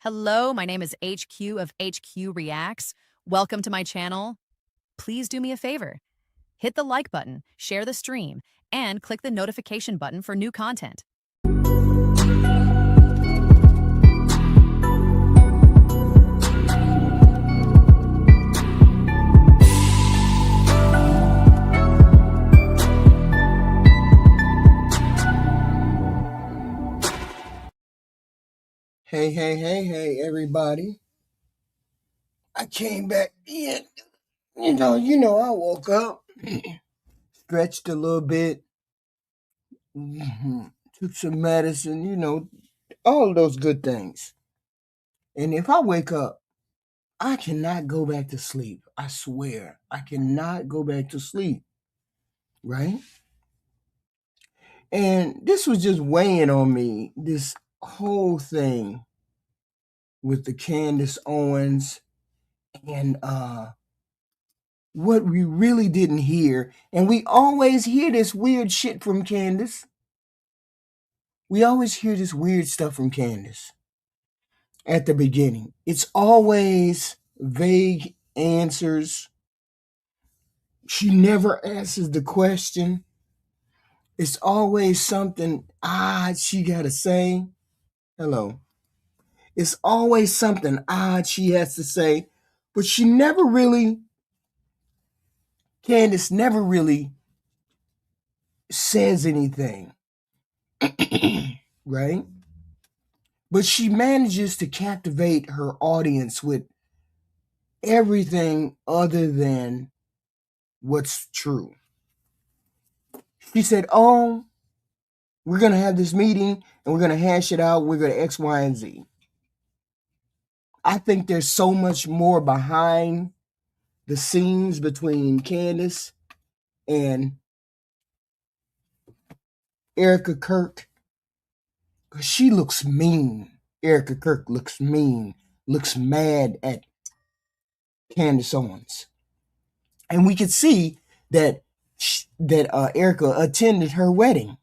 Hello, my name is HQ of Itsmyracex. Welcome to my channel. Please do me a favor. Hit the like button, share the stream, and click the notification button for new content. Hey, everybody. I came back in. I woke up, stretched a little bit, took some medicine, all of those good things. And if I wake up, I cannot go back to sleep. I swear, I cannot go back to sleep, right? And this was just weighing on me, this whole thing with the Candace Owens and what we really didn't hear, and we always hear this weird shit from Candace. We always hear this weird stuff from Candace at the beginning. It's always vague answers. She never answers the question. It's always something odd she got to say. Hello. It's always something odd she has to say, but Candace never really says anything. Right? But she manages to captivate her audience with everything other than what's true. She said, oh, we're going to have this meeting and we're going to hash it out. We're going to X, Y, and Z. I think there's so much more behind the scenes between Candace and Erica Kirk. She looks mean. Erica Kirk looks mean, looks mad at Candace Owens. And we could see that Erica attended her wedding.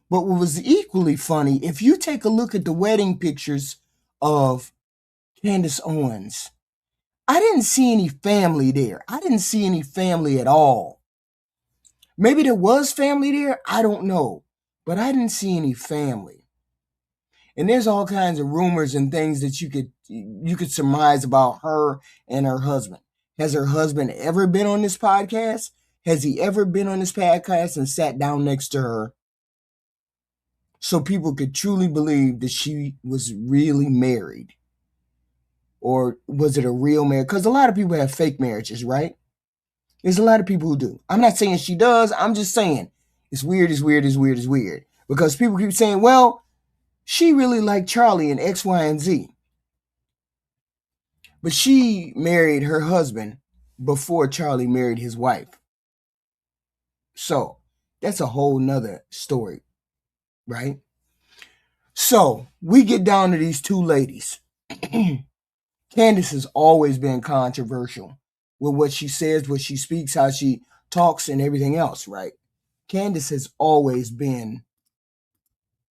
But what was equally funny, if you take a look at the wedding pictures of Candace Owens, I didn't see any family there. I didn't see any family at all. Maybe there was family there. I don't know. But I didn't see any family. And there's all kinds of rumors and things that you could surmise about her and her husband. Has her husband ever been on this podcast? Has he ever been on this podcast and sat down next to her so people could truly believe that she was really married? Or was it a real marriage? Because a lot of people have fake marriages, right? There's a lot of people who do. I'm not saying she does. I'm just saying it's weird. Because people keep saying, well, she really liked Charlie and X, Y, and Z. But she married her husband before Charlie married his wife. So that's a whole nother story, right? So we get down to these two ladies. Candace has always been controversial with what she says, what she speaks, how she talks, and everything else, right? Candace has always been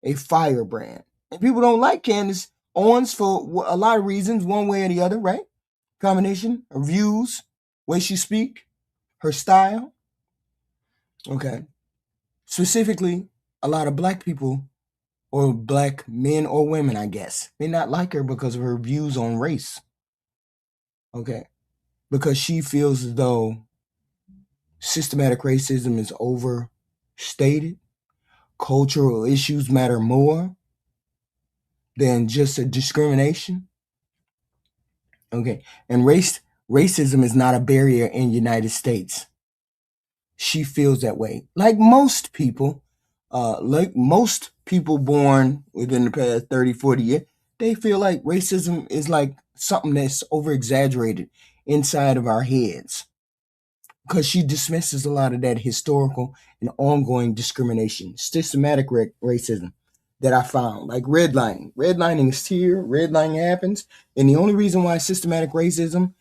a firebrand. And people don't like Candace Owens for a lot of reasons, one way or the other, right? Combination of views, way she speak, her style. Okay. Specifically, a lot of black people, or black men or women, I guess, may not like her because of her views on race. Okay. Because she feels as though systematic racism is overstated. Cultural issues matter more than just a discrimination. Okay. And racism is not a barrier in the United States. She feels that way. Like most people born within the past 30, 40 years, they feel like racism is like something that's over exaggerated inside of our heads, because she dismisses a lot of that historical and ongoing discrimination, systematic racism that I found, like redlining. Redlining is here, redlining happens, and the only reason why systematic racism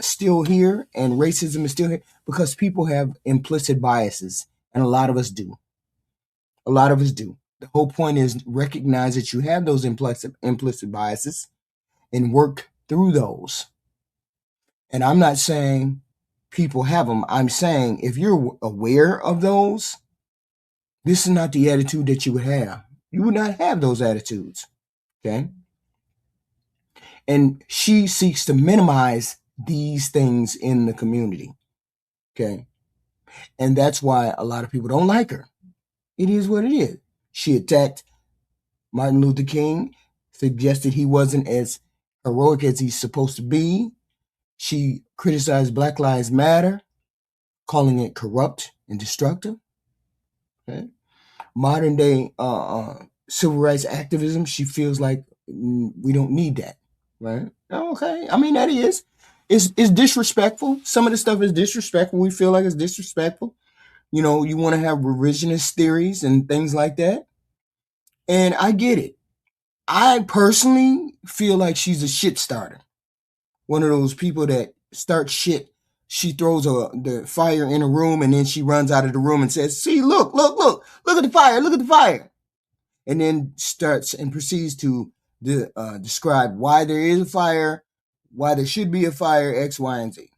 still here and racism is still here, because people have implicit biases, and a lot of us do. The whole point is recognize that you have those implicit biases and work through those. And I'm not saying people have them. I'm saying if you're aware of those, this is not the attitude that you would have. You would not have those attitudes. Okay. And she seeks to minimize these things in the community. Okay. And that's why a lot of people don't like her. It is what it is. She attacked Martin Luther King, suggested he wasn't as heroic as he's supposed to be. She criticized Black Lives Matter, calling it corrupt and destructive. Okay. Modern day civil rights activism, she feels like we don't need that. Right? Okay. I mean, that is. It's disrespectful. Some of the stuff is disrespectful. We feel like it's disrespectful. You know, you want to have revisionist theories and things like that. And I get it. I personally feel like she's a shit starter. One of those people that start shit. She throws the fire in a room and then she runs out of the room and says, see, look at the fire, look at the fire. And then starts and proceeds to describe why there is a fire, why there should be a fire, X, Y, and Z.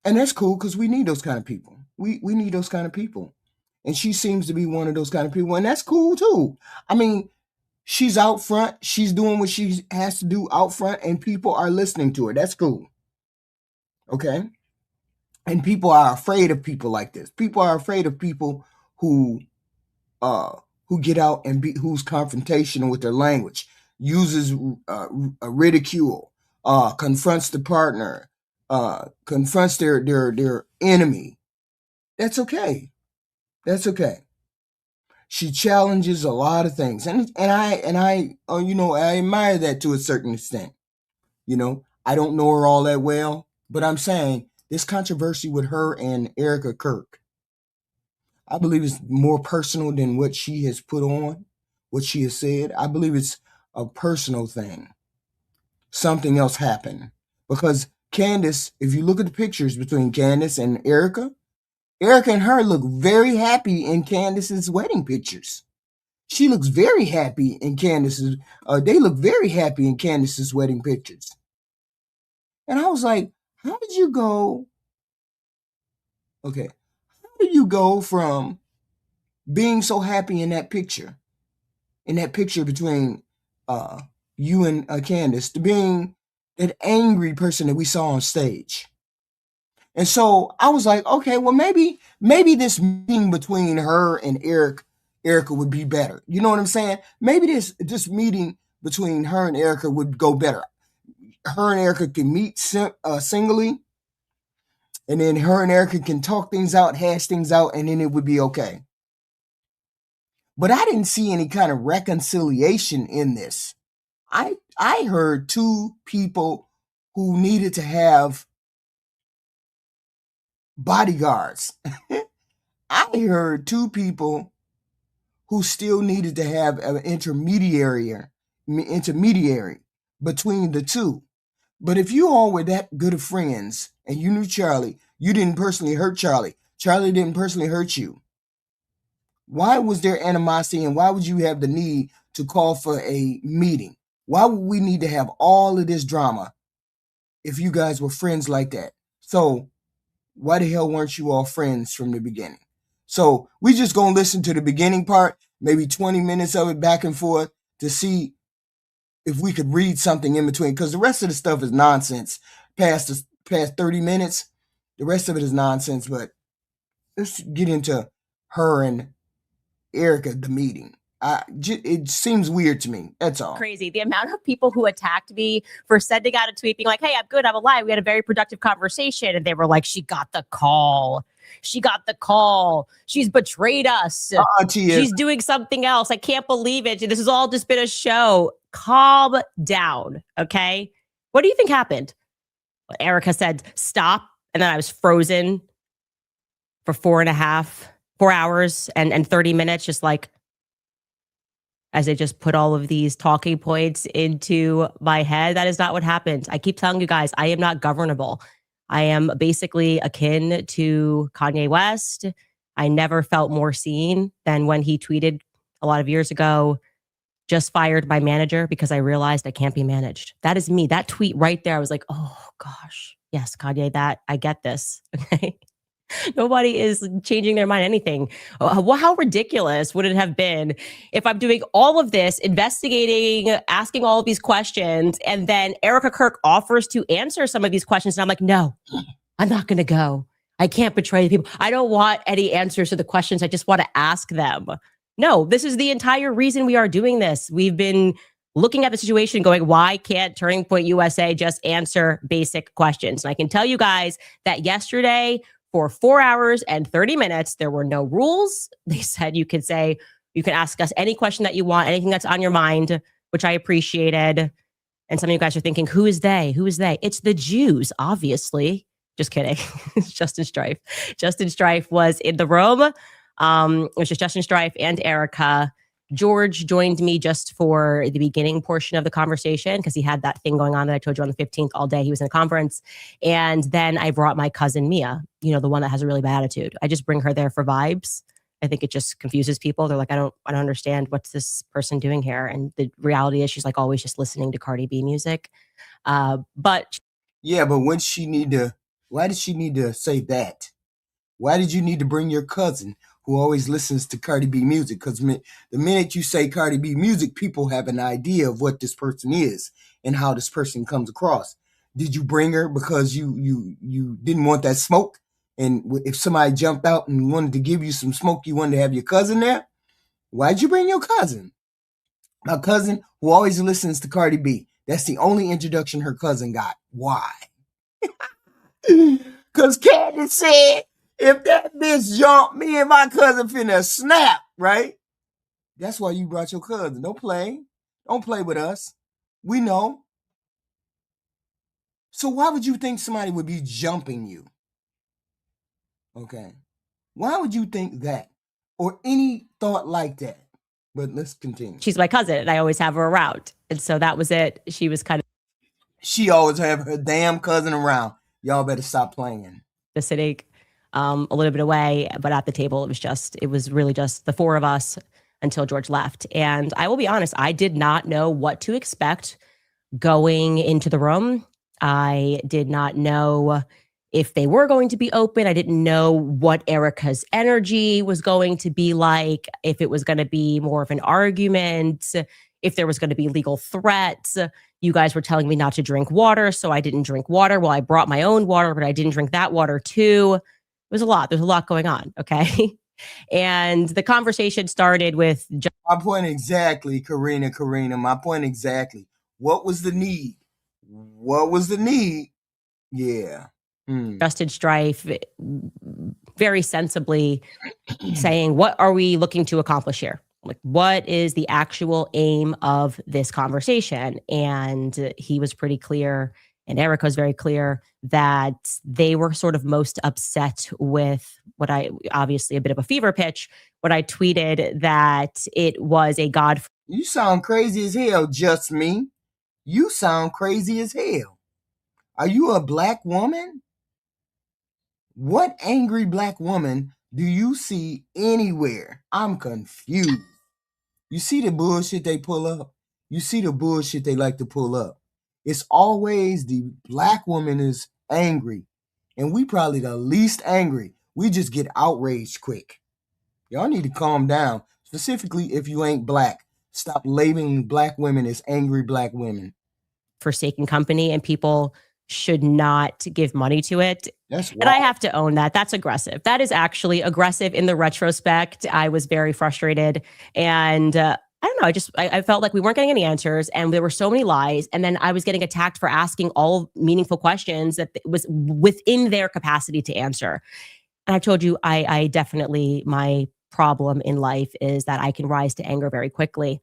And that's cool because we need those kind of people. We need those kind of people. And she seems to be one of those kind of people. And that's cool too. I mean, she's out front. She's doing what she has to do out front. And people are listening to her. That's cool. Okay? And people are afraid of people like this. People are afraid of people who get out and who's confrontational with their language, uses ridicule, confronts the partner, confronts their enemy. That's okay. That's okay. She challenges a lot of things, and I you know, I admire that to a certain extent. You know, I don't know her all that well, but I'm saying this controversy with her and Erica Kirk, I believe it's more personal than what she has put on, what she has said. I believe it's a personal thing. Something else happened because Candace, if you look at the pictures between Candace and Erica and her look very happy in Candace's wedding pictures. She looks very happy in Candace's, they look very happy in Candace's wedding pictures. And I was like, how did you go? Okay. How did you go from being so happy in that picture between you and Candace, to being that angry person that we saw on stage? And so I was like, okay, well, maybe this meeting between her and Erica would be better. You know what I'm saying? Maybe this meeting between her and Erica would go better. Her and Erica can meet singly, and then her and Erica can talk things out, hash things out, and then it would be okay. But I didn't see any kind of reconciliation in this. I heard two people who needed to have bodyguards. I heard two people who still needed to have an intermediary between the two. But if you all were that good of friends and you knew Charlie, you didn't personally hurt Charlie. Charlie didn't personally hurt you. Why was there animosity, and why would you have the need to call for a meeting? Why would we need to have all of this drama if you guys were friends like that? So why the hell weren't you all friends from the beginning? So we just gonna listen to the beginning part, maybe 20 minutes of it back and forth, to see if we could read something in between, because the rest of the stuff is nonsense. Past 30 minutes, the rest of it is nonsense. But let's get into her and Erica, the meeting. It seems weird to me. That's all. Crazy. The amount of people who attacked me for sending out a tweet being like, hey, I'm good, I'm alive. We had a very productive conversation. And they were like, she got the call. She got the call. She's betrayed us. She's doing something else. I can't believe it. This has all just been a show. Calm down. Okay. What do you think happened? Erica said, stop. And then I was frozen for 4 hours and 30 minutes, just like, as I just put all of these talking points into my head. That is not what happened. I keep telling you guys, I am not governable. I am basically akin to Kanye West I never felt more seen than when he tweeted a lot of years ago, just fired my manager because I realized I can't be managed. That is me. That tweet right there, I was like, oh gosh, yes, Kanye, that I get this. Okay. Nobody is changing their mind anything. How ridiculous would it have been if I'm doing all of this, investigating, asking all of these questions, and then Erica Kirk offers to answer some of these questions. And I'm like, no, I'm not going to go. I can't betray the people. I don't want any answers to the questions. I just want to ask them. No, this is the entire reason we are doing this. We've been looking at the situation going, why can't Turning Point USA just answer basic questions? And I can tell you guys that yesterday, for 4 hours and 30 minutes, there were no rules. They said you can ask us any question that you want, anything that's on your mind, which I appreciated. And some of you guys are thinking, who is they? Who is they? It's the Jews, obviously. Just kidding. It's Justin Strife. Justin Strife was in the room. It was just Justin Strife and Erica. George joined me just for the beginning portion of the conversation because he had that thing going on that I told you on the 15th all day. He was in a conference. And then I brought my cousin Mia, the one that has a really bad attitude. I just bring her there for vibes. I think it just confuses people. They're like, I don't understand what's this person doing here. And the reality is she's like always just listening to Cardi B music. But why did she need to say that? Why did you need to bring your cousin who always listens to Cardi B music? Because the minute you say Cardi B music, people have an idea of what this person is and how this person comes across. Did you bring her because you didn't want that smoke? And if somebody jumped out and wanted to give you some smoke, you wanted to have your cousin there? Why'd you bring your cousin? My cousin who always listens to Cardi B. That's the only introduction her cousin got. Why? Because Candace said, if that bitch jumped, me and my cousin finna snap, right? That's why you brought your cousin. Don't play. Don't play with us. We know. So why would you think somebody would be jumping you? Okay. Why would you think that? Or any thought like that? But let's continue. She's my cousin and I always have her around. And so that was it. She always have her damn cousin around. Y'all better stop playing. Sitting a little bit away, but at the table, it was really just the four of us until George left. And I will be honest, I did not know what to expect going into the room. I did not know if they were going to be open. I didn't know what Erica's energy was going to be like, if it was going to be more of an argument, if there was going to be legal threats. You guys were telling me not to drink water, so I didn't drink water. Well, I brought my own water, but I didn't drink that water too. It was a lot. There's a lot going on, okay? And the conversation started with... My point exactly, Karina. My point exactly. What was the need? Yeah. Justin Strife very sensibly saying, what are we looking to accomplish here? Like, what is the actual aim of this conversation? And he was pretty clear, and Erica was very clear, that they were sort of most upset with what obviously a bit of a fever pitch, what I tweeted, that it was a God. You sound crazy as hell, just me. You sound crazy as hell. Are you a black woman? What angry black woman do you see anywhere? I'm confused. You see the bullshit they pull up? You see the bullshit they like to pull up? It's always the black woman is angry. And we probably the least angry. We just get outraged quick. Y'all need to calm down. Specifically if you ain't black. Stop labeling black women as angry black women. Forsaken company, and people should not give money to it. That's wild. And I have to own that. That's aggressive. That is actually aggressive in the retrospect. I was very frustrated. And I don't know, I felt like we weren't getting any answers and there were so many lies. And then I was getting attacked for asking all meaningful questions that was within their capacity to answer. And I told you, I definitely, my problem in life is that I can rise to anger very quickly.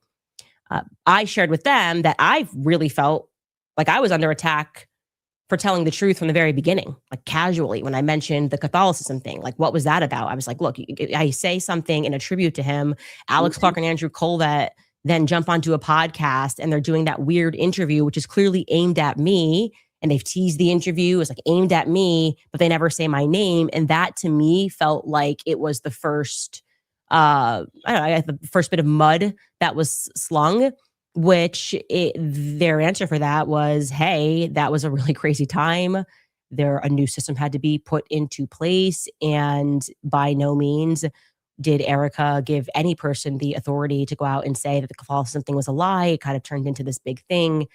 I shared with them that I really felt like I was under attack for telling the truth from the very beginning, like casually when I mentioned the Catholicism thing. Like, what was that about? I was like, look, I say something in a tribute to him. Alex Clark and Andrew Colvett then jump onto a podcast and they're doing that weird interview, which is clearly aimed at me and they've teased the interview. It's like aimed at me, but they never say my name. And that to me felt like it was the first, I don't know, the first bit of mud that was slung, which their answer for that was, hey, that was a really crazy time. A new system had to be put into place. And by no means did Erica give any person the authority to go out and say that the Catholicism thing was a lie. It kind of turned into this big thing.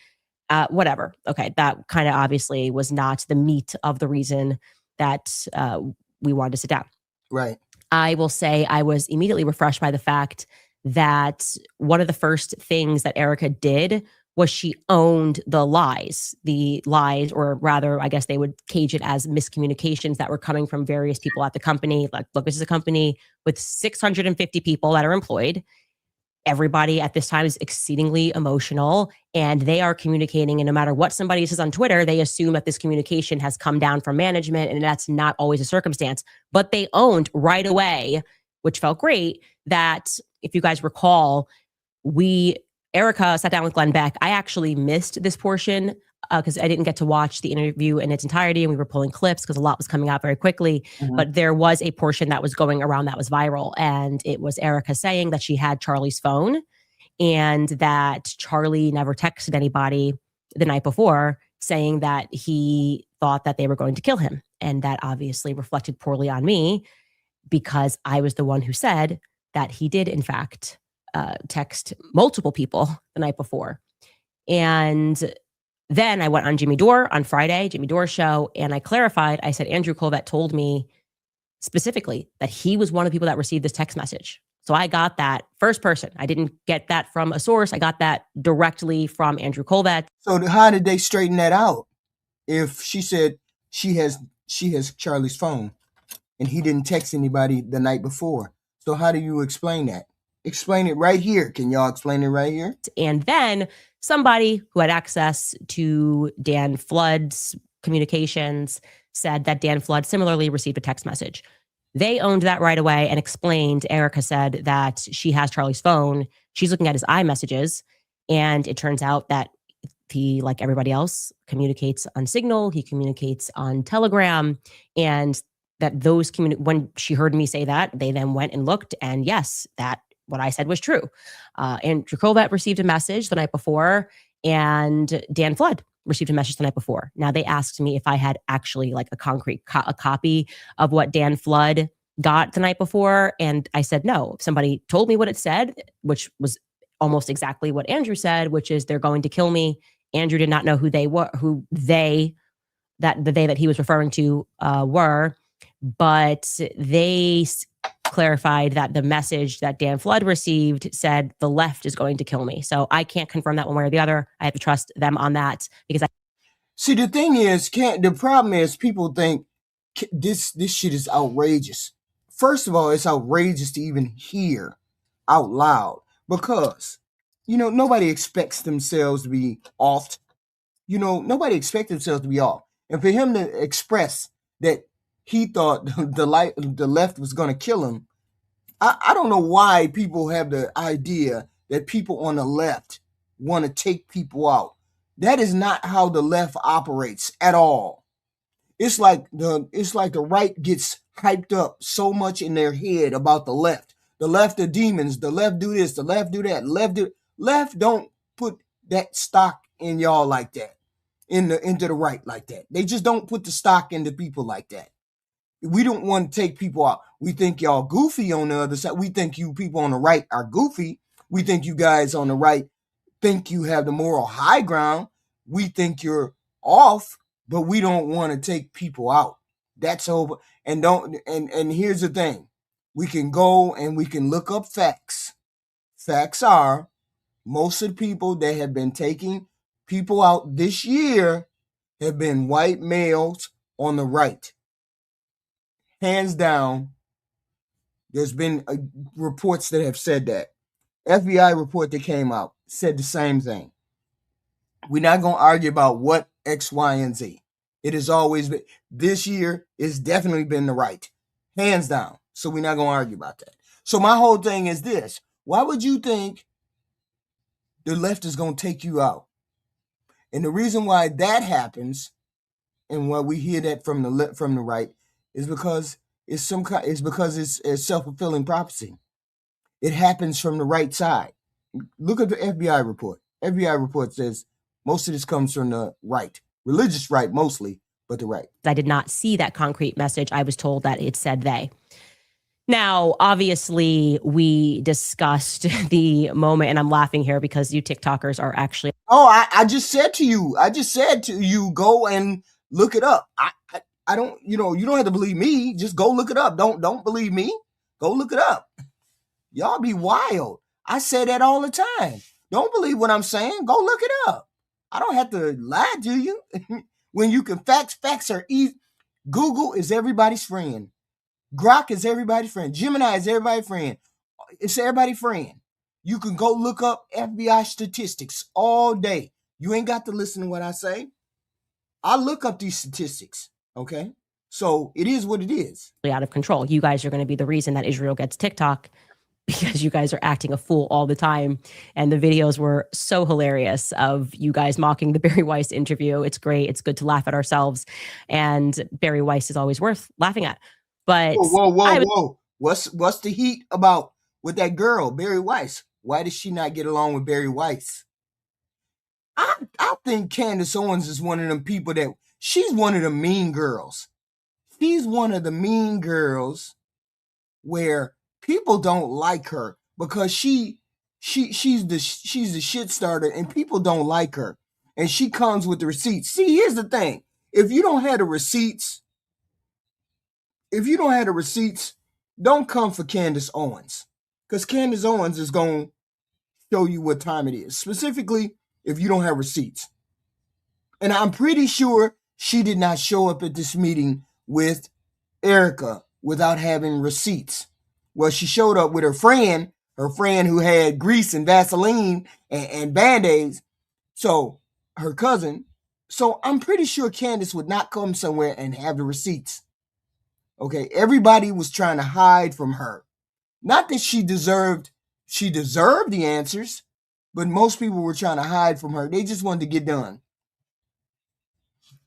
Whatever. Okay, that kind of obviously was not the meat of the reason that we wanted to sit down. Right. I will say I was immediately refreshed by the fact that one of the first things that Erica did was she owned the lies, or rather, I guess they would cage it as miscommunications that were coming from various people at the company. Like, look, this is a company with 650 people that are employed. Everybody at this time is exceedingly emotional, and they are communicating. And no matter what somebody says on Twitter, they assume that this communication has come down from management, and that's not always a circumstance. But they owned right away, which felt great, that if you guys recall, Erica sat down with Glenn Beck. I actually missed this portion because I didn't get to watch the interview in its entirety, and we were pulling clips because a lot was coming out very quickly. Mm-hmm. But there was a portion that was going around that was viral, and it was Erica saying that she had Charlie's phone and that Charlie never texted anybody the night before saying that he thought that they were going to kill him. And that obviously reflected poorly on me because I was the one who said that he did, in fact, text multiple people the night before. And then I went on Jimmy Dore on Friday, Jimmy Dore's show, and I clarified. I said, Andrew Colvett told me specifically that he was one of the people that received this text message. So I got that first person. I didn't get that from a source. I got that directly from Andrew Colvett. So how did they straighten that out? If she said she has Charlie's phone and he didn't text anybody the night before. So how do you explain that? Explain it right here. Can y'all explain it right here? And then somebody who had access to Dan Flood's communications said that Dan Flood similarly received a text message. They owned that right away and explained. Erica said that she has Charlie's phone. She's looking at his iMessages. And it turns out that he, like everybody else, communicates on Signal. He communicates on Telegram. And that those when she heard me say that, they then went and looked. And yes, that what I said was true. Andrew Colvett received a message the night before, and Dan Flood received a message the night before. Now, they asked me if I had actually like a concrete a copy of what Dan Flood got the night before, and I said no. Somebody told me what it said, which was almost exactly what Andrew said, which is they're going to kill me. Andrew did not know who they were, that the they that he was referring to were, but they clarified that the message that Dan Flood received said the left is going to kill me. So I can't confirm that one way or the other. I have to trust them on that because see, the thing is, the problem is people think this shit is outrageous. First of all, it's outrageous to even hear out loud because, nobody expects themselves to be off. Nobody expects themselves to be off. And for him to express that he thought the left was going to kill him, I don't know why people have the idea that people on the left want to take people out. That is not how the left operates at all. It's like the right gets hyped up so much in their head about the left. The left are demons. The left do this. The left do that. Left don't put that stock in y'all like that. Into the right like that. They just don't put the stock into people like that. We don't want to take people out. We think y'all goofy on the other side. We think you people on the right are goofy. We think you guys on the right think you have the moral high ground. We think you're off, but we don't want to take people out. That's over. And here's the thing. We can go and we can look up facts. Facts are most of the people that have been taking people out this year have been white males on the right. Hands down, there's been reports that have said that. FBI report that came out said the same thing. We're not going to argue about what X, Y, and Z. It has always been, this year, it's definitely been the right. Hands down. So we're not going to argue about that. So my whole thing is this. Why would you think the left is going to take you out? And the reason why that happens, and why we hear that from the right, is because it's a self-fulfilling prophecy. It happens from the right side. Look at the FBI report. FBI report says most of this comes from the right, religious right mostly, but the right. I did not see that concrete message. I was told that it said they. Now, obviously, we discussed the moment, and I'm laughing here because you TikTokers are actually. Oh, I just said to you, go and look it up. I don't, you don't have to believe me. Just go look it up. Don't believe me. Go look it up. Y'all be wild. I say that all the time. Don't believe what I'm saying. Go look it up. I don't have to lie to you. When you can facts are easy. Google is everybody's friend. Grok is everybody's friend. Gemini is everybody's friend. It's everybody's friend. You can go look up FBI statistics all day. You ain't got to listen to what I say. I look up these statistics, okay? So it is what it is. Out of control. You guys are going to be the reason that Israel gets TikTok, because you guys are acting a fool all the time. And the videos were so hilarious of you guys mocking the Barry Weiss interview. It's great. It's good to laugh at ourselves. And Barry Weiss is always worth laughing at. But whoa. What's the heat about with that girl, Barry Weiss? Why did she not get along with Barry Weiss? I think Candace Owens is one of them people that she's one of the mean girls. She's one of the mean girls where people don't like her because she's the shit starter and people don't like her. And she comes with the receipts. See, here's the thing. If you don't have the receipts, don't come for Candace Owens. Because Candace Owens is going to show you what time it is. Specifically, if you don't have receipts. And I'm pretty sure she did not show up at this meeting with Erica without having receipts. Well, she showed up with her friend who had grease and Vaseline and Band-Aids. So, her cousin. So, I'm pretty sure Candace would not come somewhere and have the receipts. Okay, everybody was trying to hide from her. Not that she deserved the answers, but most people were trying to hide from her. They just wanted to get done.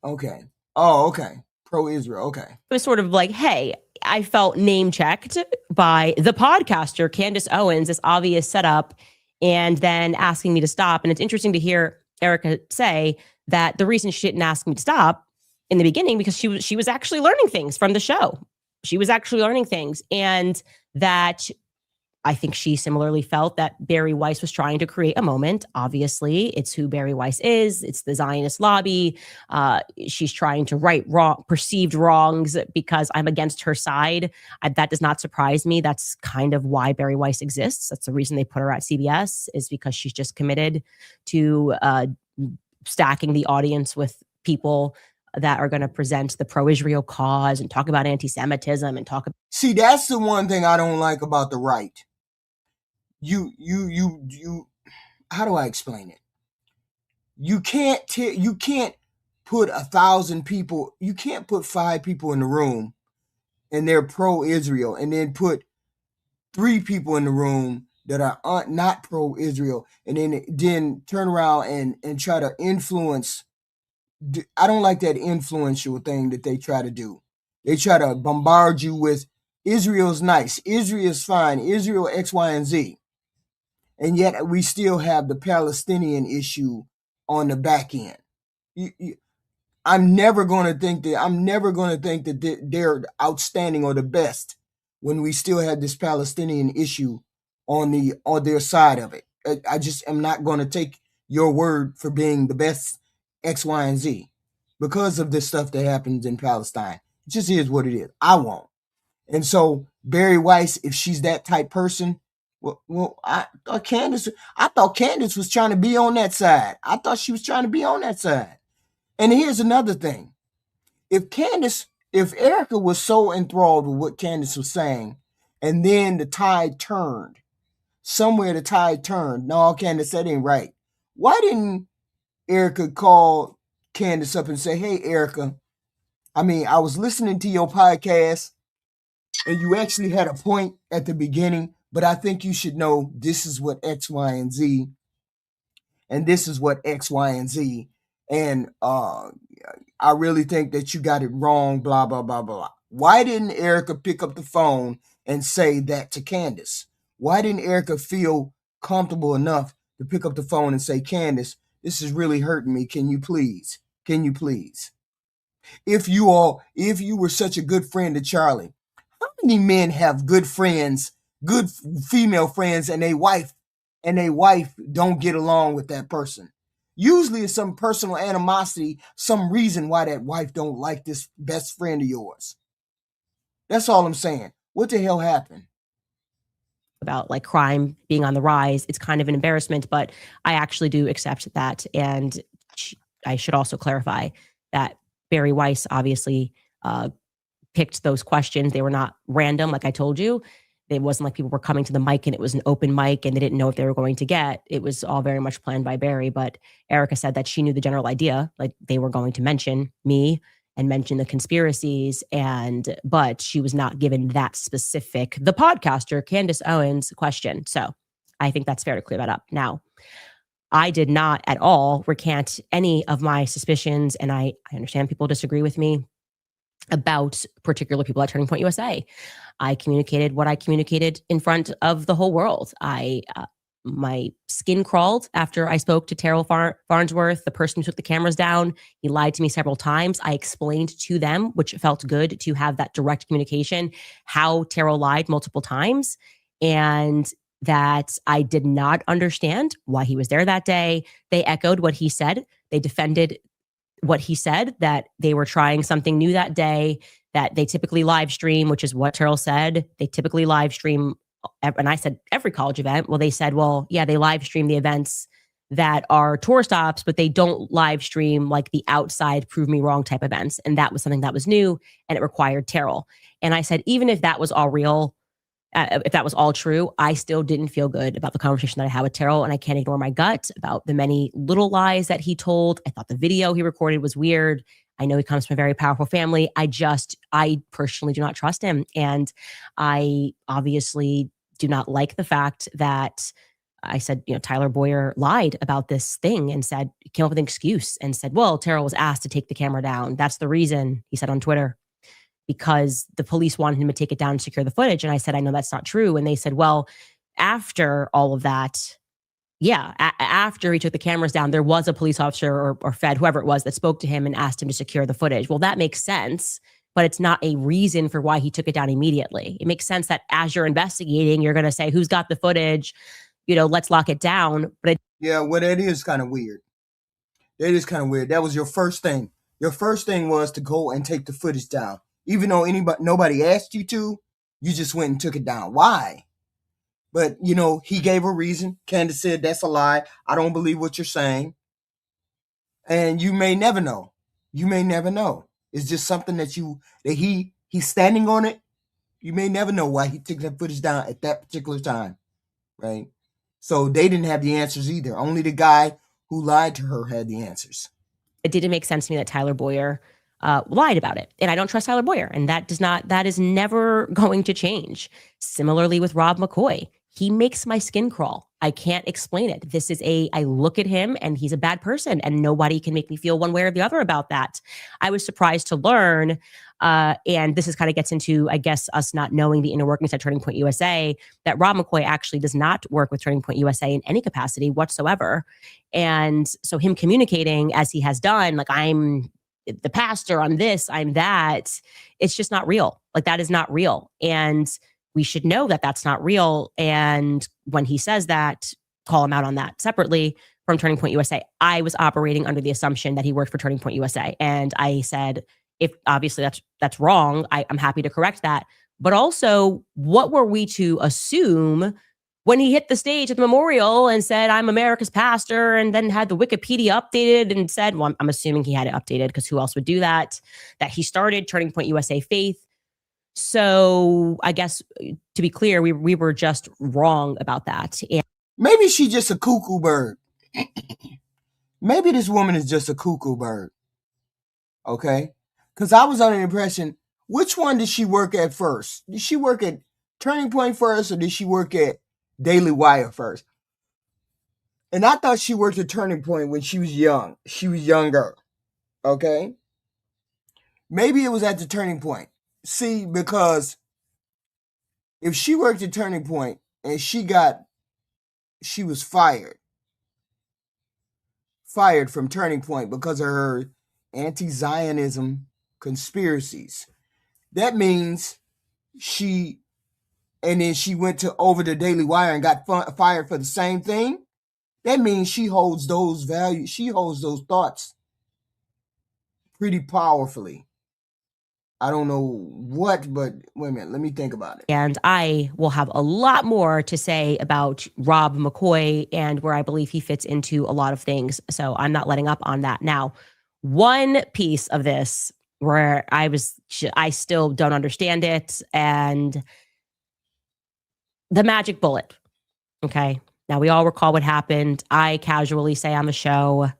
Okay. Oh, okay. Pro-Israel. Okay. It was sort of like, hey, I felt name checked by the podcaster, Candace Owens, this obvious setup, and then asking me to stop. And it's interesting to hear Erica say that the reason she didn't ask me to stop in the beginning, because she was actually learning things from the show. She was actually learning things. And that I think she similarly felt that Barry Weiss was trying to create a moment. Obviously, it's who Barry Weiss is. It's the Zionist lobby. She's trying to right perceived wrongs because I'm against her side. That does not surprise me. That's kind of why Barry Weiss exists. That's the reason they put her at CBS, is because she's just committed to stacking the audience with people that are going to present the pro-Israel cause and talk about anti-Semitism and talk about. See, that's the one thing I don't like about the right. You how do I explain it? You can't put 1,000 people, you can't put 5 people in the room and they're pro-Israel, and then put 3 people in the room that are not pro-Israel, and then turn around and try to influence. I don't like that influential thing that they try to do. They try to bombard you with Israel's nice, Israel's fine, Israel X, Y, and Z. And yet we still have the Palestinian issue on the back end. I'm never going to think that they're outstanding or the best when we still have this Palestinian issue on their side of it. I just am not going to take your word for being the best X, Y, and Z because of this stuff that happens in Palestine. It just is what it is. I won't. And so Barry Weiss, if she's that type person, I thought Candace was trying to be on that side. I thought she was trying to be on that side. And here's another thing. If Erica was so enthralled with what Candace was saying, and then the tide turned, no, Candace, that ain't right. Why didn't Erica call Candace up and say, hey, Erica, I was listening to your podcast, and you actually had a point at the beginning, but I think you should know this is what X, Y, and Z, and this is what X, Y, and Z, And I really think that you got it wrong, blah, blah, blah, blah. Why didn't Erica pick up the phone and say that to Candace? Why didn't Erica feel comfortable enough to pick up the phone and say, Candace, this is really hurting me. Can you please? Can you please? If you were such a good friend to Charlie, how many men have good friends, good female friends, and a wife don't get along with that person? Usually it's some personal animosity, some reason why that wife don't like this best friend of yours. That's all I'm saying. What the hell happened? About like crime being on the rise. It's kind of an embarrassment, but I actually do accept that. And I should also clarify that Barry Weiss obviously picked those questions. They were not random, like I told you. It wasn't like people were coming to the mic and it was an open mic and they didn't know what they were going to get. It was all very much planned by Barry. But Erica said that she knew the general idea, like they were going to mention me and mention the conspiracies, but she was not given that specific, the podcaster Candace Owens question. So I think that's fair to clear that up. Now, I did not at all recant any of my suspicions, and I understand people disagree with me about particular people at Turning Point USA. I communicated what I communicated in front of the whole world. My skin crawled after I spoke to Terrell Farnsworth, the person who took the cameras down. He lied to me several times. I explained to them, which felt good to have that direct communication, how Terrell lied multiple times, and that I did not understand why he was there that day. They echoed what he said. They defended what he said, that they were trying something new that day, that they typically live stream, which is what Terrell said. They typically live stream. And I said, every college event. Well, they said, well, yeah, they live stream the events that are tour stops, but they don't live stream like the outside prove me wrong type events. And that was something that was new and it required Terrell. And I said, even if that was all real, if that was all true, I still didn't feel good about the conversation that I had with Terrell. And I can't ignore my gut about the many little lies that he told. I thought the video he recorded was weird. I know he comes from a very powerful family. I personally do not trust him. And I obviously do not like the fact that I said, Tyler Boyer lied about this thing and came up with an excuse and said, well, Terrell was asked to take the camera down. That's the reason, he said on Twitter, because the police wanted him to take it down and secure the footage. And I said, I know that's not true. And they said, well, after all of that, after he took the cameras down, there was a police officer or Fed, whoever it was, that spoke to him and asked him to secure the footage. Well, that makes sense, but it's not a reason for why he took it down immediately. It makes sense that as you're investigating, you're going to say, who's got the footage? Let's lock it down. But that is kind of weird. That is kind of weird. That was your first thing. Your first thing was to go and take the footage down. Even though nobody asked you to, you just went and took it down. Why? But, he gave a reason. Candace said, that's a lie. I don't believe what you're saying. And you may never know. You may never know. It's just something that he's standing on it. You may never know why he took that footage down at that particular time. Right? So they didn't have the answers either. Only the guy who lied to her had the answers. It didn't make sense to me that Tyler Boyer lied about it. And I don't trust Tyler Boyer. And that is never going to change. Similarly with Rob McCoy, he makes my skin crawl. I can't explain it. I look at him and he's a bad person and nobody can make me feel one way or the other about that. I was surprised to learn, and this kind of gets into, I guess, us not knowing the inner workings at Turning Point USA, that Rob McCoy actually does not work with Turning Point USA in any capacity whatsoever. And so him communicating as he has done, like, I'm the pastor, I'm this, I'm that, it's just not real. Like, that is not real. And we should know that that's not real. And when he says that, call him out on that separately from Turning Point USA. I was operating under the assumption that he worked for Turning Point USA. And I said, if obviously that's wrong, I'm happy to correct that. But also, what were we to assume when he hit the stage at the memorial and said, I'm America's pastor, and then had the Wikipedia updated and said, well, I'm assuming he had it updated because who else would do that he started Turning Point USA Faith. So I guess, to be clear, we were just wrong about that. And maybe she's just a cuckoo bird. Maybe this woman is just a cuckoo bird. Okay? Because I was under the impression, which one did she work at first? Did she work at Turning Point first, or did she work at Daily Wire first? And I thought she worked at Turning Point when she was young. She was younger. Okay? Maybe it was at the Turning Point. See, because if she worked at Turning Point and she was fired from Turning Point because of her anti-Zionism conspiracies, that means and then she went to over the Daily Wire and got fired for the same thing. That means she holds those values, she holds those thoughts pretty powerfully. I don't know what, but wait a minute, let me think about it. And I will have a lot more to say about Rob McCoy and where I believe he fits into a lot of things. So I'm not letting up on that. Now, one piece of this where I still don't understand it, and the magic bullet. Okay. Now, we all recall what happened. I casually say on the show,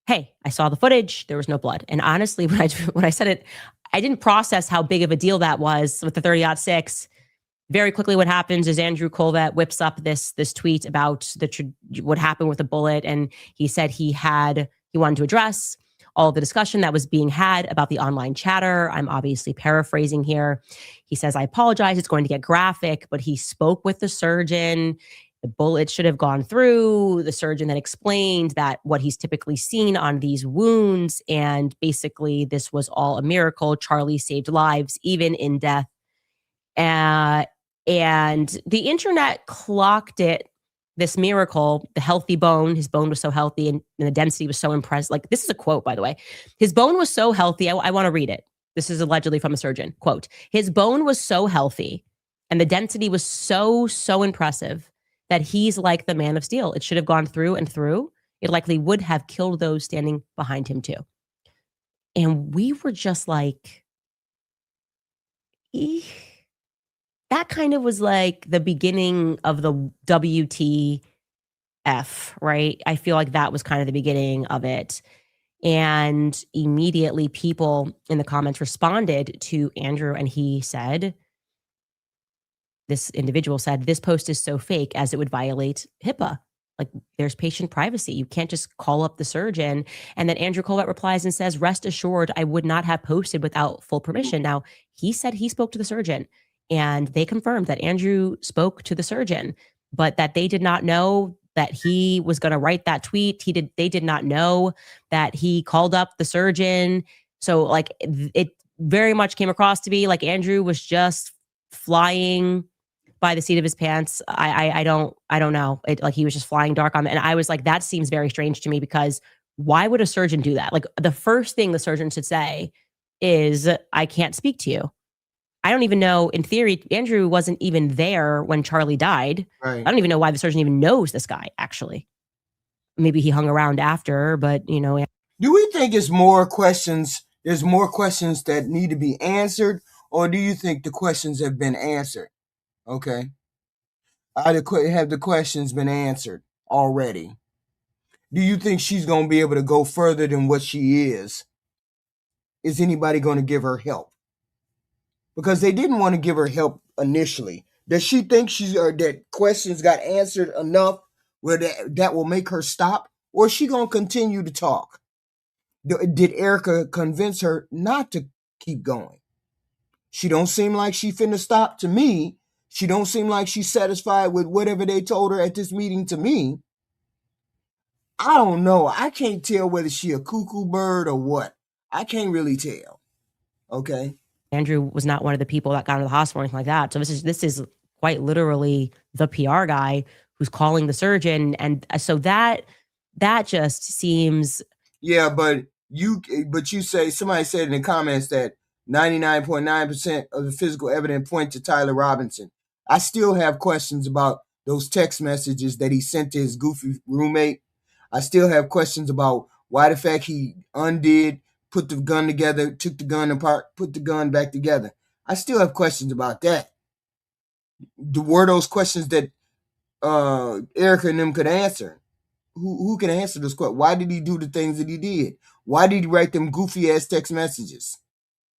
hey, I saw the footage. There was no blood. And honestly, when I said it, I didn't process how big of a deal that was with the 30-06. Very quickly, what happens is Andrew Colvett whips up this tweet about what happened with the bullet. And he said he wanted to address all of the discussion that was being had about the online chatter. I'm obviously paraphrasing here. He says, I apologize. It's going to get graphic, but he spoke with the surgeon. The bullet should have gone through. The surgeon then explained that what he's typically seen on these wounds, and basically this was all a miracle. Charlie saved lives, even in death. And the internet clocked it, this miracle, the healthy bone. His bone was so healthy and the density was so impressive. Like, this is a quote, by the way. His bone was so healthy. I want to read it. This is allegedly from a surgeon. Quote, his bone was so healthy and the density was so impressive that he's like the man of steel. It should have gone through and through. It likely would have killed those standing behind him too. And we were just like, eek. That kind of was like the beginning of the WTF, right? I feel like that was kind of the beginning of it. And immediately people in the comments responded to Andrew, and he said, this individual said, this post is so fake as it would violate HIPAA. Like, there's patient privacy. You can't just call up the surgeon. And then Andrew Colvett replies and says, rest assured, I would not have posted without full permission. Now, he said he spoke to the surgeon, and they confirmed that Andrew spoke to the surgeon, but that they did not know that he was going to write that tweet. They did not know that he called up the surgeon. So like, it very much came across to be like Andrew was just flying by the seat of his pants. I don't know. Like, he was just flying dark on it. And I was like, that seems very strange to me, because why would a surgeon do that? Like, the first thing the surgeon should say is, I can't speak to you. I don't even know, in theory, Andrew wasn't even there when Charlie died. Right. I don't even know why the surgeon even knows this guy, actually. Maybe he hung around after, but Do we think there's more questions that need to be answered, or do you think the questions have been answered? Okay. Have the questions been answered already? Do you think she's going to be able to go further than what she is? Is anybody going to give her help? Because they didn't want to give her help initially. Does she think that questions got answered enough where that will make her stop? Or is she going to continue to talk? Did Erica convince her not to keep going? She don't seem like she finna stop to me. She don't seem like she's satisfied with whatever they told her at this meeting to me. I don't know. I can't tell whether she a cuckoo bird or what. I can't really tell. Okay. Andrew was not one of the people that got into the hospital or anything like that. So this is quite literally the PR guy who's calling the surgeon. And so that just seems. Yeah, but you say, somebody said in the comments that 99.9% of the physical evidence point to Tyler Robinson. I still have questions about those text messages that he sent to his goofy roommate. I still have questions about why the fact he undid, put the gun together, took the gun apart, put the gun back together. I still have questions about that. Were those questions that Erica and them could answer? Who can answer those questions? Why did he do the things that he did? Why did he write them goofy ass text messages?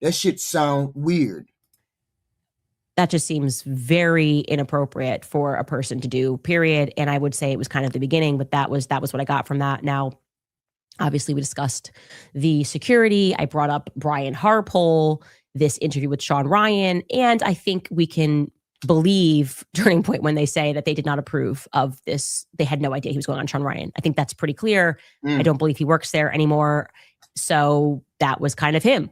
That shit sound weird. that just seems very inappropriate for a person to do, period. And I would say it was kind of the beginning, but that was what I got from that. Now, obviously, we discussed the security. I brought up Brian Harpole, this interview with Sean Ryan, and I think we can believe Turning Point when they say that they did not approve of this. They had no idea he was going on Sean Ryan. I think that's pretty clear. I don't believe he works there anymore. So that was kind of him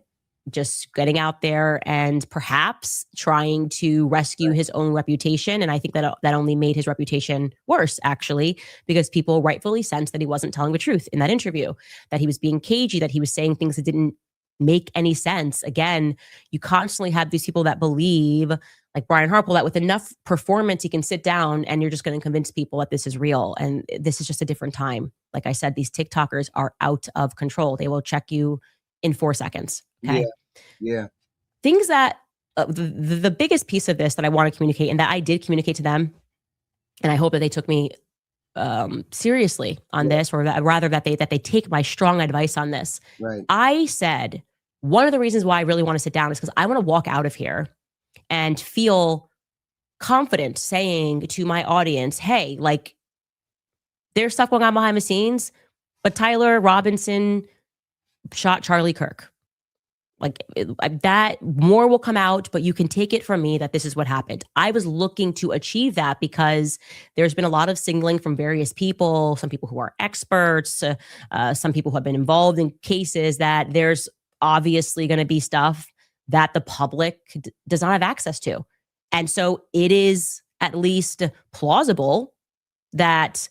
just getting out there and perhaps trying to rescue his own reputation. And I think that only made his reputation worse, actually, because people rightfully sensed that he wasn't telling the truth in that interview, that he was being cagey, that he was saying things that didn't make any sense. Again, you constantly have these people that believe, like Brian Harpole, that with enough performance, he can sit down and you're just going to convince people that this is real. And this is just a different time. Like I said, these TikTokers are out of control. They will check you in 4 seconds. Okay. Yeah. Things that the biggest piece of this that I want to communicate, and that I did communicate to them, and I hope that they took me seriously on this, or rather that they take my strong advice on this. Right. I said one of the reasons why I really want to sit down is because I want to walk out of here and feel confident saying to my audience, hey, like, there's stuff going on behind the scenes, but Tyler Robinson shot Charlie Kirk. Like that, more will come out, but you can take it from me that this is what happened. I was looking to achieve that because there's been a lot of signaling from various people, some people who are experts, some people who have been involved in cases, that there's obviously going to be stuff that the public does not have access to. And so it is at least plausible that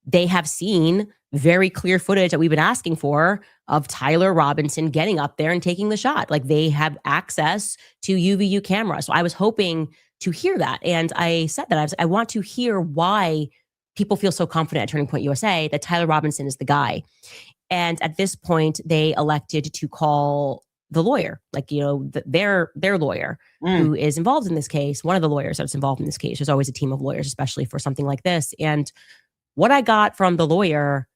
they have seen very clear footage that we've been asking for of Tyler Robinson getting up there and taking the shot. Like, they have access to UVU camera. So I was hoping to hear that. And I said that I want to hear why people feel so confident at Turning Point USA that Tyler Robinson is the guy. And at this point, they elected to call the lawyer, like, you know, their lawyer who is involved in this case, one of the lawyers that's involved in this case. There's always a team of lawyers, especially for something like this. And what I got from the lawyer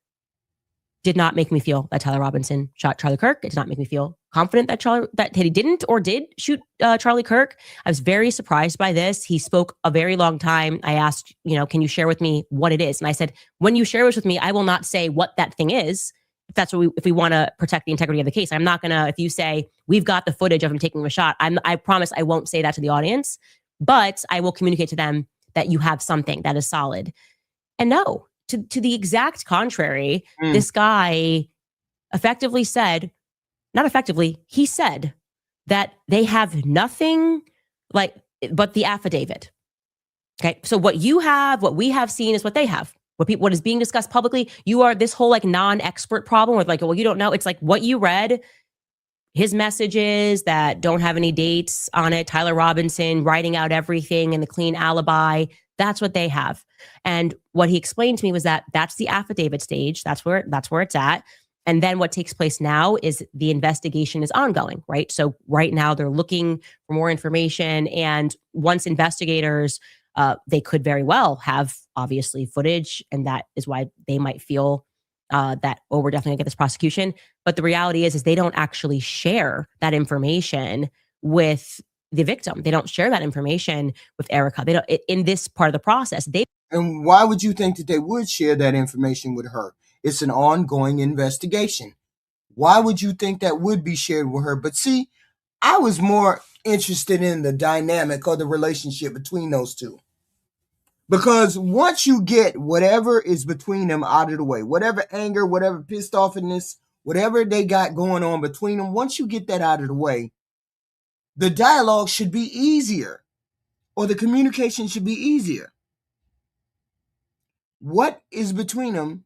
did not make me feel that Tyler Robinson shot Charlie Kirk. It did not make me feel confident that he didn't or did shoot Charlie Kirk. I was very surprised by this. He spoke a very long time. I asked, you know, can you share with me what it is? And I said, when you share this with me, I will not say what that thing is. If we want to protect the integrity of the case, I'm not going to, if you say we've got the footage of him taking a shot, I promise I won't say that to the audience, but I will communicate to them that you have something that is solid. And no, to the exact contrary, this guy effectively said, not effectively, he said that they have nothing but the affidavit. Okay. So what we have seen is what they have. What is being discussed publicly, this whole like non-expert problem with like, well, you don't know. It's like what you read, his messages that don't have any dates on it, Tyler Robinson writing out everything and the clean alibi. That's what they have. And what he explained to me was that that's the affidavit stage. That's where it's at. And then what takes place now is the investigation is ongoing, right? So right now they're looking for more information. And once investigators, they could very well have obviously footage. And that is why they might feel that, oh, we're definitely gonna get this prosecution. But the reality is they don't actually share that information with the victim. They don't share that information with Erica. They don't in this part of the process. And why would you think that they would share that information with her? It's an ongoing investigation. Why would you think that would be shared with her? But see, I was more interested in the dynamic or the relationship between those two. Because once you get whatever is between them out of the way, whatever anger, whatever pissed offness, whatever they got going on between them, once you get that out of the way, the dialogue should be easier, or the communication should be easier. What is between them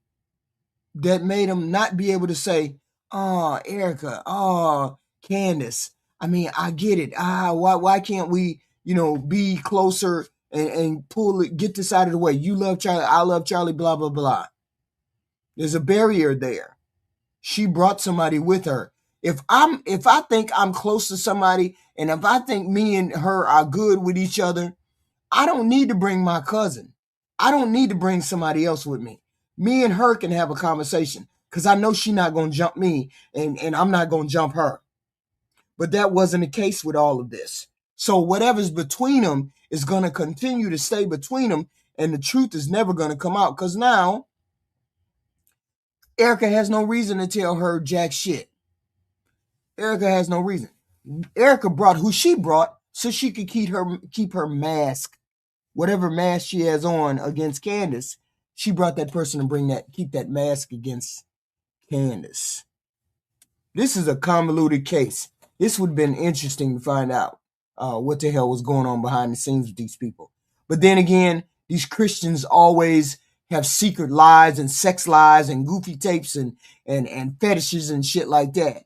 that made them not be able to say, oh, Erica, oh, Candace, I mean, I get it. Why can't we, be closer and get this out of the way? You love Charlie, I love Charlie, blah, blah, blah. There's a barrier there. She brought somebody with her. If I think I'm close to somebody, and if I think me and her are good with each other, I don't need to bring my cousin. I don't need to bring somebody else with me. Me and her can have a conversation because I know she's not going to jump me and I'm not going to jump her. But that wasn't the case with all of this. So whatever's between them is going to continue to stay between them, and the truth is never going to come out, because now Erica has no reason to tell her jack shit. Erica has no reason. Erica brought who she brought so she could keep her mask, whatever mask she has on against Candace. She brought that person to keep that mask against Candace. This is a convoluted case. This would have been interesting to find out what the hell was going on behind the scenes with these people. But then again, these Christians always have secret lies and sex lies and goofy tapes and fetishes and shit like that.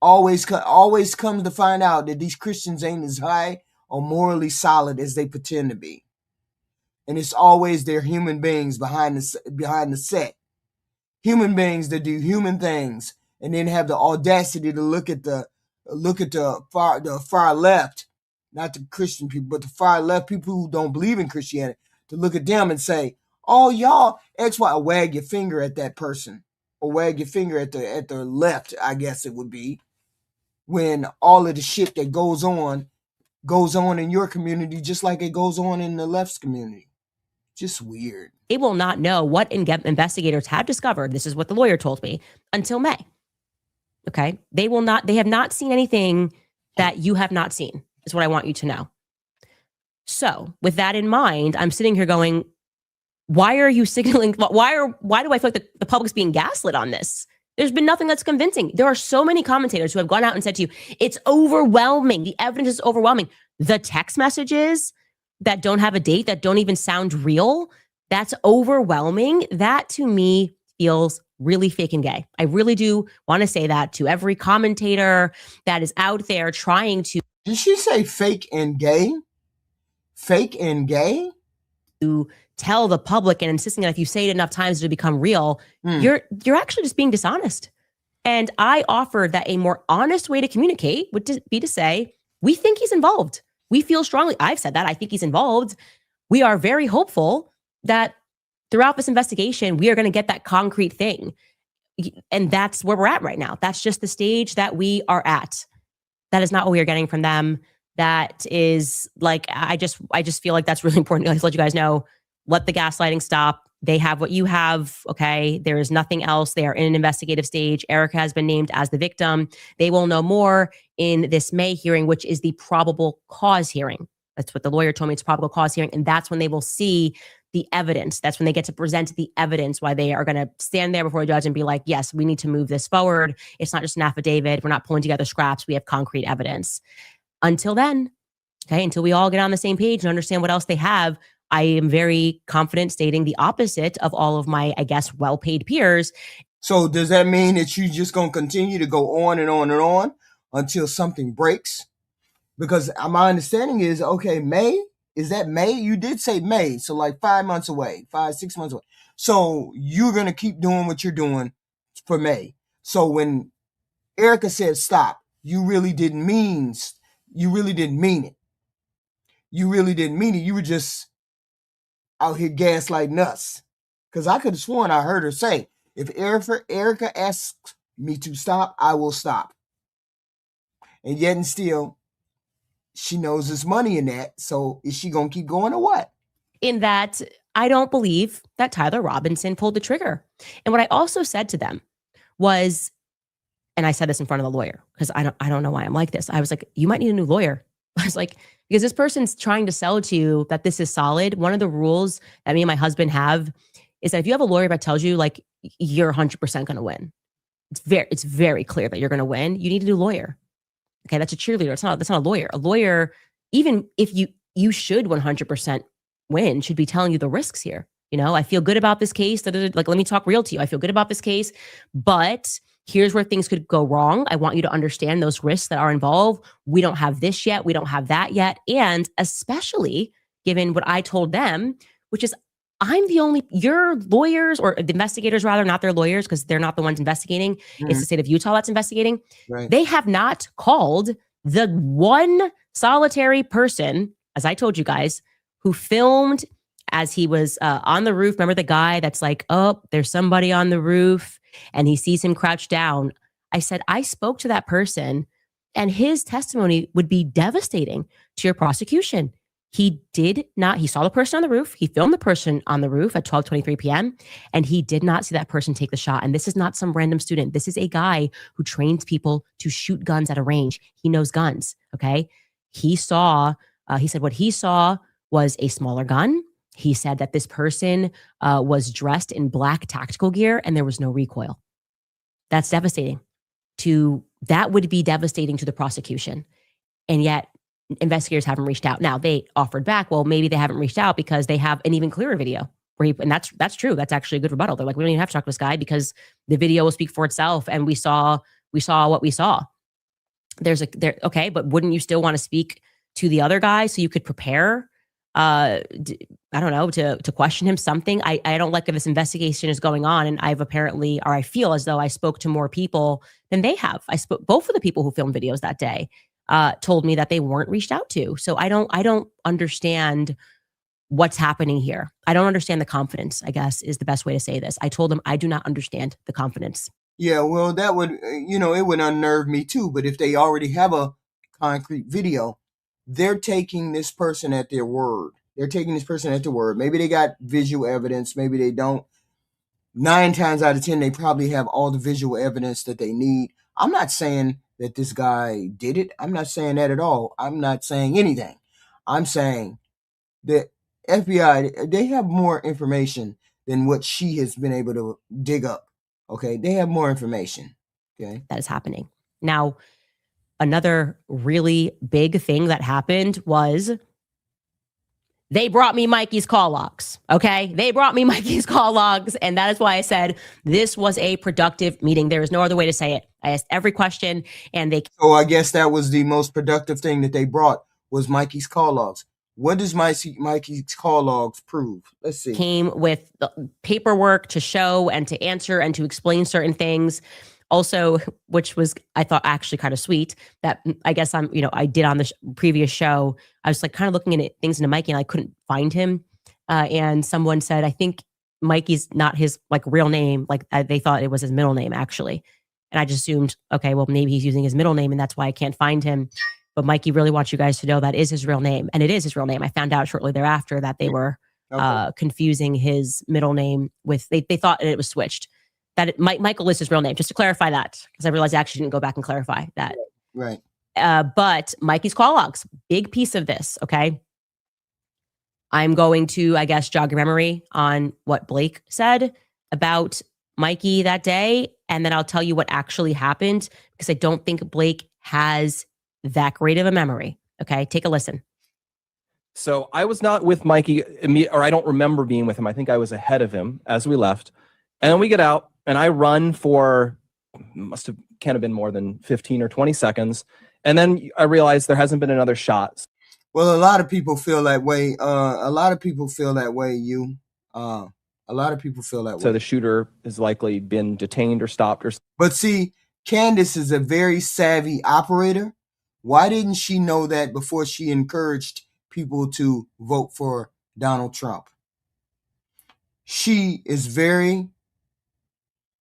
Always comes to find out that these Christians ain't as high or morally solid as they pretend to be. And it's always their human beings behind the set. Human beings that do human things and then have the audacity to look at the far left, not the Christian people, but the far left people who don't believe in Christianity, to look at them and say, "Oh, y'all X, Y," wag your finger at that person, or wag your finger at the left, I guess it would be, when all of the shit that goes on in your community just like it goes on in the left's community. Just weird. They will not know what investigators have discovered. This is what the lawyer told me until May. Okay. They have not seen anything that you have not seen, is what I want you to know. So with that in mind, I'm sitting here going, why are you signaling? Why do I feel like the public's being gaslit on this? There's been nothing that's convincing. There are so many commentators who have gone out and said to you, it's overwhelming. The evidence is overwhelming. The text messages that don't have a date, that don't even sound real, that's overwhelming. That to me feels really fake and gay. I really do want to say that to every commentator that is out there trying to. Did she say fake and gay? Fake and gay? To tell the public and insisting that if you say it enough times to become real, you're actually just being dishonest. And I offered that a more honest way to communicate would be to say, we think he's involved. We feel strongly. I've said that. I think he's involved. We are very hopeful that throughout this investigation, we are going to get that concrete thing. And that's where we're at right now. That's just the stage that we are at. That is not what we are getting from them. That is like, I just feel like that's really important. Let's let you guys know, let the gaslighting stop. They have what you have. Okay. There is nothing else. They are in an investigative stage. Erica has been named as the victim. They will know more in this May hearing, which is the probable cause hearing. That's what the lawyer told me. It's probable cause hearing. And that's when they will see the evidence. That's when they get to present the evidence, why they are going to stand there before a judge and be like, yes, we need to move this forward. It's not just an affidavit. We're not pulling together scraps. We have concrete evidence. Until then, okay, until we all get on the same page and understand what else they have, I am very confident stating the opposite of all of my, I guess, well-paid peers. So does that mean that you're just going to continue to go on and on and on until something breaks? Because my understanding is, okay, May, is that May? You did say May, so like 5 months away, 6 months away. So you're going to keep doing what you're doing for May. So when Erica said stop, you really didn't mean it. You really didn't mean it. You were just out here gaslighting us. Because I could have sworn I heard her say, if Erica asks me to stop, I will stop. And yet and still, she knows there's money in that. So is she going to keep going or what? In that, I don't believe that Tyler Robinson pulled the trigger. And what I also said to them was, and I said this in front of the lawyer, because I don't know why I'm like this. I was like, you might need a new lawyer. I was like, because this person's trying to sell to you that this is solid. One of the rules that me and my husband have is that if you have a lawyer that tells you like you're 100% going to win, it's very clear that you're going to win, you need a new lawyer. Okay, that's a cheerleader. That's not a lawyer. A lawyer, even if you should 100% win, should be telling you the risks here. You know, I feel good about this case. Like, let me talk real to you. I feel good about this case, but here's where things could go wrong. I want you to understand those risks that are involved. We don't have this yet. We don't have that yet. And especially given what I told them, which is your lawyers, or the investigators rather, not their lawyers, because they're not the ones investigating. Mm-hmm. It's the state of Utah that's investigating. Right. They have not called the one solitary person, as I told you guys, who filmed as he was on the roof. Remember the guy that's like, oh, there's somebody on the roof, and he sees him crouched down. I said, I spoke to that person, And his testimony would be devastating to your prosecution. He saw the person on the roof. He filmed the person on the roof at 12:23 p.m. and he did not see that person take the shot. And this is not some random student. This is a guy who trains people to shoot guns at a range. He knows guns. Okay. He said what he saw was a smaller gun. He said that this person was dressed in black tactical gear and there was no recoil. That's devastating. That would be devastating to the prosecution. And yet investigators haven't reached out. Now they offered back, well, maybe they haven't reached out because they have an even clearer video and that's true. That's actually a good rebuttal. They're like, we don't even have to talk to this guy because the video will speak for itself. And we saw what we saw. Okay, but wouldn't you still want to speak to the other guy so you could prepare? I don't know, to question him something. I don't like that this investigation is going on, and I feel as though I spoke to more people than they have. Both of the people who filmed videos that day told me that they weren't reached out to. So I don't understand what's happening here. I don't understand the confidence, I guess, is the best way to say this. I told them I do not understand the confidence. Yeah, well, that would, it would unnerve me too. But if they already have a concrete video, they're taking this person at their word. Maybe they got visual evidence. Maybe they don't. 9 times out of 10, they probably have all the visual evidence that they need. I'm not saying that this guy did it. I'm not saying that at all. I'm not saying anything. I'm saying that FBI, they have more information than what she has been able to dig up. Okay, they have more information. Okay, that is happening. Now, another really big thing that happened was they brought me Mikey's call logs. Okay, they brought me Mikey's call logs, and that is why I said this was a productive meeting. There is no other way to say it. I asked every question, and they. So I guess that was the most productive thing that they brought was Mikey's call logs. What does Mikey's call logs prove? Let's see. Came with the paperwork to show and to answer and to explain certain things. Also, which was, I thought, actually kind of sweet, that I guess I did on the previous show. I was like kind of looking at things into Mikey and I couldn't find him. And someone said, I think Mikey's not his like real name. Like they thought it was his middle name actually. And I just assumed, okay, well, maybe he's using his middle name and that's why I can't find him. But Mikey really wants you guys to know that is his real name. And it is his real name. I found out shortly thereafter that they were confusing his middle name with, they thought it was switched. That Michael is his real name, just to clarify that, because I realized I actually didn't go back and clarify that. Right. But Mikey's call logs, big piece of this, okay? I'm going to, I guess, jog your memory on what Blake said about Mikey that day, and then I'll tell you what actually happened, because I don't think Blake has that great of a memory. Okay, take a listen. So I was not with Mikey, or I don't remember being with him. I think I was ahead of him as we left. And then we get out, and I run for, can't have been more than 15 or 20 seconds. And then I realized there hasn't been another shot. Well, a lot of people feel that way. A lot of people feel that way, So the shooter has likely been detained or stopped. But see, Candace is a very savvy operator. Why didn't she know that before she encouraged people to vote for Donald Trump? She is very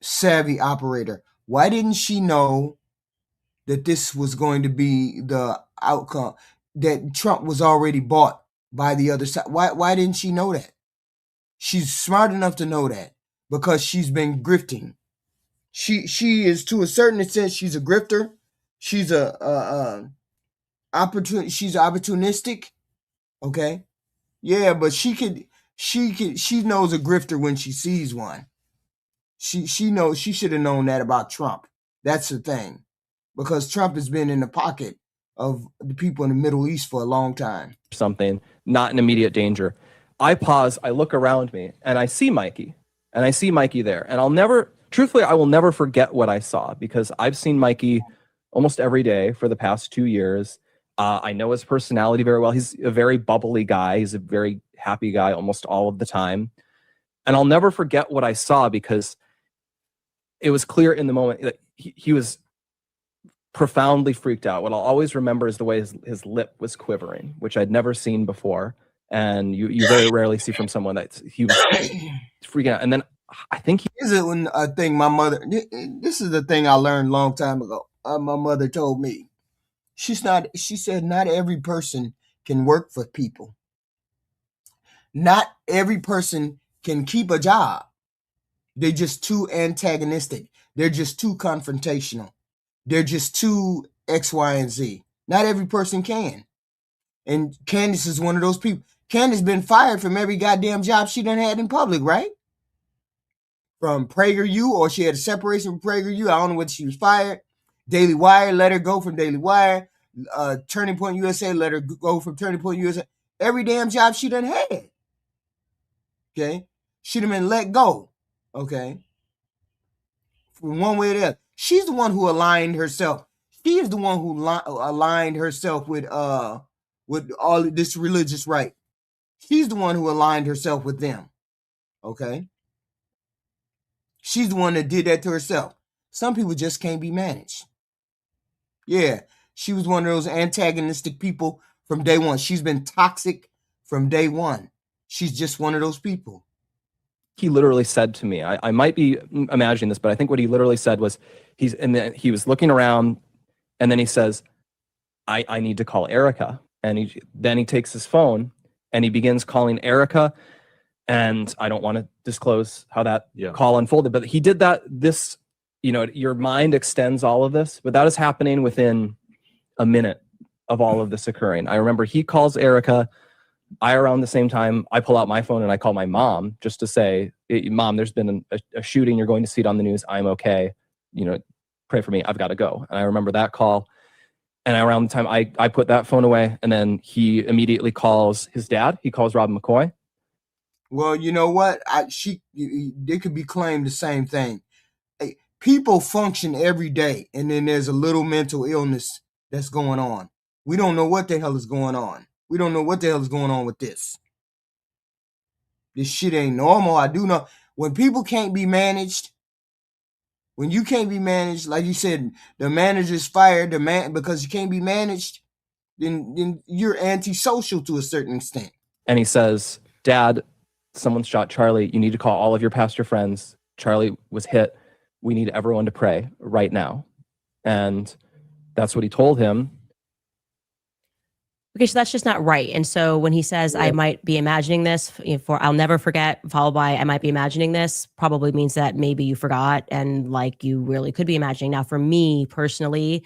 savvy operator. Why didn't she know that this was going to be the outcome, that Trump was already bought by the other side? Why didn't she know that? She's smart enough to know that because she's been grifting. She is, to a certain extent, she's a grifter. She's she's opportunistic. Okay. Yeah, but she knows a grifter when she sees one. She knows, she should have known that about Trump. That's the thing. Because Trump has been in the pocket of the people in the Middle East for a long time. Something, not in immediate danger. I pause, I look around me, and I see Mikey. And I see Mikey there. And I will never forget what I saw, because I've seen Mikey almost every day for the past 2 years. I know his personality very well. He's a very bubbly guy. He's a very happy guy almost all of the time. And I'll never forget what I saw, because it was clear in the moment that he was profoundly freaked out. What I'll always remember is the way his lip was quivering, which I'd never seen before. And you very rarely see from someone that he was freaking out. And then I think this is a thing my mother, this is the thing I learned a long time ago. My mother told me, She said not every person can work for people. Not every person can keep a job. They're just too antagonistic. They're just too confrontational. They're just too X, Y, and Z. Not every person can. And Candace is one of those people. Candace been fired from every goddamn job she done had in public, right? From PragerU, or she had a separation from PragerU. I don't know whether she was fired. Daily Wire let her go from Daily Wire. Turning Point USA let her go from Turning Point USA. Every damn job she done had. Okay? She'd have been let go. Okay? From one way or the other. She's the one who aligned herself. She is the one who aligned herself with all of this religious right. She's the one who aligned herself with them. Okay? She's the one that did that to herself. Some people just can't be managed. Yeah, she was one of those antagonistic people from day one. She's been toxic from day one. She's just one of those people. He literally said to me, I might be imagining this, but I think what he literally said was, he was looking around, and then he says, I need to call Erica. And then he takes his phone and he begins calling Erica. And I don't want to disclose how that call unfolded, but he did that. This, your mind extends all of this, but that is happening within a minute of all of this occurring. I remember he calls Erica. Around the same time, I pull out my phone and I call my mom just to say, Mom, there's been a shooting. You're going to see it on the news. I'm okay. Pray for me. I've got to go. And I remember that call. And around the time I put that phone away, and then he immediately calls his dad. He calls Rob McCoy. Well, you know what? They could be claimed the same thing. People function every day, and then there's a little mental illness that's going on. We don't know what the hell is going on. We don't know what the hell is going on with this. This shit ain't normal. I do know when people can't be managed. When you can't be managed, like you said, the manager's fired. Because you can't be managed, then you're antisocial to a certain extent. And he says, Dad, someone shot Charlie. You need to call all of your pastor friends. Charlie was hit. We need everyone to pray right now. And that's what he told him. Okay, so that's just not right. And so when he says, I might be imagining this, I'll never forget, followed by, I might be imagining this, probably means that maybe you forgot and like you really could be imagining. Now, for me personally,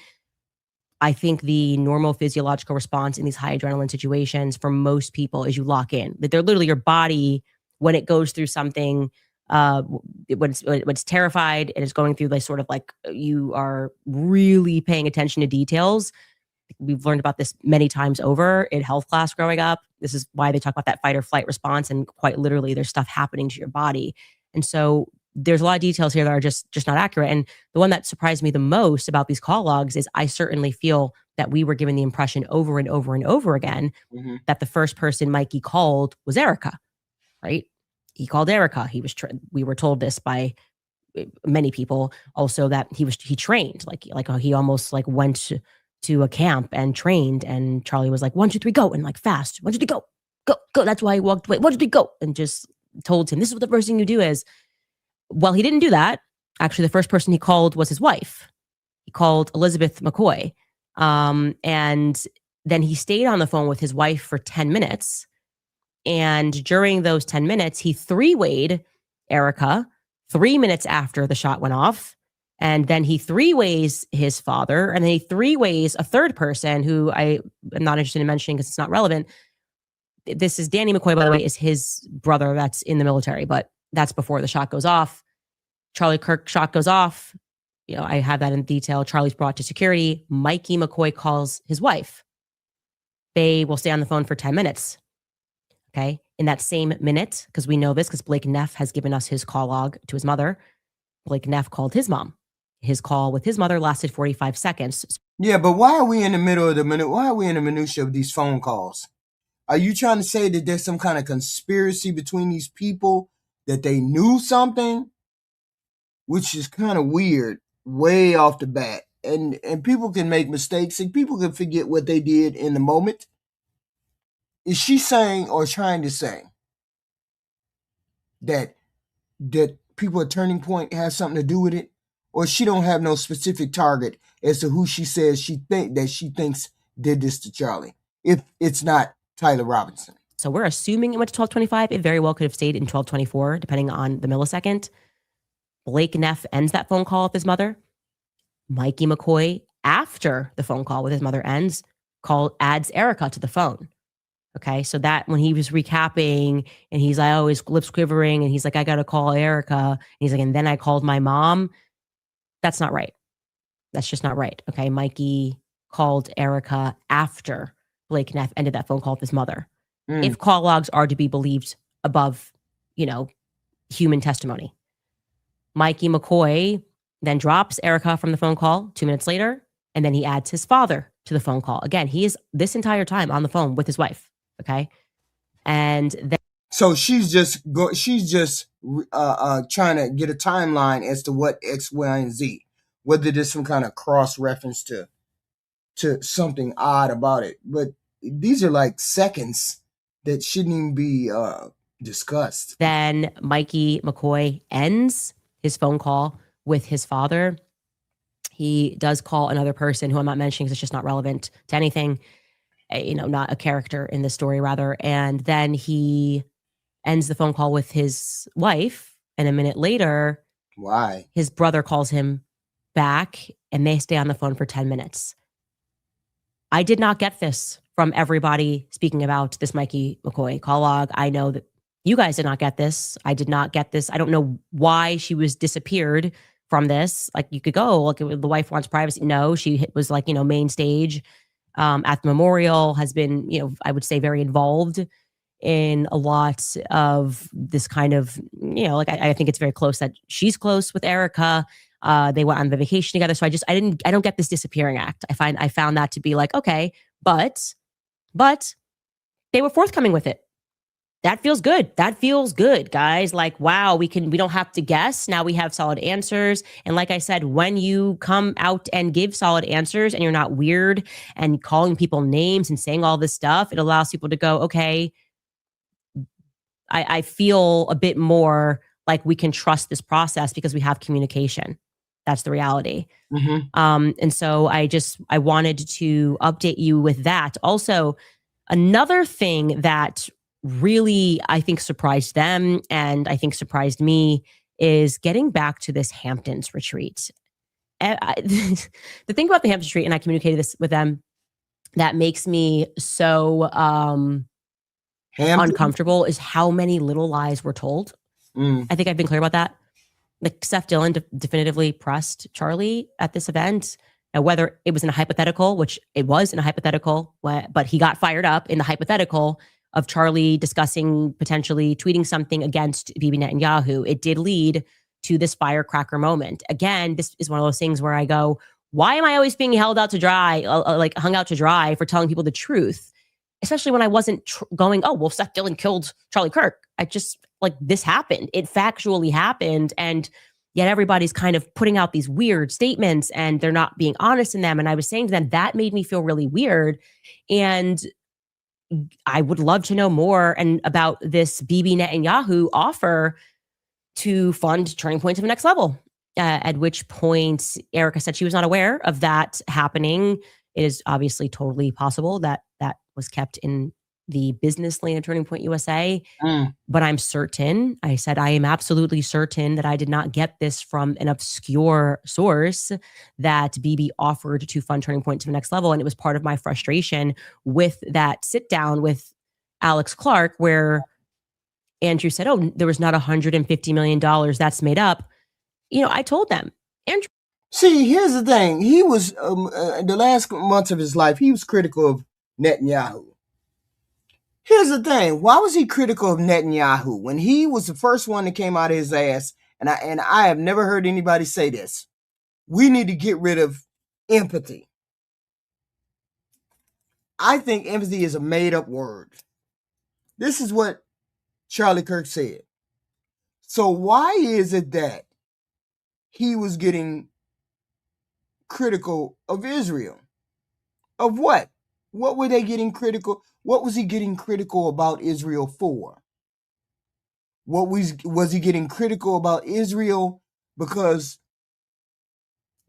I think the normal physiological response in these high adrenaline situations for most people is you lock in. That they're literally your body, when it goes through something, when it's terrified and it's going through like sort of like you are really paying attention to details. We've learned about this many times over in health class growing up. This is why they talk about that fight or flight response, and quite literally there's stuff happening to your body. And so there's a lot of details here that are just not accurate. And the one that surprised me the most about these call logs is I certainly feel that we were given the impression over and over and over again that the first person Mikey called was Erica, right? He called Erica. We were told this by many people also that he trained, like he almost like went to a camp and trained, and Charlie was like, 1, 2, 3, go, and like fast, 1, 2, 3, go. That's why he walked away. 1, 2, 3, go, and just told him, this is what the first thing you do is. Well, he didn't do that. Actually, the first person he called was his wife. He called Elizabeth McCoy. And then he stayed on the phone with his wife for 10 minutes. And during those 10 minutes, he 3-wayed Erica 3 minutes after the shot went off. And then he 3-ways his father, and then he 3-ways a third person who I am not interested in mentioning because it's not relevant. This is Danny McCoy, by the way, is his brother that's in the military, but that's before the shot goes off. Charlie Kirk shot goes off. I have that in detail. Charlie's brought to security. Mikey McCoy calls his wife. They will stay on the phone for 10 minutes. Okay. In that same minute, because we know this, because Blake Neff has given us his call log to his mother. Blake Neff called his mom. His call with his mother lasted 45 seconds. Yeah, but why are we in the middle of the minute? Why are we in the minutia of these phone calls? Are you trying to say that there's some kind of conspiracy between these people, that they knew something? Which is kind of weird, way off the bat. And people can make mistakes, and people can forget what they did in the moment. Is she saying or trying to say that people at Turning Point has something to do with it? or she don't have no specific target as to who she says she thinks did this to Charlie. If it's not Tyler Robinson. So we're assuming it went to 1225. It very well could have stayed in 1224, depending on the millisecond. Blake Neff ends that phone call with his mother. Mikey McCoy, after the phone call with his mother ends, adds Erica to the phone. Okay, so that when he was recapping and he's like, oh, his lips quivering and he's like, I got to call Erica. And he's like, and then I called my mom. That's not right. That's just not right. Okay, Mikey called Erica after Blake Neff ended that phone call with his mother. If call logs are to be believed above, human testimony. Mikey McCoy then drops Erica from the phone call 2 minutes later, and then he adds his father to the phone call. Again, he is this entire time on the phone with his wife. Okay. And then. So she's just trying to get a timeline as to what X, Y, and Z, whether there's some kind of cross reference to something odd about it. But these are like seconds that shouldn't even be discussed. Then Mikey McCoy ends his phone call with his father. He does call another person who I'm not mentioning because it's just not relevant to anything, not a character in the story rather. And then he ends the phone call with his wife. And a minute later, why? His brother calls him back and they stay on the phone for 10 minutes. I did not get this from everybody speaking about this Mikey McCoy call log. I know that you guys did not get this. I did not get this. I don't know why she was disappeared from this. Like you could go, look, the wife wants privacy. No, she was like, main stage at the memorial, has been, I would say very involved in a lot of this kind of, I think it's very close that she's close with Erica. They went on the vacation together. So I don't get this disappearing act. I found that to be like, okay, but they were forthcoming with it. That feels good. That feels good, guys. Like, wow, we don't have to guess. Now we have solid answers. And like I said, when you come out and give solid answers and you're not weird and calling people names and saying all this stuff, it allows people to go, okay, I feel a bit more like we can trust this process because we have communication. That's the reality. Mm-hmm. And so I wanted to update you with that. Also, another thing that really, I think, surprised them and I think surprised me is getting back to this Hamptons retreat. The thing about the Hamptons retreat, and I communicated this with them, that makes me so uncomfortable is how many little lies were told. I think I've been clear about that. Like Seth Dillon definitively pressed Charlie at this event. Now, whether it was in a hypothetical, which it was in a hypothetical, but he got fired up in the hypothetical of Charlie discussing potentially tweeting something against Bibi Netanyahu, it did lead to this firecracker moment. Again, this is one of those things where I go, why am I always being hung out to dry for telling people the truth? Especially when I wasn't going, oh, well, Seth Dillon killed Charlie Kirk. I just, this happened. It factually happened. And yet everybody's kind of putting out these weird statements and they're not being honest in them. And I was saying to them, that made me feel really weird. And I would love to know more about this Bibi Netanyahu offer to fund Turning Point to the next level. At which point, Erica said she was not aware of that happening. It is obviously totally possible that that was kept in the business lane of Turning Point USA. But I'm certain, I said, I am absolutely certain that I did not get this from an obscure source that Bibi offered to fund Turning Point to the next level. And it was part of my frustration with that sit down with Alex Clark, where Andrew said, oh, there was not $150 million that's made up. I told them, Andrew. See, here's the thing. He was, the last months of his life, he was critical of Netanyahu. Here's the thing. Why was he critical of Netanyahu when he was the first one that came out of his ass? And I have never heard anybody say this. We need to get rid of empathy. I think empathy is a made-up word. This is what Charlie Kirk said. So why is it that he was getting critical of Israel? Of what? What were they getting critical? What was he getting critical about Israel for? What was he getting critical about Israel because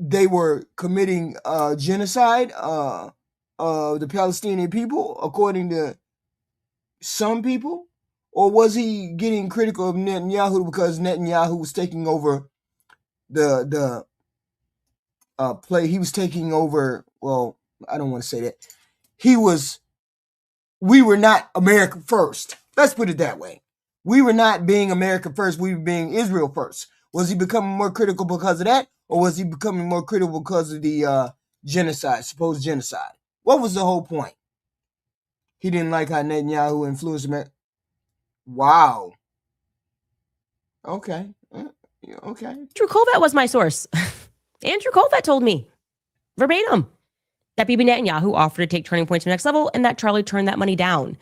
they were committing genocide of the Palestinian people, according to some people? Or was he getting critical of Netanyahu because Netanyahu was taking over the play? He was taking over. Well, I don't want to say that. We were not America first. Let's put it that way. We were not being America first. We were being Israel first. Was he becoming more critical because of that? Or was he becoming more critical because of the genocide, supposed genocide? What was the whole point? He didn't like how Netanyahu influenced America. Wow. Okay. Okay. Andrew Colvat was my source. Andrew Colvat told me verbatim that Bibi Netanyahu offered to take Turning Point to the next level and that Charlie turned that money down.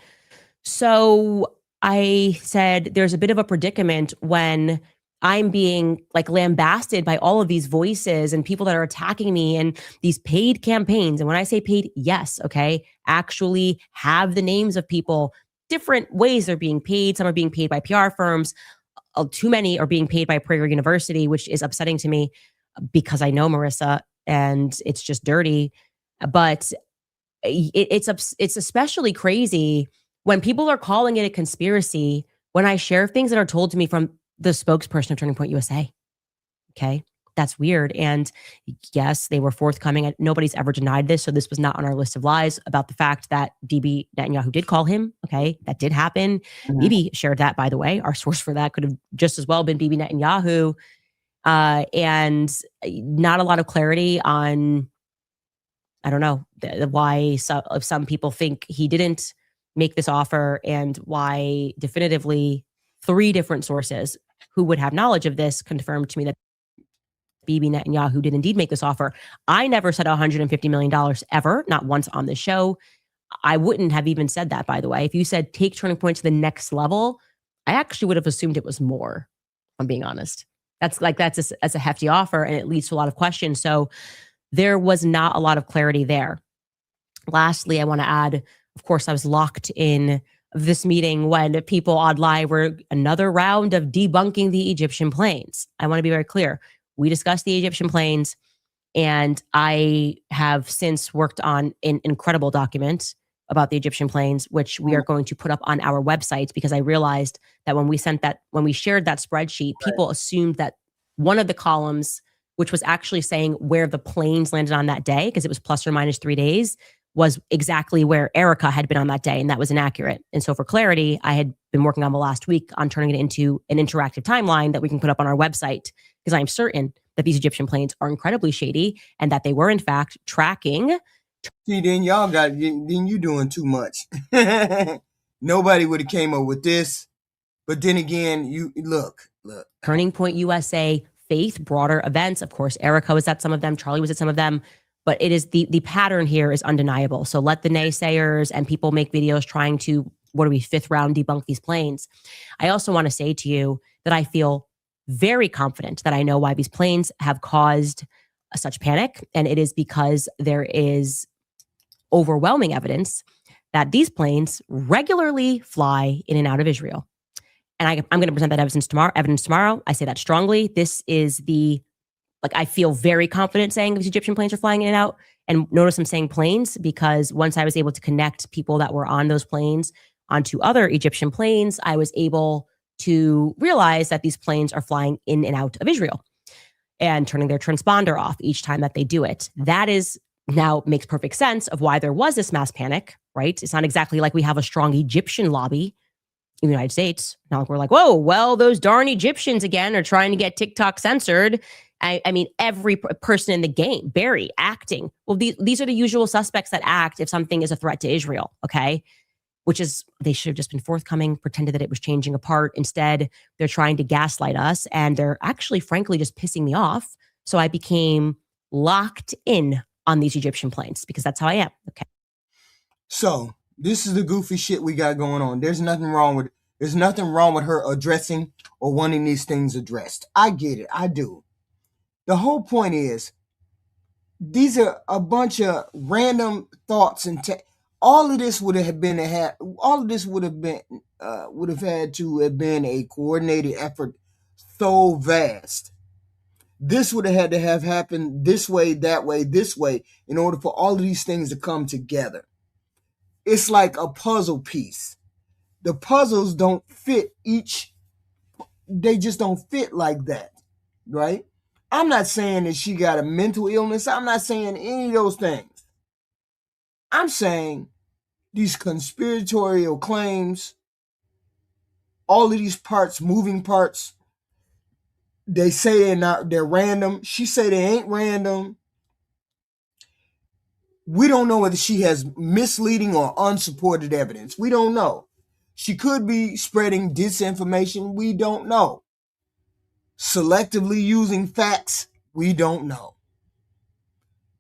So I said there's a bit of a predicament when I'm being like lambasted by all of these voices and people that are attacking me and these paid campaigns. And when I say paid, yes, okay, actually have the names of people. Different ways they're being paid. Some are being paid by PR firms. Too many are being paid by Prager University, which is upsetting to me because I know Marissa and it's just dirty. But it's especially crazy when people are calling it a conspiracy when I share things that are told to me from the spokesperson of Turning Point USA. Okay. That's weird. And yes, they were forthcoming. Nobody's ever denied this. So this was not on our list of lies about the fact that Bibi Netanyahu did call him. Okay. That did happen. Bibi shared that, by the way. Our source for that could have just as well been Bibi Netanyahu. And not a lot of clarity on, I don't know, why some people think he didn't make this offer and why definitively 3 different sources who would have knowledge of this confirmed to me that Bibi Netanyahu did indeed make this offer. I never said $150 million ever, not once on the show. I wouldn't have even said that, by the way. If you said take Turning Point to the next level, I actually would have assumed it was more, if I'm being honest. That's a hefty offer and it leads to a lot of questions. So there was not a lot of clarity there. Lastly, I want to add, of course, I was locked in this meeting when people online were another round of debunking the Egyptian planes. I want to be very clear. We discussed the Egyptian planes, and I have since worked on an incredible document about the Egyptian planes, which we are going to put up on our website because I realized that when we shared that spreadsheet, people assumed that one of the columns, which was actually saying where the planes landed on that day, because it was plus or minus 3 days, was exactly where Erica had been on that day, and that was inaccurate. And so for clarity, I had been working on the last week on turning it into an interactive timeline that we can put up on our website, because I'm certain that these Egyptian planes are incredibly shady and that they were in fact tracking. See, then you doing too much. Nobody would have came up with this. But then again, you look. Turning Point USA, Faith, broader events. Of course, Erica was at some of them. Charlie was at some of them. But it is the pattern here is undeniable. So let the naysayers and people make videos trying to, 5th round debunk these planes. I also want to say to you that I feel very confident that I know why these planes have caused such panic. And it is because there is overwhelming evidence that these planes regularly fly in and out of Israel. And I'm going to present that evidence tomorrow. I say that strongly. This is I feel very confident saying these Egyptian planes are flying in and out. And notice I'm saying planes because once I was able to connect people that were on those planes onto other Egyptian planes, I was able to realize that these planes are flying in and out of Israel and turning their transponder off each time that they do it. That is now makes perfect sense of why there was this mass panic, right? It's not exactly like we have a strong Egyptian lobby in the United States. Not like we're like, whoa, well, those darn Egyptians again are trying to get TikTok censored. I mean, every person in the game, Barry, acting. Well, these are the usual suspects that act if something is a threat to Israel, okay? Which is, they should have just been forthcoming, pretended that it was changing apart. Instead, they're trying to gaslight us, and they're actually, frankly, just pissing me off. So I became locked in on these Egyptian planes because that's how I am, okay? So this is the goofy shit we got going on. There's nothing wrong with her addressing or wanting these things addressed. I get it. I do. The whole point is, these are a bunch of random thoughts and all of this would have had to have been a coordinated effort so vast This would have had to have happened this way, that way, this way, in order for all of these things to come together. It's like a puzzle piece. The puzzles don't fit they just don't fit like that, right? I'm not saying that she got a mental illness. I'm not saying any of those things. I'm saying these conspiratorial claims, all of these parts, moving parts, they say they're random. She say they ain't random. We don't know whether she has misleading or unsupported evidence. We don't know. She could be spreading disinformation. We don't know. Selectively using facts. We don't know.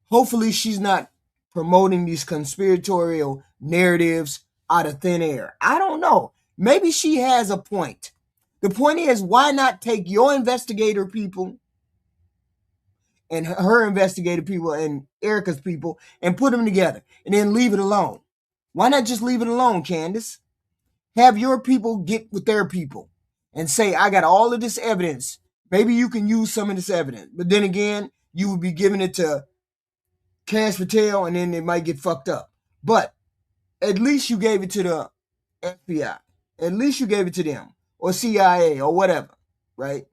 Hopefully she's not promoting these conspiratorial narratives out of thin air. I don't know. Maybe she has a point. The point is, why not take your investigator people and her investigative people and Erica's people and put them together and then leave it alone? Why not just leave it alone, Candace? Have your people get with their people and say, I got all of this evidence. Maybe you can use some of this evidence. But then again, you would be giving it to Cash Patel and then they might get fucked up. But at least you gave it to the FBI. At least you gave it to them or CIA or whatever, right?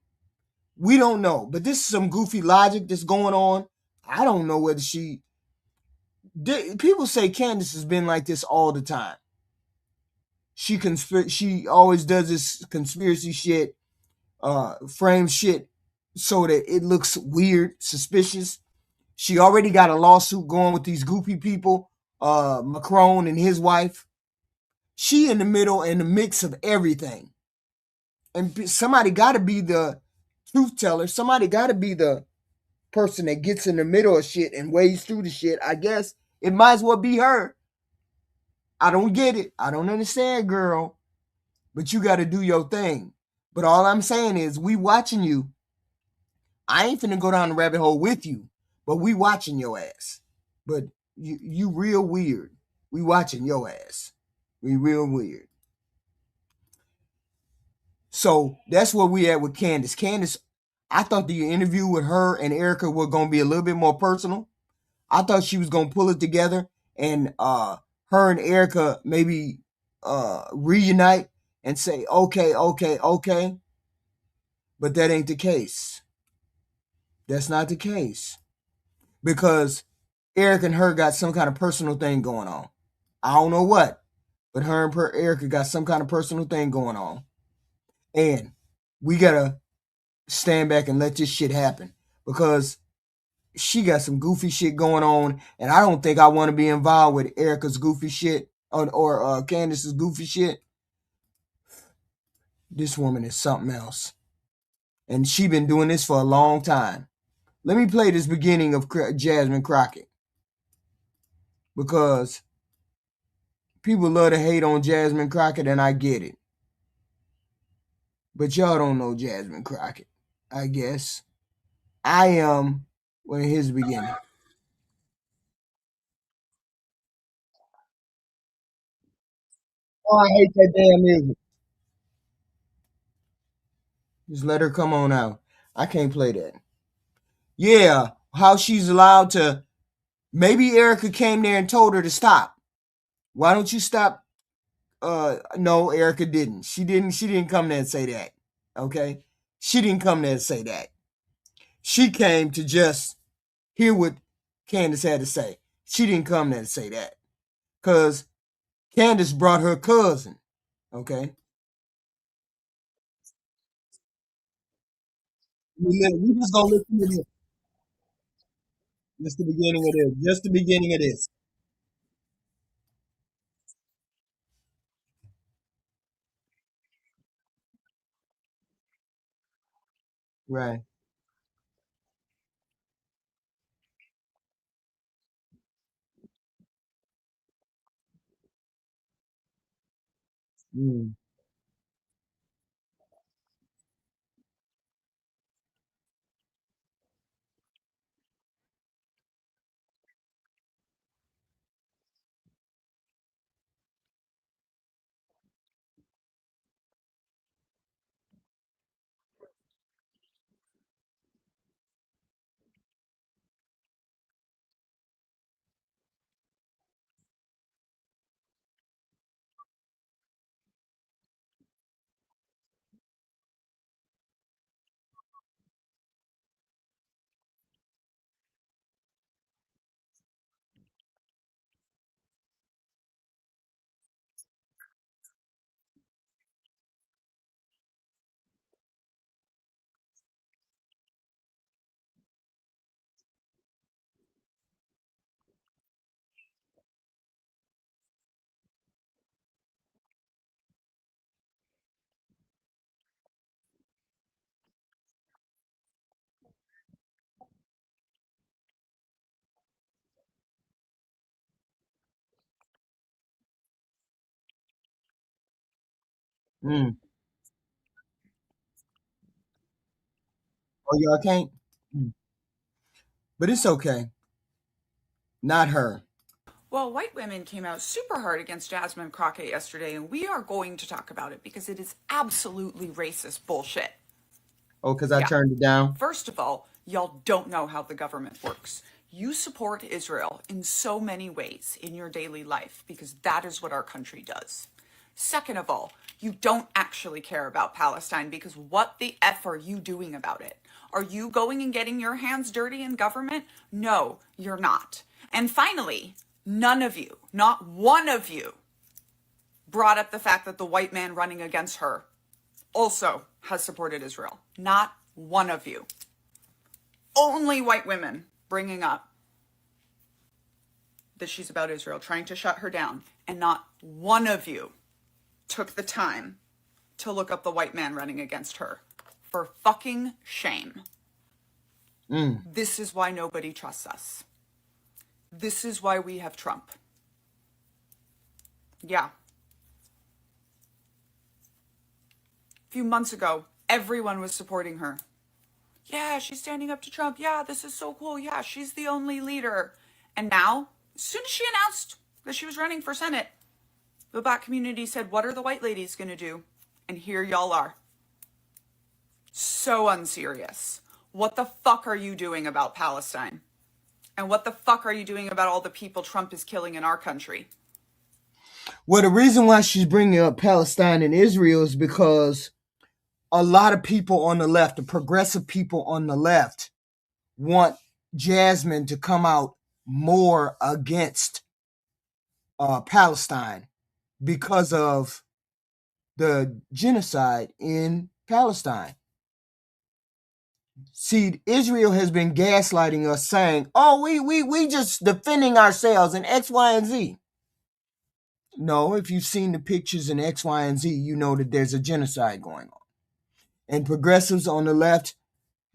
We don't know. But this is some goofy logic that's going on. I don't know whether people say Candace has been like this all the time. She always does this conspiracy shit, frame shit so that it looks weird, suspicious. She already got a lawsuit going with these goofy people, Macron and his wife. She in the middle in the mix of everything. And somebody got to be the truth teller. Somebody got to be the person that gets in the middle of shit and wades through the shit. I guess it might as well be her. I don't get it. I don't understand, girl. But you got to do your thing. But all I'm saying is, we watching you. I ain't finna go down the rabbit hole with you, but we watching your ass. But you real weird. We watching your ass. We real weird. So that's where we at with Candace. Candace, I thought the interview with her and Erica were gonna be a little bit more personal. I thought she was gonna pull it together and her and Erica maybe reunite and say, okay, okay, okay. But that ain't the case. That's not the case. Because Eric and her got some kind of personal thing going on. I don't know what, but her and Erica got some kind of personal thing going on. And we gotta stand back and let this shit happen because she got some goofy shit going on, and I don't think I want to be involved with Erica's goofy shit or Candace's goofy shit. This woman is something else, and she been doing this for a long time. Let me play this beginning of Jasmine Crockett because people love to hate on Jasmine Crockett, and I get it. But y'all don't know Jasmine Crockett, I guess. I am. Well, here's the beginning. Oh, I hate that damn music. Just let her come on out. I can't play that. Yeah, how she's allowed to. Maybe Erica came there and told her to stop. Why don't you stop? No, Erica didn't. She didn't. She didn't come there and say that. Okay, she didn't come there and say that. She came to just hear what Candace had to say. She didn't come there to say that because Candace brought her cousin. Okay, we just gonna listen to this. Just the beginning of this. Just the beginning of this. Right. Mm. Mm. Oh, y'all can't? Mm. But it's okay. Not her. Well, white women came out super hard against Jasmine Crockett yesterday, and we are going to talk about it because it is absolutely racist bullshit. Oh, because I Yeah. turned it down? First of all, y'all don't know how the government works. You support Israel in so many ways in your daily life because that is what our country does. Second of all, you don't actually care about Palestine because what the F are you doing about it? Are you going and getting your hands dirty in government? No, you're not. And finally, none of you, not one of you, brought up the fact that the white man running against her also has supported Israel. Not one of you. Only white women bringing up that she's about Israel, trying to shut her down. And not one of you took the time to look up the white man running against her. For fucking shame. Mm. This is why nobody trusts us. This is why we have Trump. Yeah. A few months ago, everyone was supporting her. Yeah, she's standing up to Trump. Yeah, this is so cool. Yeah, she's the only leader. And now, as soon as she announced that she was running for Senate, the black community said, what are the white ladies going to do? And here y'all are. So unserious. What the fuck are you doing about Palestine? And what the fuck are you doing about all the people Trump is killing in our country? Well, the reason why she's bringing up Palestine and Israel is because a lot of people on the left, the progressive people on the left, want Jasmine to come out more against Palestine because of the genocide in Palestine. See, Israel has been gaslighting us, saying, "Oh, we just defending ourselves in X, Y, and Z." No, if you've seen the pictures in X, Y, and Z, you know that there's a genocide going on. And progressives on the left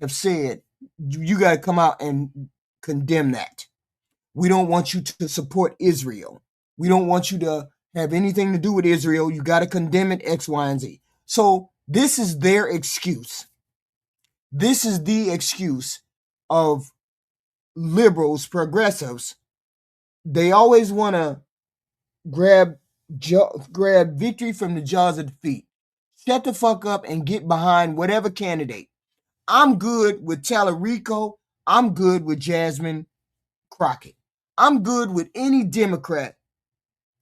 have said, you got to come out and condemn that. We don't want you to support Israel. We don't want you to have anything to do with Israel. You got to condemn it, X, Y, and Z. So this is their excuse. This is the excuse of liberals, progressives. They always want to grab victory from the jaws of defeat. Shut the fuck up and get behind whatever candidate. I'm good with Tallarico. I'm good with Jasmine Crockett. I'm good with any Democrat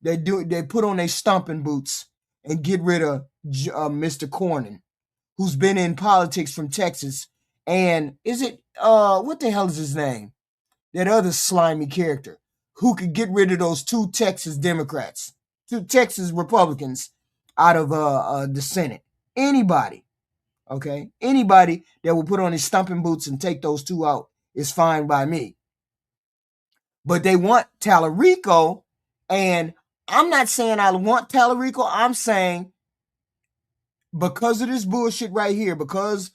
that they put on their stomping boots and get rid of Mr. Cornyn, who's been in politics from Texas. And is it what the hell is his name? That other slimy character who could get rid of those two Texas Democrats, two Texas Republicans out of the Senate. Anybody, okay? Anybody that will put on his stomping boots and take those two out is fine by me. But they want Tallarico, and I'm not saying I want Tallarico. I'm saying because of this bullshit right here, because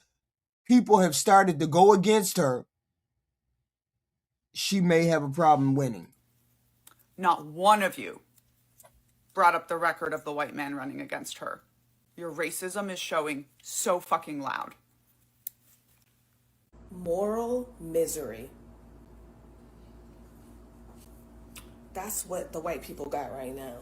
people have started to go against her, she may have a problem winning. Not one of you brought up the record of the white man running against her. Your racism is showing so fucking loud. Moral misery. That's what the white people got right now.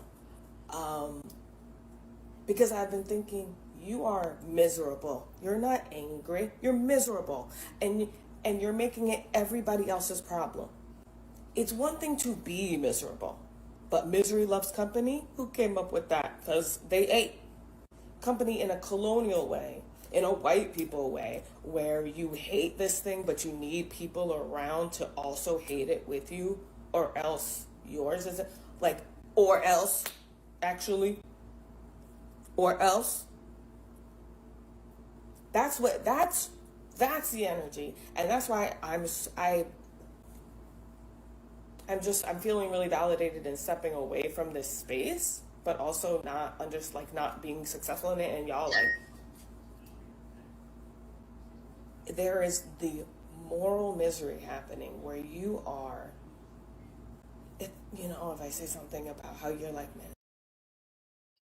Because I've been thinking, you are miserable. You're not angry. You're miserable. And you're making it everybody else's problem. It's one thing to be miserable, but misery loves company? Who came up with that? Because they ate company in a colonial way, in a white people way, where you hate this thing, but you need people around to also hate it with you, or else yours isn't. Like, or else, actually, or else. That's the energy, and that's why I'm feeling really validated in stepping away from this space, but also not being successful in it. And y'all, like, there is the moral misery happening where you are, if I say something about how you're like, man,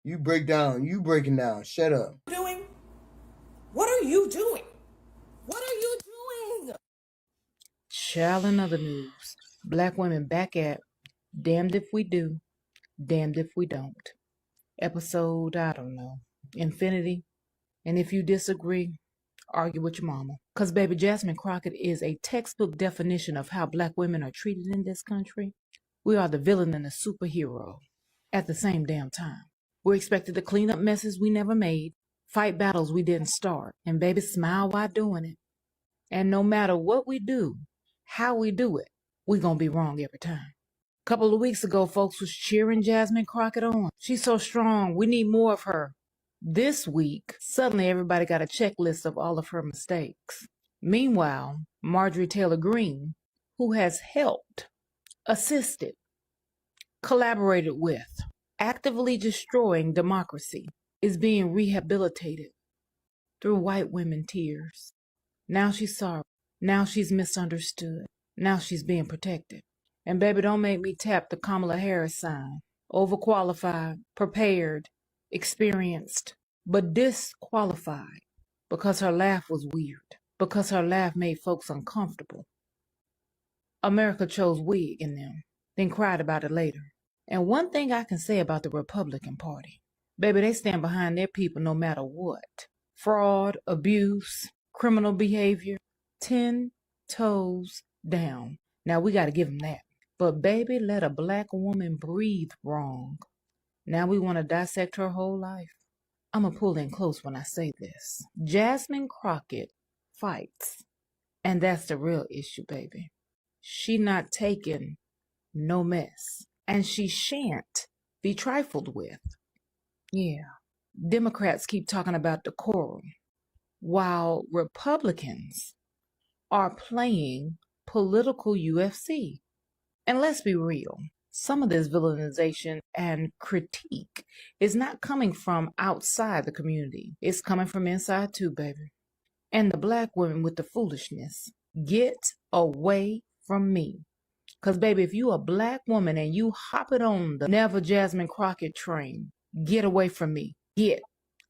You breaking down. Shut up. Doing? What are you doing? What are you doing? Child in other news. Black women back at damned if we do, damned if we don't. Episode, I don't know, infinity. And if you disagree, argue with your mama. Because, baby, Jasmine Crockett is a textbook definition of how black women are treated in this country. We are the villain and the superhero at the same damn time. We're expected to clean up messes we never made, fight battles we didn't start, and baby, smile while doing it. And no matter what we do, how we do it, we're going to be wrong every time. A couple of weeks ago, folks was cheering Jasmine Crockett on. She's so strong. We need more of her. This week, suddenly everybody got a checklist of all of her mistakes. Meanwhile, Marjorie Taylor Greene, who has helped, assisted, collaborated with, actively destroying democracy, is being rehabilitated through white women tears. Now she's sorry. Now she's misunderstood. Now she's being protected. And baby, don't make me tap the Kamala Harris sign. Overqualified, prepared, experienced, but disqualified because her laugh was weird, because her laugh made folks uncomfortable. America chose wig in them, then cried about it later. And one thing I can say about the Republican Party, baby, they stand behind their people no matter what. Fraud, abuse, criminal behavior, 10 toes down. Now we got to give them that. But baby, let a black woman breathe wrong. Now we want to dissect her whole life. I'm going to pull in close when I say this. Jasmine Crockett fights. And that's the real issue, baby. She not taking no mess. And she shan't be trifled with. Yeah. Democrats keep talking about decorum, while Republicans are playing political UFC. And let's be real. Some of this villainization and critique is not coming from outside the community. It's coming from inside too, baby. And the black women with the foolishness. Get away from me. Because, baby, if you a black woman and you hop it on the Never Jasmine Crockett train, get away from me. Get.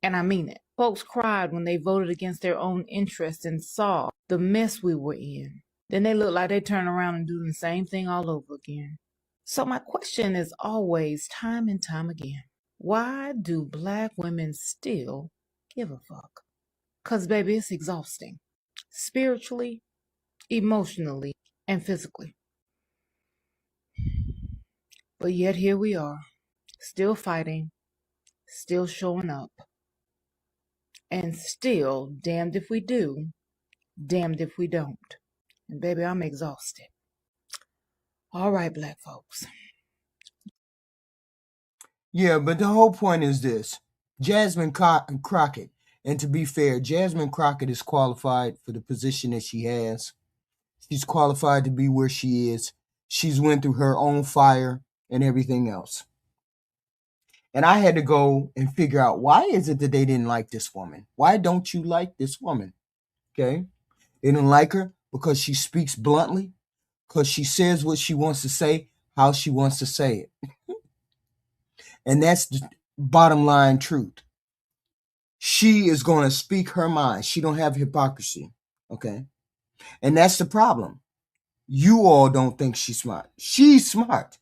And I mean it. Folks cried when they voted against their own interests and saw the mess we were in. Then they look like they turn around and do the same thing all over again. So my question is always, time and time again, why do black women still give a fuck? Because, baby, it's exhausting. Spiritually, emotionally, and physically. But yet here we are, still fighting, still showing up, and still damned if we do, damned if we don't. And baby, I'm exhausted. All right, black folks. Yeah, but the whole point is this. Jasmine Crockett, and to be fair, Jasmine Crockett is qualified for the position that she has. She's qualified to be where she is. She's went through her own fire and everything else. And I had to go and figure out, why is it that they didn't like this woman? Why don't you like this woman? Okay? They didn't like her because she speaks bluntly, because she says what she wants to say, how she wants to say it. And that's the bottom line truth. She is going to speak her mind. She don't have hypocrisy. Okay? And that's the problem. You all don't think she's smart. She's smart.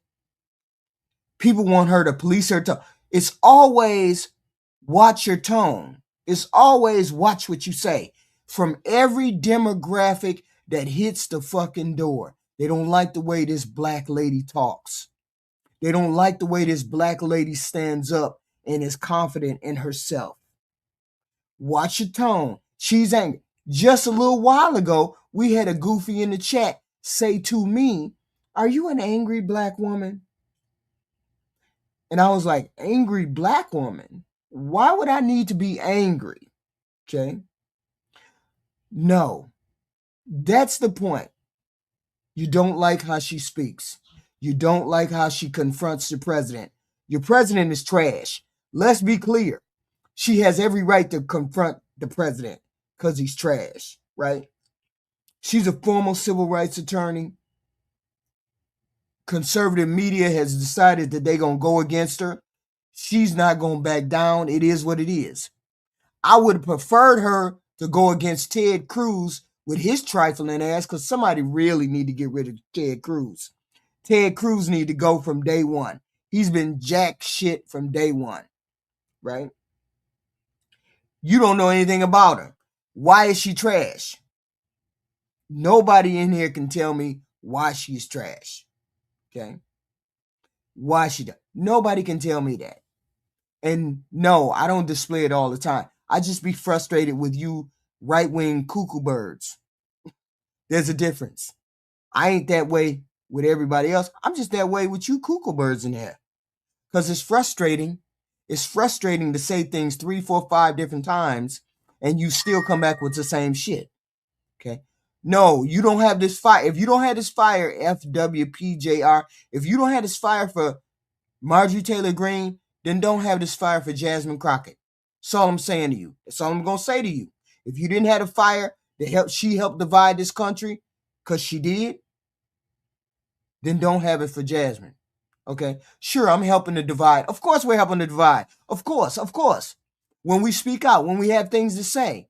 People want her to police her tone. It's always watch your tone. It's always watch what you say. From every demographic that hits the fucking door. They don't like the way this black lady talks. They don't like the way this black lady stands up and is confident in herself. Watch your tone. She's angry. Just a little while ago, we had a goofy in the chat say to me, "Are you an angry black woman?" And I was like, angry black woman? Why would I need to be angry? Okay. No. That's the point. You don't like how she speaks. You don't like how she confronts the president. Your president is trash. Let's be clear. She has every right to confront the president because he's trash, right? She's a former civil rights attorney. Conservative media has decided that they're going to go against her. She's not going to back down. It is what it is. I would have preferred her to go against Ted Cruz with his trifling ass, because somebody really need to get rid of Ted Cruz. Ted Cruz need to go from day one. He's been jack shit from day one, right? You don't know anything about her. Why is she trash? Nobody in here can tell me why she's trash. Okay? Why she does. Nobody can tell me that. And no, I don't display it all the time. I just be frustrated with you right-wing cuckoo birds. There's a difference. I ain't that way with everybody else. I'm just that way with you cuckoo birds in here. Because it's frustrating. It's frustrating to say things 3, 4, 5 different times and you still come back with the same shit. Okay? No, you don't have this fire. If you don't have this fire, FWPJR, if you don't have this fire for Marjorie Taylor Greene, then don't have this fire for Jasmine Crockett. That's all I'm saying to you. That's all I'm going to say to you. If you didn't have a fire that she helped divide this country, because she did, then don't have it for Jasmine. Okay? Sure, I'm helping to divide. Of course we're helping to divide. Of course. When we speak out, when we have things to say,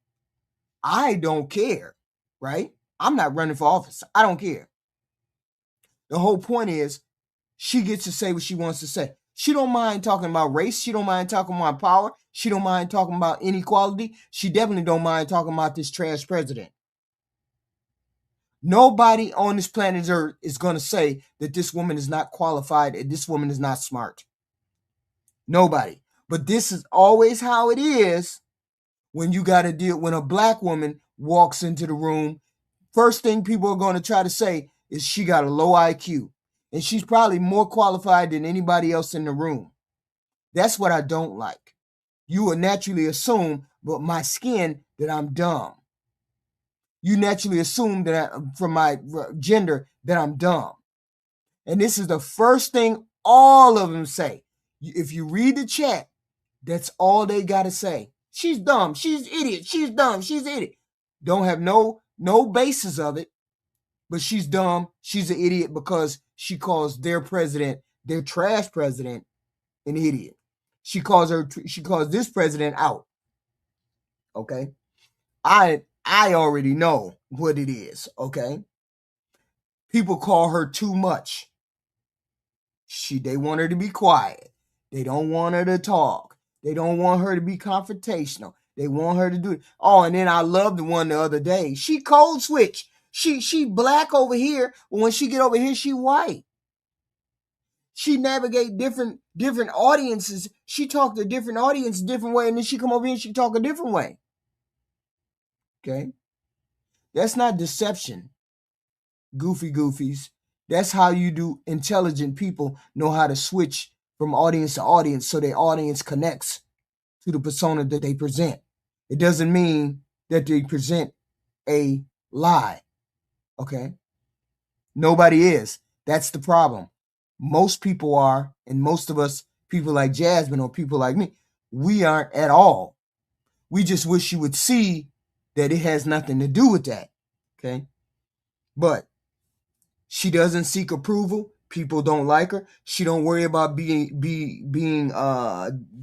I don't care, right? I'm not running for office. I don't care. The whole point is she gets to say what she wants to say. She don't mind talking about race. She don't mind talking about power. She don't mind talking about inequality. She definitely don't mind talking about this trash president. Nobody on this planet Earth is going to say that this woman is not qualified and this woman is not smart. Nobody. But this is always how it is when you got to deal, when a black woman walks into the room. First thing people are going to try to say is she got a low IQ. And she's probably more qualified than anybody else in the room. That's what I don't like. You will naturally assume, but my skin, that I'm dumb. You naturally assume that from my gender that I'm dumb. And this is the first thing all of them say. If you read the chat, that's all they got to say. She's dumb. She's idiot. She's dumb. She's idiot. Don't have no basis of it. But she's dumb. She's an idiot because she calls their president, their trash president, an idiot. She calls this president out. Okay? I already know what it is, okay? People call her too much. They want her to be quiet. They don't want her to talk. They don't want her to be confrontational. They want her to do it. Oh, and then I loved the one the other day. She code switch. She black over here, but when she get over here, she white. She navigate different audiences. She talk to different audience different way, and then she come over here and she talk a different way. Okay? That's not deception, goofies. That's how you do. Intelligent people know how to switch from audience to audience so their audience connects to the persona that they present. It doesn't mean that they present a lie. Okay? Nobody is. That's the problem. Most people are, and most of us, people like Jasmine or people like me, we aren't at all. We just wish you would see that it has nothing to do with that. Okay? But she doesn't seek approval. People don't like her. She don't worry about being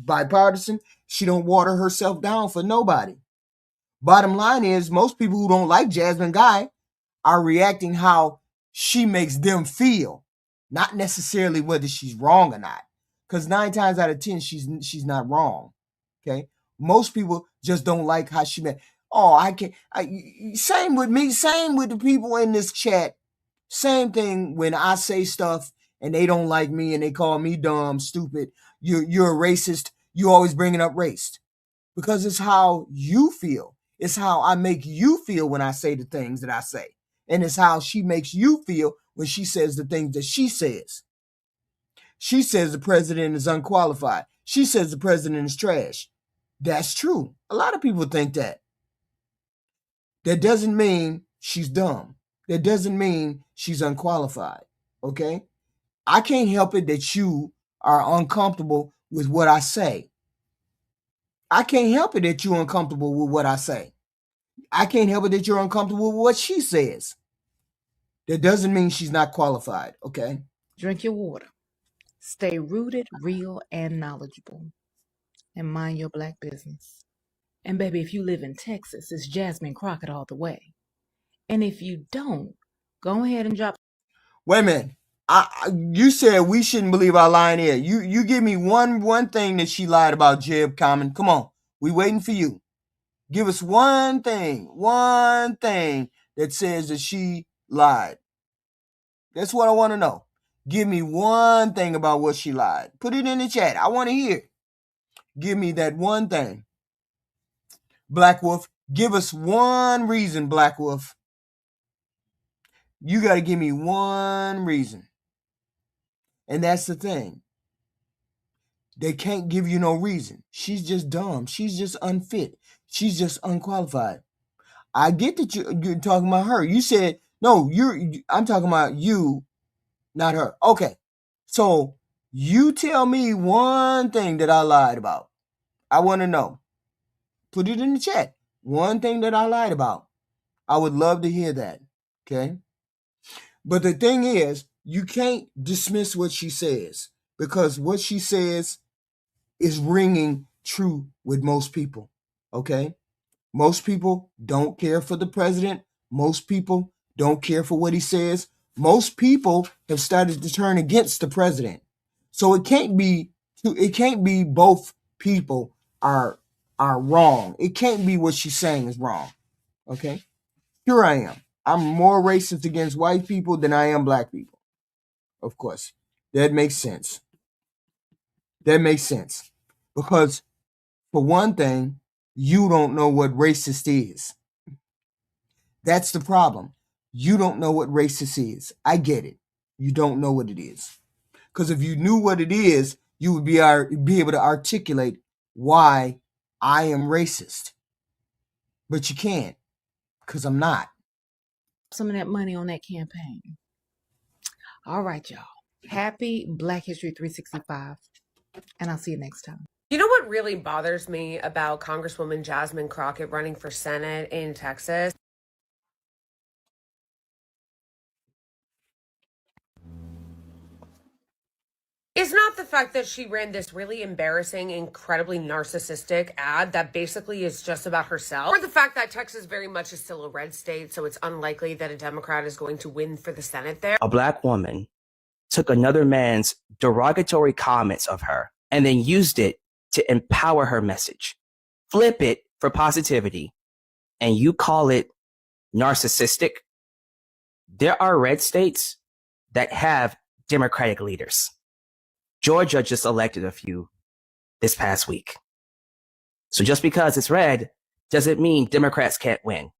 bipartisan. She don't water herself down for nobody. Bottom line is, most people who don't like Jasmine Guy are reacting how she makes them feel, not necessarily whether she's wrong or not. Because 9 times out of 10, she's not wrong. Okay, most people just don't like how she met. Oh, same with me. Same with the people in this chat. Same thing when I say stuff and they don't like me and they call me dumb, stupid. You're a racist. You always bringing up race because it's how you feel. It's how I make you feel when I say the things that I say. And it's how she makes you feel when she says the things that she says. She says the president is unqualified. She says the president is trash. That's true. A lot of people think that. That doesn't mean she's dumb. That doesn't mean she's unqualified. Okay? I can't help it that you are uncomfortable with what I say. I can't help it that you're uncomfortable with what I say. I can't help it that you're uncomfortable with what she says. That doesn't mean she's not qualified, okay? Drink your water. Stay rooted, real, and knowledgeable. And mind your black business. And baby, if you live in Texas, it's Jasmine Crockett all the way. And if you don't, go ahead and drop. Wait a minute. You said we shouldn't believe our lying ear. You give me one thing that she lied about, Jeb Common. Come on. We waiting for you. Give us one thing that says that she lied. That's what I want to know. Give me one thing about what she lied. Put it in the chat. I want to hear it. Give me that one thing. Black Wolf, give us one reason, Black Wolf. You got to give me one reason. And that's the thing. They can't give you no reason. She's just dumb. She's just unfit. She's just unqualified. I get that you're talking about her. You said, no, I'm talking about you, not her. Okay. So you tell me one thing that I lied about. I want to know. Put it in the chat. One thing that I lied about. I would love to hear that. Okay. But the thing is, you can't dismiss what she says because what she says is ringing true with most people. Okay. Most people don't care for the president. Most people don't care for what he says. Most people have started to turn against the president. So it can't be both people are wrong. It can't be what she's saying is wrong. Okay? Here I am. I'm more racist against white people than I am black people. Of course. That makes sense. Because for one thing, you don't know what racist is. That's the problem. You don't know what racist is. I get it. You don't know what it is. Because if you knew what it is, you would be able to articulate why I am racist. But you can't, because I'm not. Some of that money on that campaign. All right, y'all. Happy Black History 365. And I'll see you next time. You know what really bothers me about Congresswoman Jasmine Crockett running for Senate in Texas? It's not the fact that she ran this really embarrassing, incredibly narcissistic ad that basically is just about herself, or the fact that Texas very much is still a red state, so it's unlikely that a Democrat is going to win for the Senate there. A black woman took another man's derogatory comments of her and then used it to empower her message, flip it for positivity, and you call it narcissistic. There are red states that have Democratic leaders. Georgia just elected a few this past week. So just because it's red doesn't mean Democrats can't win.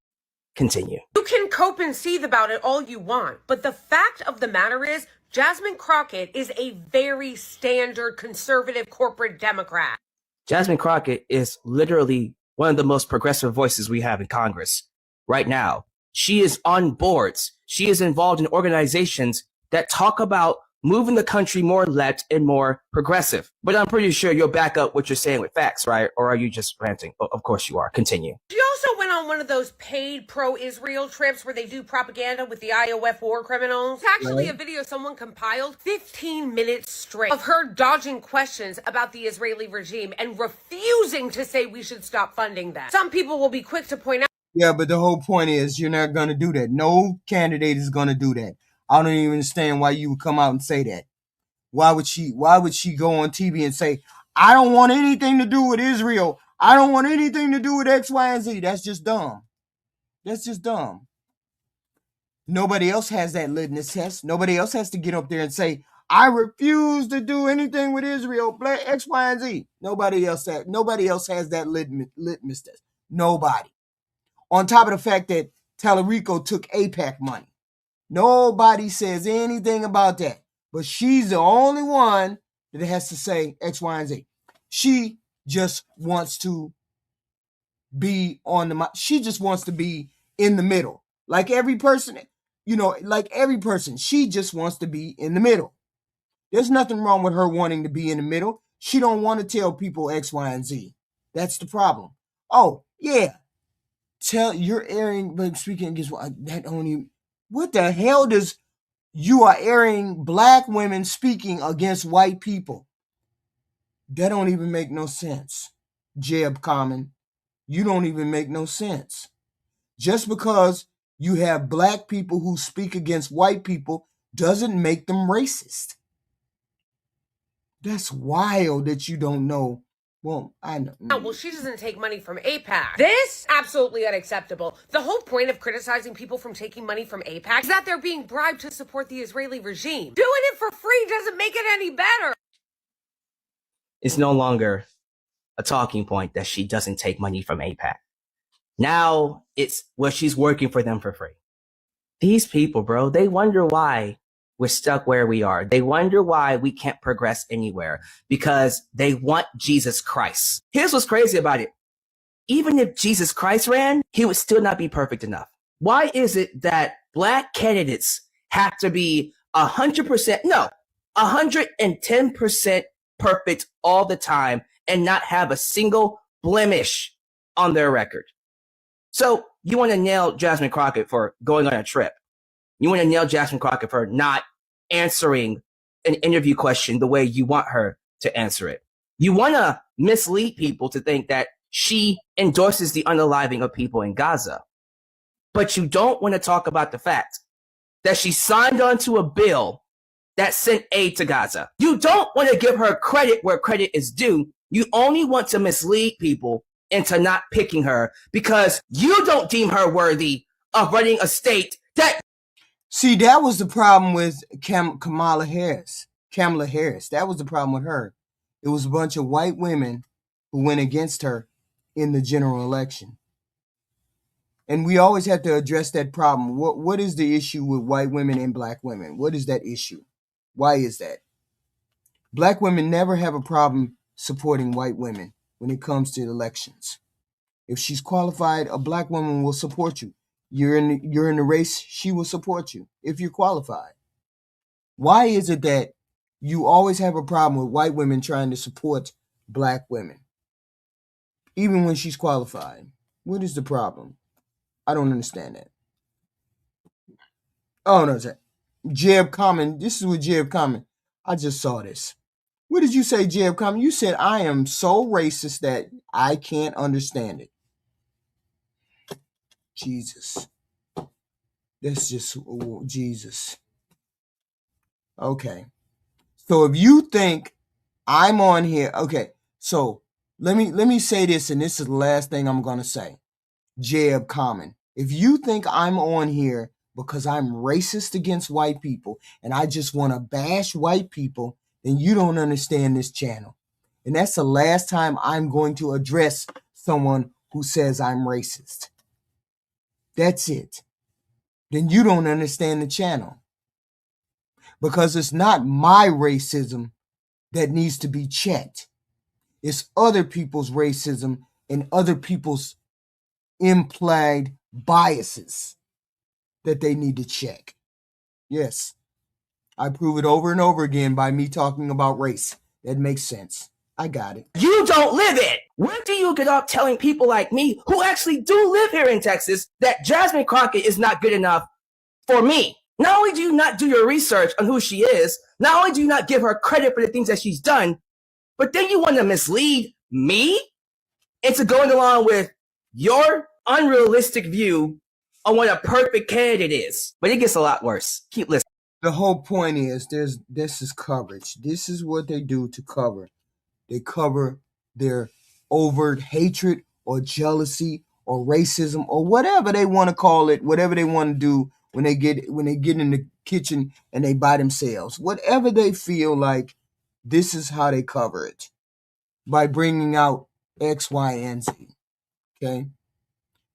Continue. You can cope and seethe about it all you want, but the fact of the matter is Jasmine Crockett is a very standard conservative corporate Democrat. Jasmine Crockett is literally one of the most progressive voices we have in Congress right now. She is on boards. She is involved in organizations that talk about moving the country more left and more progressive. But I'm pretty sure you'll back up what you're saying with facts, right? Or are you just ranting? Oh, of course you are. Continue. She also went on one of those paid pro-Israel trips where they do propaganda with the IOF war criminals. It's actually a video someone compiled 15 minutes straight of her dodging questions about the Israeli regime and refusing to say we should stop funding them. Some people will be quick to point out. Yeah, but the whole point is you're not going to do that. No candidate is going to do that. I don't even understand why you would come out and say that. Why would she go on TV and say, I don't want anything to do with Israel. I don't want anything to do with X, Y, and Z. That's just dumb. That's just dumb. Nobody else has that litmus test. Nobody else has to get up there and say, I refuse to do anything with Israel, X, Y, and Z. Nobody else has that litmus test. Nobody. On top of the fact that Tallarico took AIPAC money. Nobody says anything about that. But she's the only one that has to say X, Y, and Z. She just wants to be she just wants to be in the middle. Like every person, she just wants to be in the middle. There's nothing wrong with her wanting to be in the middle. She don't want to tell people X, Y, and Z. That's the problem. Oh, yeah. You're airing, but speaking against that only. What the hell does you are airing black women speaking against white people. That don't even make no sense. Jeb Common, you don't even make no sense. Just because you have black people who speak against white people doesn't make them racist. That's wild that you don't know. Well, I know. Well, she doesn't take money from AIPAC. This? Absolutely unacceptable. The whole point of criticizing people from taking money from AIPAC is that they're being bribed to support the Israeli regime. Doing it for free doesn't make it any better. It's no longer a talking point that she doesn't take money from AIPAC. Now it's, well, she's working for them for free. These people, bro, they wonder why we're stuck where we are. They wonder why we can't progress anywhere, because they want Jesus Christ. Here's what's crazy about it. Even if Jesus Christ ran, he would still not be perfect enough. Why is it that black candidates have to be 110% perfect all the time and not have a single blemish on their record? So you want to nail Jasmine Crockett for going on a trip. You want to nail Jasmine Crockett for not answering an interview question the way you want her to answer it. You want to mislead people to think that she endorses the unaliving of people in Gaza. But you don't want to talk about the fact that she signed onto a bill that sent aid to Gaza. You don't want to give her credit where credit is due. You only want to mislead people into not picking her because you don't deem her worthy of running a state that... See, that was the problem with Kamala Harris. That was the problem with her. It was a bunch of white women who went against her in the general election. And we always have to address that problem. What is the issue with white women and black women? What is that issue? Why is that? Black women never have a problem supporting white women when it comes to elections. If she's qualified, a black woman will support you. You're in the race, she will support you if you're qualified. Why is it that you always have a problem with white women trying to support black women, even when she's qualified? What is the problem? I don't understand that. Oh, no, Jeb Common. This is with Jeb Common. I just saw this. What did you say, Jeb Common? You said, I am so racist that I can't understand it. Jesus. That's just, oh, Jesus. Okay. So if you think I'm on here, okay. So let me say this, and this is the last thing I'm gonna say. Jeb Common. If you think I'm on here because I'm racist against white people and I just want to bash white people, then you don't understand this channel. And that's the last time I'm going to address someone who says I'm racist. That's it. Then you don't understand the channel. Because it's not my racism that needs to be checked. It's other people's racism and other people's implied biases that they need to check. Yes, I prove it over and over again by me talking about race. That makes sense. I got it. You don't live it. When do you get off telling people like me who actually do live here in Texas that Jasmine Crockett is not good enough for me? Not only do you not do your research on who she is, not only do you not give her credit for the things that she's done, but then you want to mislead me into going along with your unrealistic view on what a perfect candidate is. But it gets a lot worse. Keep listening. The whole point is this is coverage. This is what they do to cover. They cover their overt hatred or jealousy or racism or whatever they want to call it, whatever they want to do when they get in the kitchen and they by themselves. Whatever they feel like, this is how they cover it. By bringing out X, Y, and Z. Okay?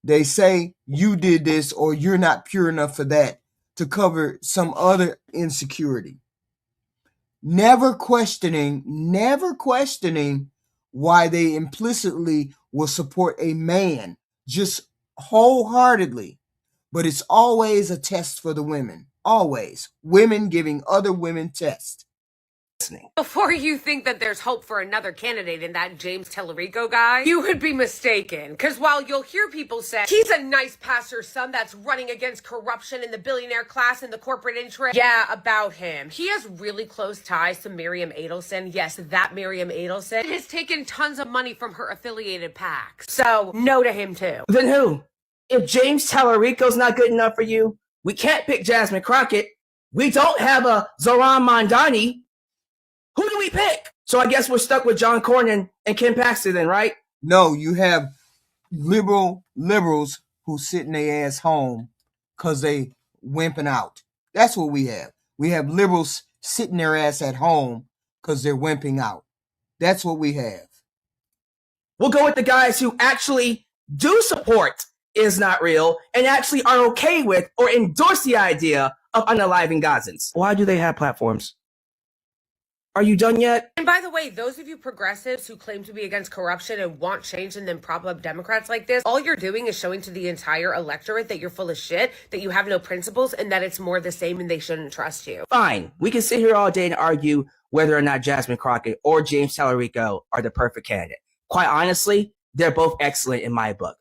They say you did this or you're not pure enough for that to cover some other insecurity. Never questioning why they implicitly will support a man just wholeheartedly. But it's always a test for the women. Always. Women giving other women tests. Before you think that there's hope for another candidate in that James Tellerico guy, you would be mistaken. Because while you'll hear people say, he's a nice pastor's son that's running against corruption in the billionaire class and the corporate interest, yeah, about him. He has really close ties to Miriam Adelson. Yes, that Miriam Adelson has taken tons of money from her affiliated PACs. So, no to him too. Then who? If James Tellerico's not good enough for you, we can't pick Jasmine Crockett. We don't have a Zoran Mondani. Who do we pick? So I guess we're stuck with John Cornyn and Ken Paxton then, right? No, you have liberals who sitting their ass home because they wimping out. That's what we have. We have liberals sitting their ass at home because they're wimping out. That's what we have. We'll go with the guys who actually do support is not real and actually are okay with or endorse the idea of unaliving Gazans. Why do they have platforms? Are you done yet? And by the way, those of you progressives who claim to be against corruption and want change and then prop up Democrats like this, all you're doing is showing to the entire electorate that you're full of shit, that you have no principles, and that it's more the same and they shouldn't trust you. Fine. We can sit here all day and argue whether or not Jasmine Crockett or James Tellerico are the perfect candidate. Quite honestly, they're both excellent in my book.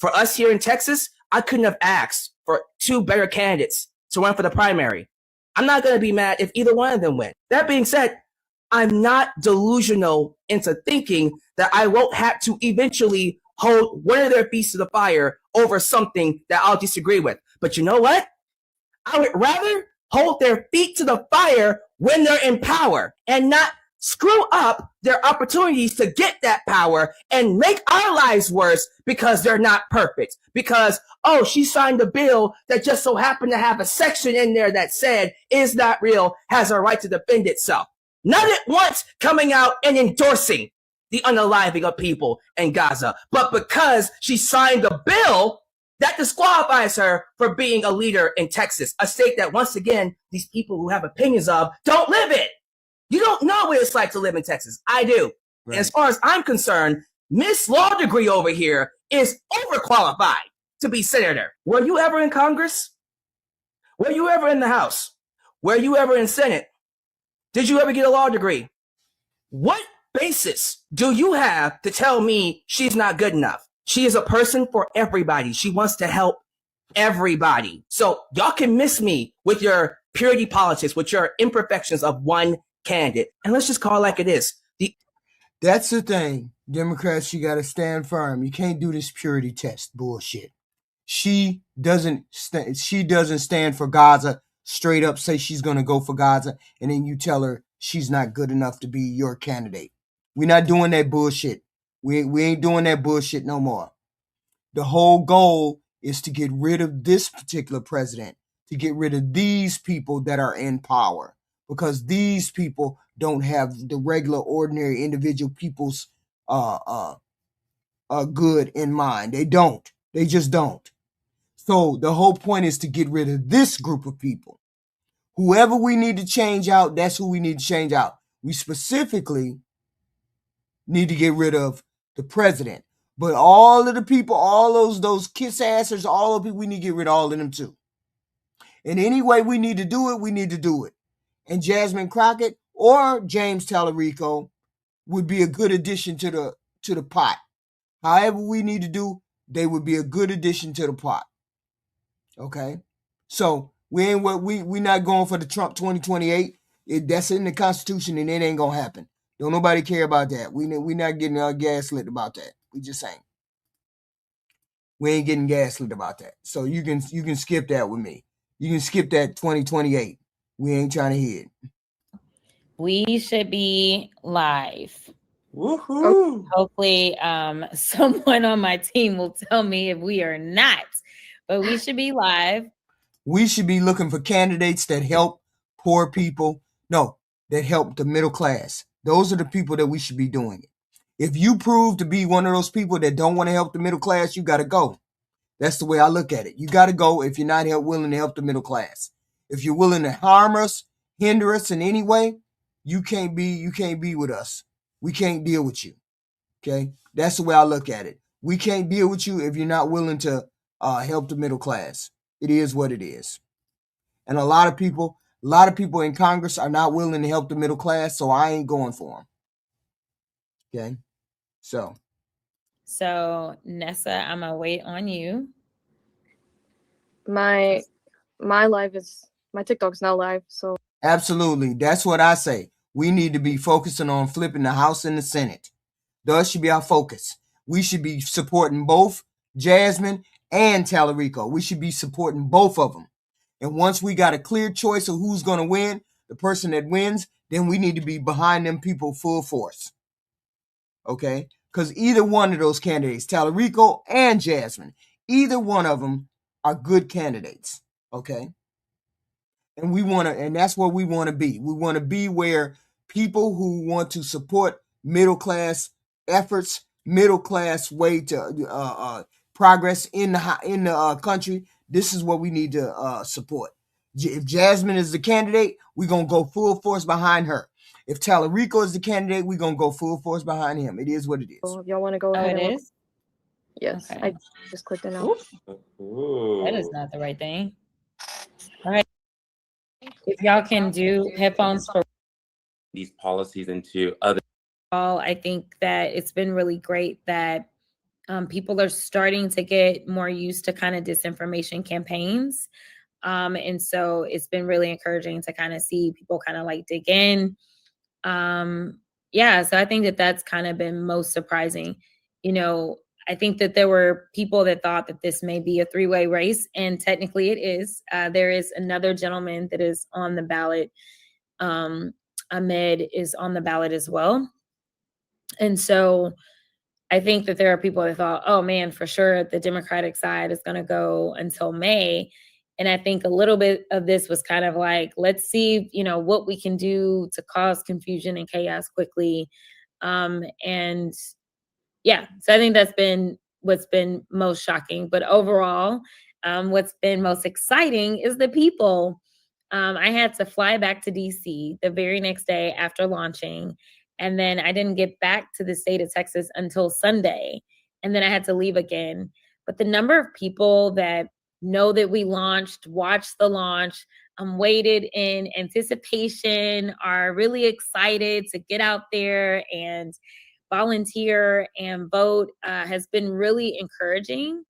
For us here in Texas, I couldn't have asked for two better candidates to run for the primary. I'm not going to be mad if either one of them win. That being said, I'm not delusional into thinking that I won't have to eventually hold one of their feet to the fire over something that I'll disagree with. But you know what? I would rather hold their feet to the fire when they're in power and not screw up their opportunities to get that power and make our lives worse because they're not perfect. Because, oh, she signed a bill that just so happened to have a section in there that said is not real, has a right to defend itself. Not at once coming out and endorsing the unaliving of people in Gaza, but because she signed a bill that disqualifies her for being a leader in Texas, a state that, once again, these people who have opinions of don't live in. You don't know what it's like to live in Texas. I do. Right. As far as I'm concerned, Miss Law Degree over here is overqualified to be senator. Were you ever in Congress? Were you ever in the House? Were you ever in Senate? Did you ever get a law degree? What basis do you have to tell me she's not good enough? She is a person for everybody. She wants to help everybody. So y'all can miss me with your purity politics, with your imperfections of one candidate. And let's just call it like it is. That's the thing. Democrats, you got to stand firm. You can't do this purity test bullshit. She doesn't stand for Gaza. Straight up say she's going to go for Gaza, and then you tell her she's not good enough to be your candidate. We're not doing that bullshit. We ain't doing that bullshit no more. The whole goal is to get rid of this particular president, to get rid of these people that are in power, because these people don't have the regular, ordinary, individual people's good in mind. They don't. They just don't. So the whole point is to get rid of this group of people. Whoever we need to change out, that's who we need to change out. We specifically need to get rid of the president. But all of the people, all those kiss assers, all of the people, we need to get rid of all of them too. And any way we need to do it, we need to do it. And Jasmine Crockett or James Tellerico would be a good addition to the pot. However we need to do, they would be a good addition to the pot. Okay? So we not going for the Trump 2028. That's in the Constitution and it ain't gonna happen. Don't nobody care about that. We not getting gaslit about that. We just ain't. We ain't getting gaslit about that. So you can skip that with me. You can skip that 2028. We ain't trying to hear it. We should be live. Woohoo! Hopefully, someone on my team will tell me if we are not. But we should be live. We should be looking for candidates that help poor people. No, that help the middle class. Those are the people that we should be doing it. If you prove to be one of those people that don't want to help the middle class, you got to go. That's the way I look at it. You got to go if you're not willing to help the middle class. If you're willing to harm us, hinder us in any way, you can't be with us. We can't deal with you. Okay? That's the way I look at it. We can't deal with you if you're not willing to help the middle class. It is what it is. And a lot of people, A lot of people in Congress are not willing to help the middle class, so I ain't going for them. Okay? So Nessa, I'm gonna wait on you. My live is, my TikTok's now live, so. Absolutely. That's what I say. We need to be focusing on flipping the House and the Senate. Thus should be our focus. We should be supporting both Jasmine and Tallarico. We should be supporting both of them. And once we got a clear choice of who's going to win, the person that wins, then we need to be behind them people full force. Okay? Because either one of those candidates, Tallarico and Jasmine, either one of them are good candidates. Okay? And we want to, and that's where we want to be. We want to be where people who want to support middle class efforts, middle class way to progress in the country. This is what we need to support. If Jasmine is the candidate, we're gonna go full force behind her. If Tallarico is the candidate, we're gonna go full force behind him. It is what it is. So if y'all want to go Oh, ahead it and is? yes, Okay. I just clicked it now. That is not the right thing. All right. If y'all can do headphones for these policies into other. I think that it's been really great that people are starting to get more used to kind of disinformation campaigns. And so it's been really encouraging to kind of see people kind of like dig in. Yeah, so I think that that's kind of been most surprising. You know, I think that there were people that thought that this may be a three-way race, and technically it is. There is another gentleman that is on the ballot. Ahmed is on the ballot as well. And so I think that there are people that thought, oh man, for sure, the Democratic side is going to go until May. And I think a little bit of this was kind of like, let's see, you know, what we can do to cause confusion and chaos quickly. And yeah, so I think that's been what's been most shocking. But overall, what's been most exciting is the people. I had to fly back to DC the very next day after launching. And then I didn't get back to the state of Texas until Sunday. And then I had to leave again. But the number of people that know that we launched, watched the launch, waited in anticipation, are really excited to get out there and volunteer and vote has been really encouraging.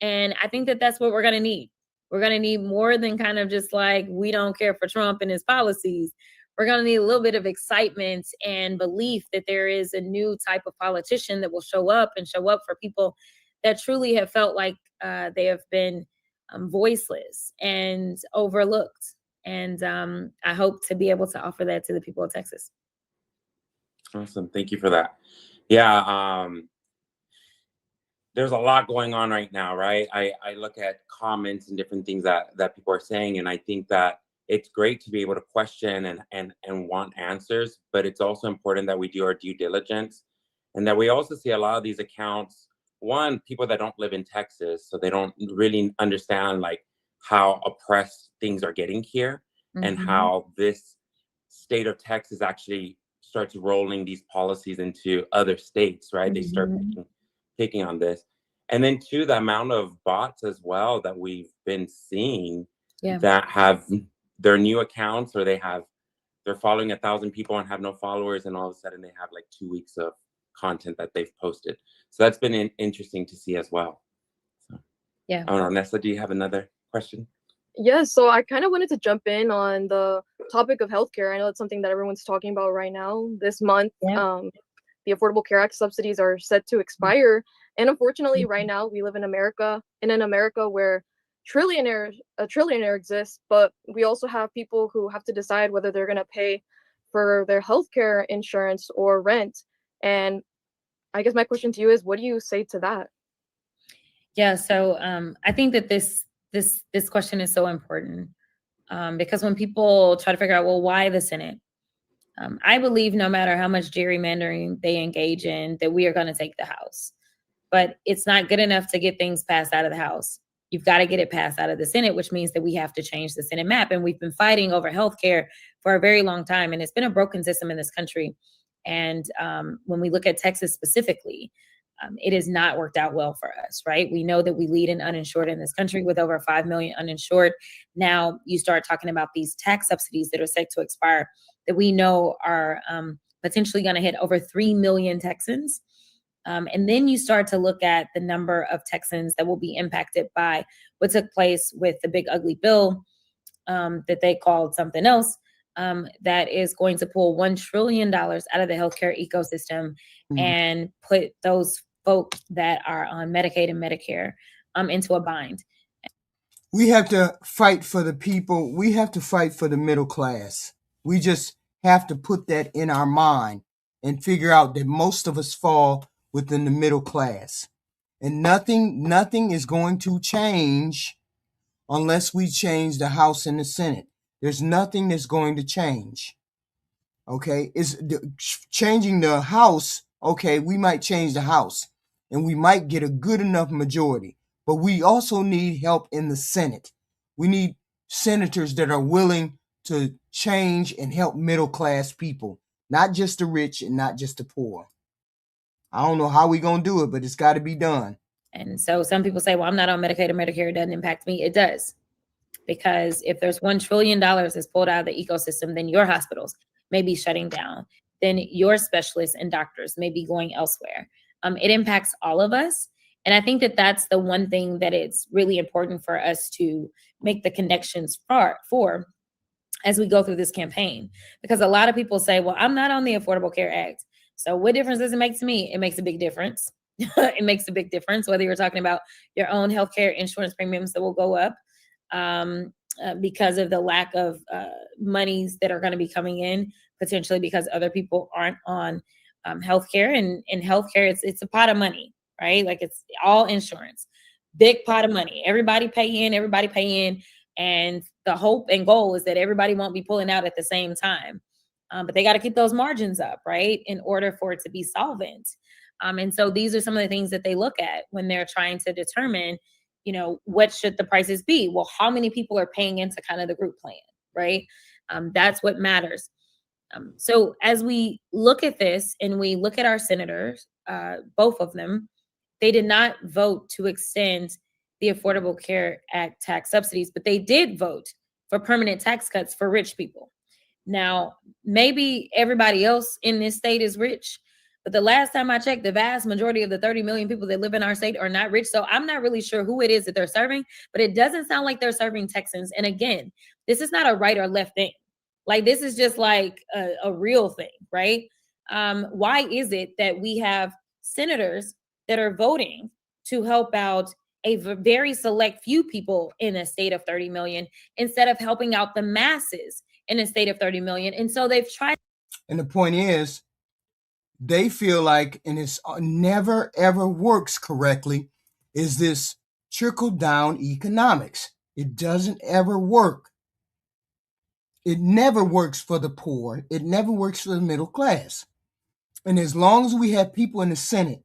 And I think that that's what we're going to need. We're going to need more than kind of just like, we don't care for Trump and his policies. We're going to need a little bit of excitement and belief that there is a new type of politician that will show up for people that truly have felt like they have been voiceless and overlooked. And I hope to be able to offer that to the people of Texas. Awesome. Thank you for that. Yeah. There's a lot going on right now, right? I look at comments and different things that people are saying, and I think that it's great to be able to question and want answers, but it's also important that we do our due diligence, and that we also see a lot of these accounts, one, people that don't live in Texas, so they don't really understand like how oppressed things are getting here, and how this state of Texas actually starts rolling these policies into other states, right? They start picking on this. And then two, the amount of bots as well that we've been seeing that have their new accounts, or they're following 1,000 people and have no followers, and all of a sudden they have like 2 weeks of content that they've posted. So that's been interesting to see as well. So, yeah. I don't know, Nessa, do you have another question? Yes, so I kind of wanted to jump in on the topic of healthcare. I know it's something that everyone's talking about right now. This month, the Affordable Care Act subsidies are set to expire. And unfortunately, right now, we live in an America where a trillionaire exists, but we also have people who have to decide whether they're going to pay for their healthcare insurance or rent. And I guess my question to you is, what do you say to that? Yeah, so I think that this question is so important because when people try to figure out, well, why the Senate? I believe no matter how much gerrymandering they engage in, that we are going to take the House. But it's not good enough to get things passed out of the House. You've got to get it passed out of the Senate, which means that we have to change the Senate map. And we've been fighting over healthcare for a very long time. And it's been a broken system in this country. And when we look at Texas specifically, it has not worked out well for us, right? We know that we lead in uninsured in this country with over 5 million uninsured. Now you start talking about these tax subsidies that are set to expire that we know are potentially going to hit over 3 million Texans. And then you start to look at the number of Texans that will be impacted by what took place with the big ugly bill that they called something else, that is going to pull $1 trillion out of the healthcare ecosystem and put those folks that are on Medicaid and Medicare into a bind. We have to fight for the people. We have to fight for the middle class. We just have to put that in our mind and figure out that most of us fall within the middle class. And nothing is going to change unless we change the House and the Senate. There's nothing that's going to change. Okay? Changing the House, okay, we might change the House and we might get a good enough majority. But we also need help in the Senate. We need senators that are willing to change and help middle class people, not just the rich and not just the poor. I don't know how we're going to do it, but it's got to be done. And so some people say, well, I'm not on Medicaid or Medicare. It doesn't impact me. It does. Because if there's $1 trillion that's pulled out of the ecosystem, then your hospitals may be shutting down. Then your specialists and doctors may be going elsewhere. It impacts all of us. And I think that that's the one thing that it's really important for us to make the connections for as we go through this campaign. Because a lot of people say, well, I'm not on the Affordable Care Act. So what difference does it make to me? It makes a big difference. It makes a big difference, whether you're talking about your own healthcare insurance premiums that will go up because of the lack of monies that are going to be coming in, potentially because other people aren't on healthcare. And in healthcare, it's a pot of money, right? Like it's all insurance, big pot of money. Everybody pay in. And the hope and goal is that everybody won't be pulling out at the same time. But they got to keep those margins up, right, in order for it to be solvent. And so these are some of the things that they look at when they're trying to determine, what should the prices be? Well, how many people are paying into kind of the group plan, right? That's what matters. So as we look at this and we look at our senators, both of them, they did not vote to extend the Affordable Care Act tax subsidies, but they did vote for permanent tax cuts for rich people. Now, maybe everybody else in this state is rich, but the last time I checked, the vast majority of the 30 million people that live in our state are not rich. So I'm not really sure who it is that they're serving, but it doesn't sound like they're serving Texans. And again, this is not a right or left thing. Like, this is just like a real thing, right? Why is it that we have senators that are voting to help out a very select few people in a state of 30 million instead of helping out the masses in a state of 30 million? And so they've tried. And the point is, they feel like, and it's never ever works correctly, is this trickle down economics. It doesn't ever work. It never works for the poor. It never works for the middle class. And as long as we have people in the Senate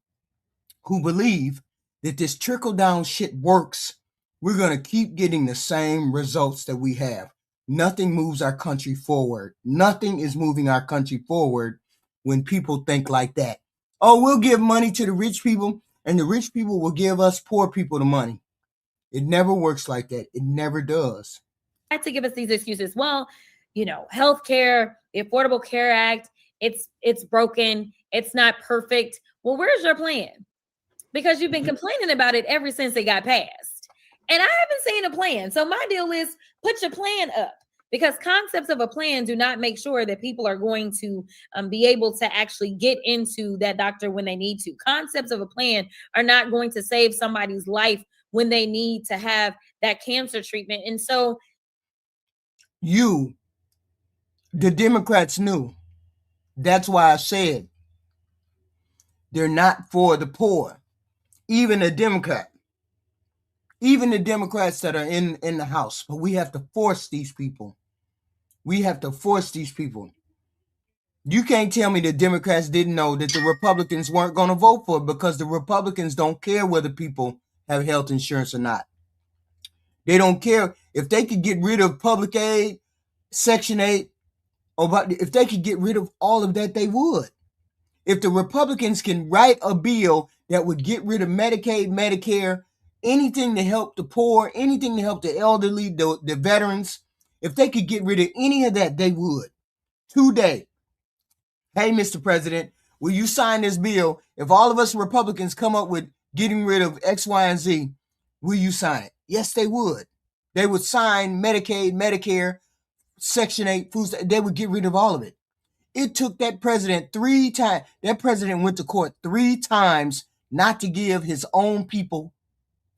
who believe that this trickle down shit works, we're going to keep getting the same results that we have. Nothing moves our country forward. Nothing is moving our country forward when people think like that. Oh, we'll give money to the rich people and the rich people will give us poor people the money. It never works like that. It never does. To give us these excuses. Well, healthcare, the Affordable Care Act, it's broken. It's not perfect. Well, where's your plan? Because you've been complaining about it ever since it got passed. And I haven't seen a plan. So my deal is put your plan up, because concepts of a plan do not make sure that people are going to be able to actually get into that doctor when they need to. Concepts of a plan are not going to save somebody's life when they need to have that cancer treatment. And so the Democrats knew. That's why I said they're not for the poor. Even the Democrats that are in the House. But we have to force these people. You can't tell me the Democrats didn't know that the Republicans weren't going to vote for it, because the Republicans don't care whether people have health insurance or not. They don't care. If they could get rid of public aid, Section 8, if they could get rid of all of that, they would. If the Republicans can write a bill that would get rid of Medicaid, Medicare, anything to help the poor, anything to help the elderly, the veterans. If they could get rid of any of that, they would. Today, hey, Mr. President, will you sign this bill? If all of us Republicans come up with getting rid of X, Y, and Z, will you sign it? Yes, they would. They would sign Medicaid, Medicare, Section 8, food. They would get rid of all of it. It took that president 3 times. That president went to court 3 times not to give his own people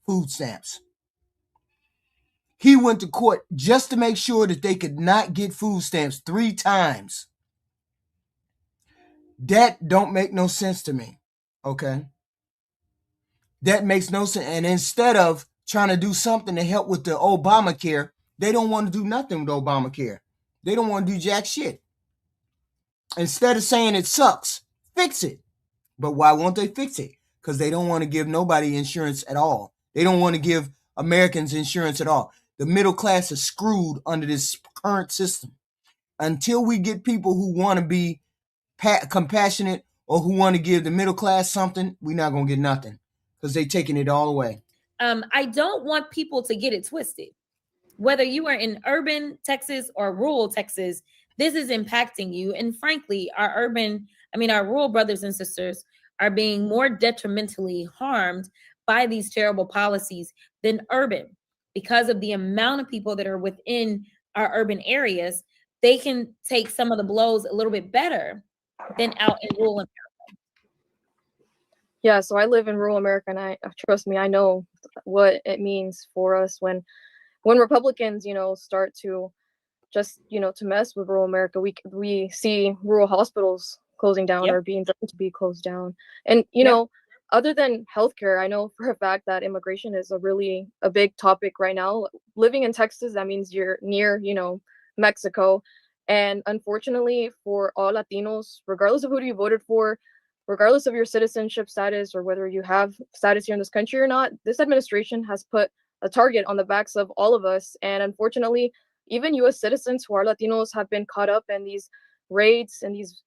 food stamps. He went to court just to make sure that they could not get food stamps 3 times. That don't make no sense to me. Okay? That makes no sense. And instead of trying to do something to help with the Obamacare, they don't want to do nothing with Obamacare. They don't want to do jack shit. Instead of saying it sucks, fix it. But why won't they fix it? Because they don't want to give nobody insurance at all. They don't want to give Americans insurance at all. The middle class is screwed under this current system. Until we get people who want to be compassionate or who want to give the middle class something, we're not going to get nothing because they're taking it all away. I don't want people to get it twisted. Whether you are in urban Texas or rural Texas, this is impacting you. And frankly, our rural brothers and sisters are being more detrimentally harmed by these terrible policies than urban. Because of the amount of people that are within our urban areas, they can take some of the blows a little bit better than out in rural America. Yeah, so I live in rural America, and trust me, I know what it means for us when Republicans, start to just, to mess with rural America. We see rural hospitals closing down or being threatened to be closed down. And, other than healthcare, I know for a fact that immigration is a big topic right now. Living in Texas, that means you're near, Mexico. And unfortunately for all Latinos, regardless of who you voted for, regardless of your citizenship status or whether you have status here in this country or not, this administration has put a target on the backs of all of us. And unfortunately, even U.S. citizens who are Latinos have been caught up in these raids and these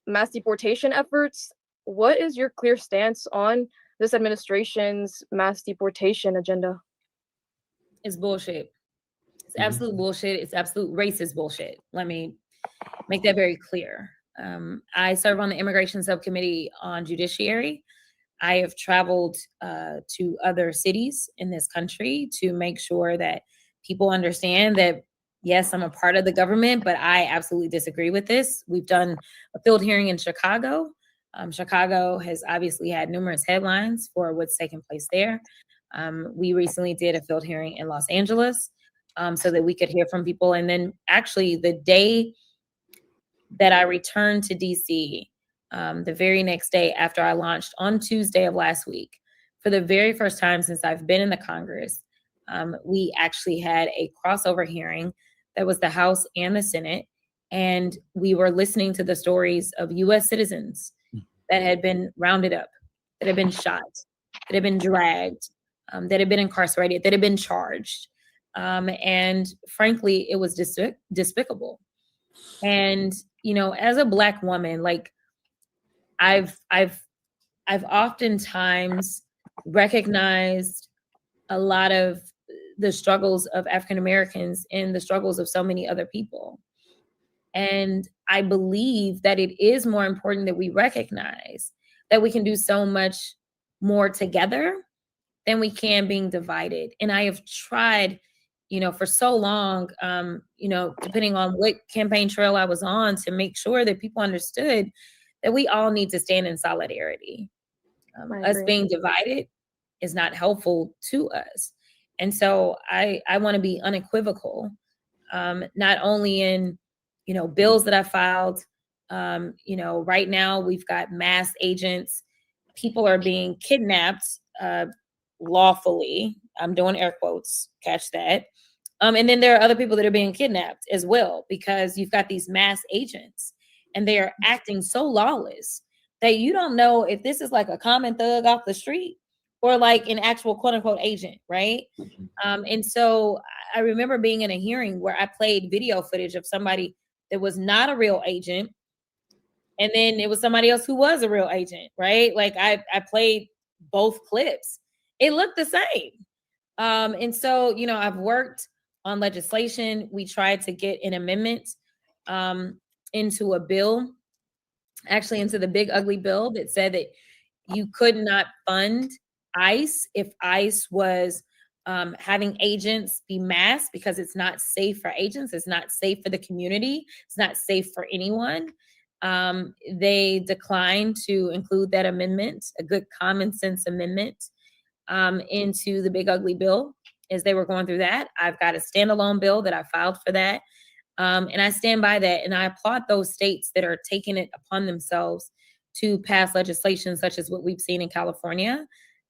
mass deportation efforts. What is your clear stance on this administration's mass deportation agenda? It's bullshit. It's absolute bullshit. It's absolute racist bullshit. Let me make that very clear. I serve on the immigration subcommittee on judiciary. I have traveled to other cities in this country to make sure that people understand that, yes, I'm a part of the government, but I absolutely disagree with this. We've done a field hearing in Chicago. Chicago has obviously had numerous headlines for what's taking place there. We recently did a field hearing in Los Angeles so that we could hear from people. And then actually the day that I returned to DC, the very next day after I launched on Tuesday of last week, for the very first time since I've been in the Congress, we actually had a crossover hearing that was the House and the Senate. And we were listening to the stories of U.S. citizens that had been rounded up, that had been shot, that had been dragged, that had been incarcerated, that had been charged. And frankly, it was despicable. And, as a Black woman, like I've oftentimes recognized a lot of the struggles of African Americans and the struggles of so many other people. And I believe that it is more important that we recognize that we can do so much more together than we can being divided. And I have tried, for so long, depending on what campaign trail I was on, to make sure that people understood that we all need to stand in solidarity. Us being divided is not helpful to us. And so I want to be unequivocal, not only in, bills that I filed. Right now we've got mass agents. People are being kidnapped lawfully. I'm doing air quotes, catch that. And then there are other people that are being kidnapped as well, because you've got these mass agents and they are acting so lawless that you don't know if this is like a common thug off the street or like an actual quote unquote agent, right? And so I remember being in a hearing where I played video footage of somebody that was not a real agent, And then it was somebody else who was a real agent, right? Like I played both clips. It looked the same. And so, you know, I've worked on legislation. We tried to get an amendment into a bill, actually into the big ugly bill that said that you could not fund ICE if ICE was having agents be masked, because it's not safe for agents. It's not safe for the community. It's not safe for anyone. They declined to include that amendment, a good common sense amendment, into the big ugly bill as they were going through that. I've got a standalone bill that I filed for that. And I stand by that. And I applaud those states that are taking it upon themselves to pass legislation such as what we've seen in California.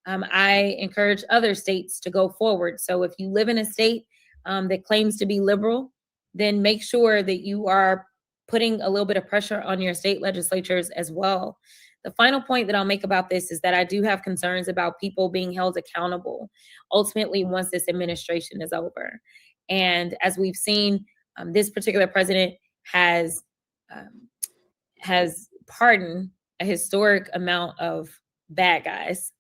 I encourage other states to go forward. So if you live in a state that claims to be liberal, then make sure that you are putting a little bit of pressure on your state legislatures as well. The final point that I'll make about this is that I do have concerns about people being held accountable ultimately once this administration is over. And as we've seen, this particular president has pardoned a historic amount of bad guys,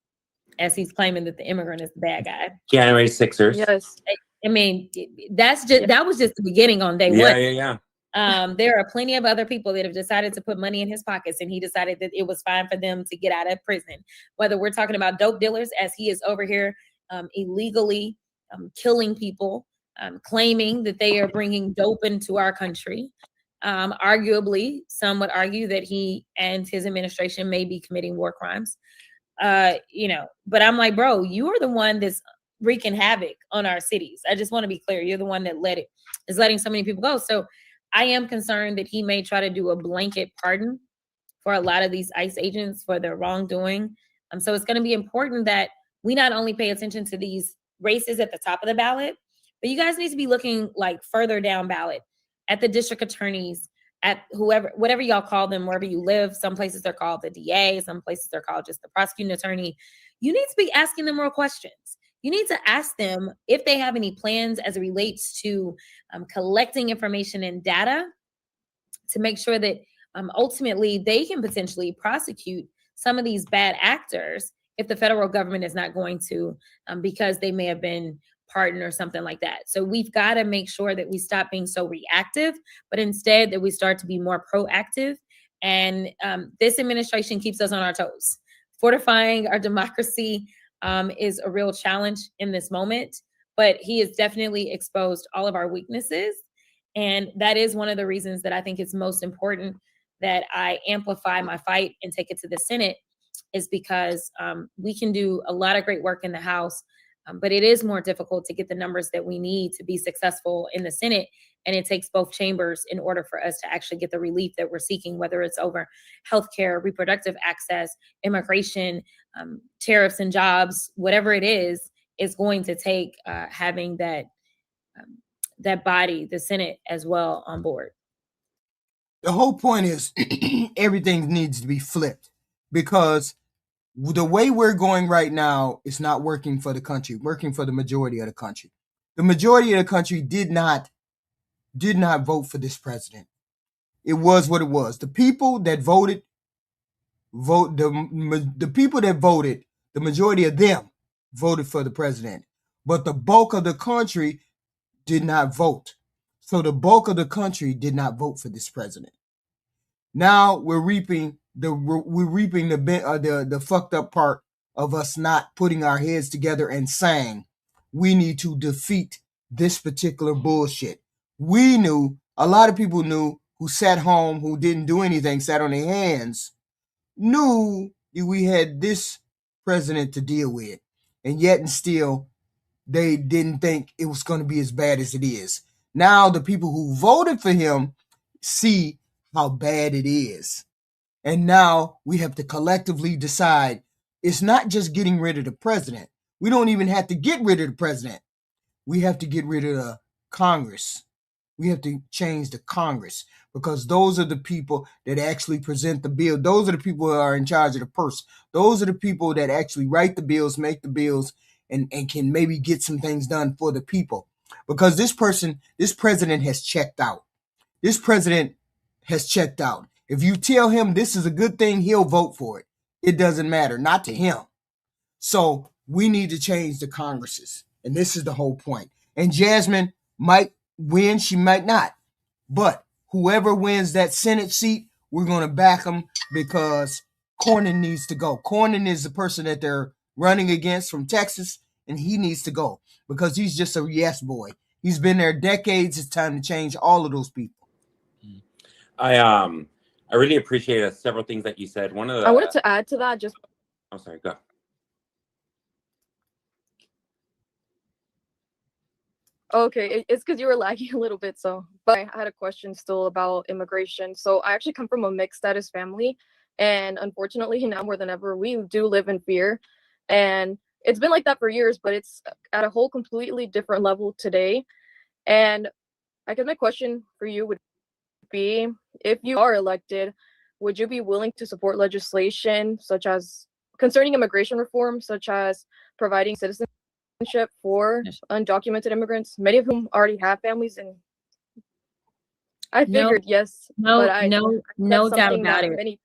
as he's claiming that the immigrant is the bad guy. January 6ers. Yes. I mean, that was just the beginning on day one. Yeah. There are plenty of other people that have decided to put money in his pockets, and he decided that it was fine for them to get out of prison. Whether we're talking about dope dealers, as he is over here illegally killing people, claiming that they are bringing dope into our country. Arguably, some would argue that he and his administration may be committing war crimes. You know, but I'm like, bro, you are the one that's wreaking havoc on our cities. I just want to be clear. You're the one that is letting so many people go. So I am concerned that he may try to do a blanket pardon for a lot of these ICE agents for their wrongdoing. So it's going to be important that we not only pay attention to these races at the top of the ballot, but you guys need to be looking like further down ballot at the district attorneys, at whatever y'all call them, wherever you live. Some places they're called the DA, some places they're called just the prosecuting attorney. You need to be asking them more questions. You need to ask them if they have any plans as it relates to collecting information and data to make sure that ultimately they can potentially prosecute some of these bad actors if the federal government is not going to, because they may have been pardoned or something like that. So we've got to make sure that we stop being so reactive, but instead that we start to be more proactive. And this administration keeps us on our toes. Fortifying our democracy is a real challenge in this moment, but he has definitely exposed all of our weaknesses. And that is one of the reasons that I think it's most important that I amplify my fight and take it to the Senate, is because we can do a lot of great work in the House, but it is more difficult to get the numbers that we need to be successful in the Senate. And it takes both chambers in order for us to actually get the relief that we're seeking, whether it's over healthcare, reproductive access, immigration, tariffs and jobs, whatever it is going to take having that body, the Senate, as well on board. The whole point is everything needs to be flipped, because the way we're going right now is not working for the country, working for the majority of the country. The majority of the country did not vote for this president. It was what it was. The people that voted, the people that voted, the majority of them voted for the president. But the bulk of the country did not vote. So the bulk of the country did not vote for this president. Now we're reaping the fucked up part of us not putting our heads together and saying we need to defeat this particular bullshit. We knew, a lot of people knew, who sat home, who didn't do anything, sat on their hands, knew we had this president to deal with, and yet and still they didn't think it was going to be as bad as it is. Now the people who voted for him see how bad it is. And now we have to collectively decide it's not just getting rid of the president. We don't even have to get rid of the president. We have to get rid of the Congress. We have to change the Congress, because those are the people that actually present the bill. Those are the people who are in charge of the purse. Those are the people that actually write the bills, make the bills, and can maybe get some things done for the people. Because this president has checked out. This president has checked out. If you tell him this is a good thing, he'll vote for it. It doesn't matter, not to him. So we need to change the Congresses. And this is the whole point. And Jasmine might win, she might not. But whoever wins that Senate seat, we're going to back them because Cornyn needs to go. Cornyn is the person that they're running against from Texas, and he needs to go because he's just a yes boy. He's been there decades. It's time to change all of those people. I really appreciate several things that you said. One of the I wanted to add to that. I'm sorry, go. Okay, it's because you were lagging a little bit. But I had a question still about immigration. So I actually come from a mixed status family, and unfortunately, now more than ever, we do live in fear. And it's been like that for years, but it's at a whole completely different level today. And I guess my question for you would be, if you are elected, would you be willing to support legislation such as concerning immigration reform, such as providing citizenship for undocumented immigrants, many of whom already have families? And I figured yes, no doubt about it.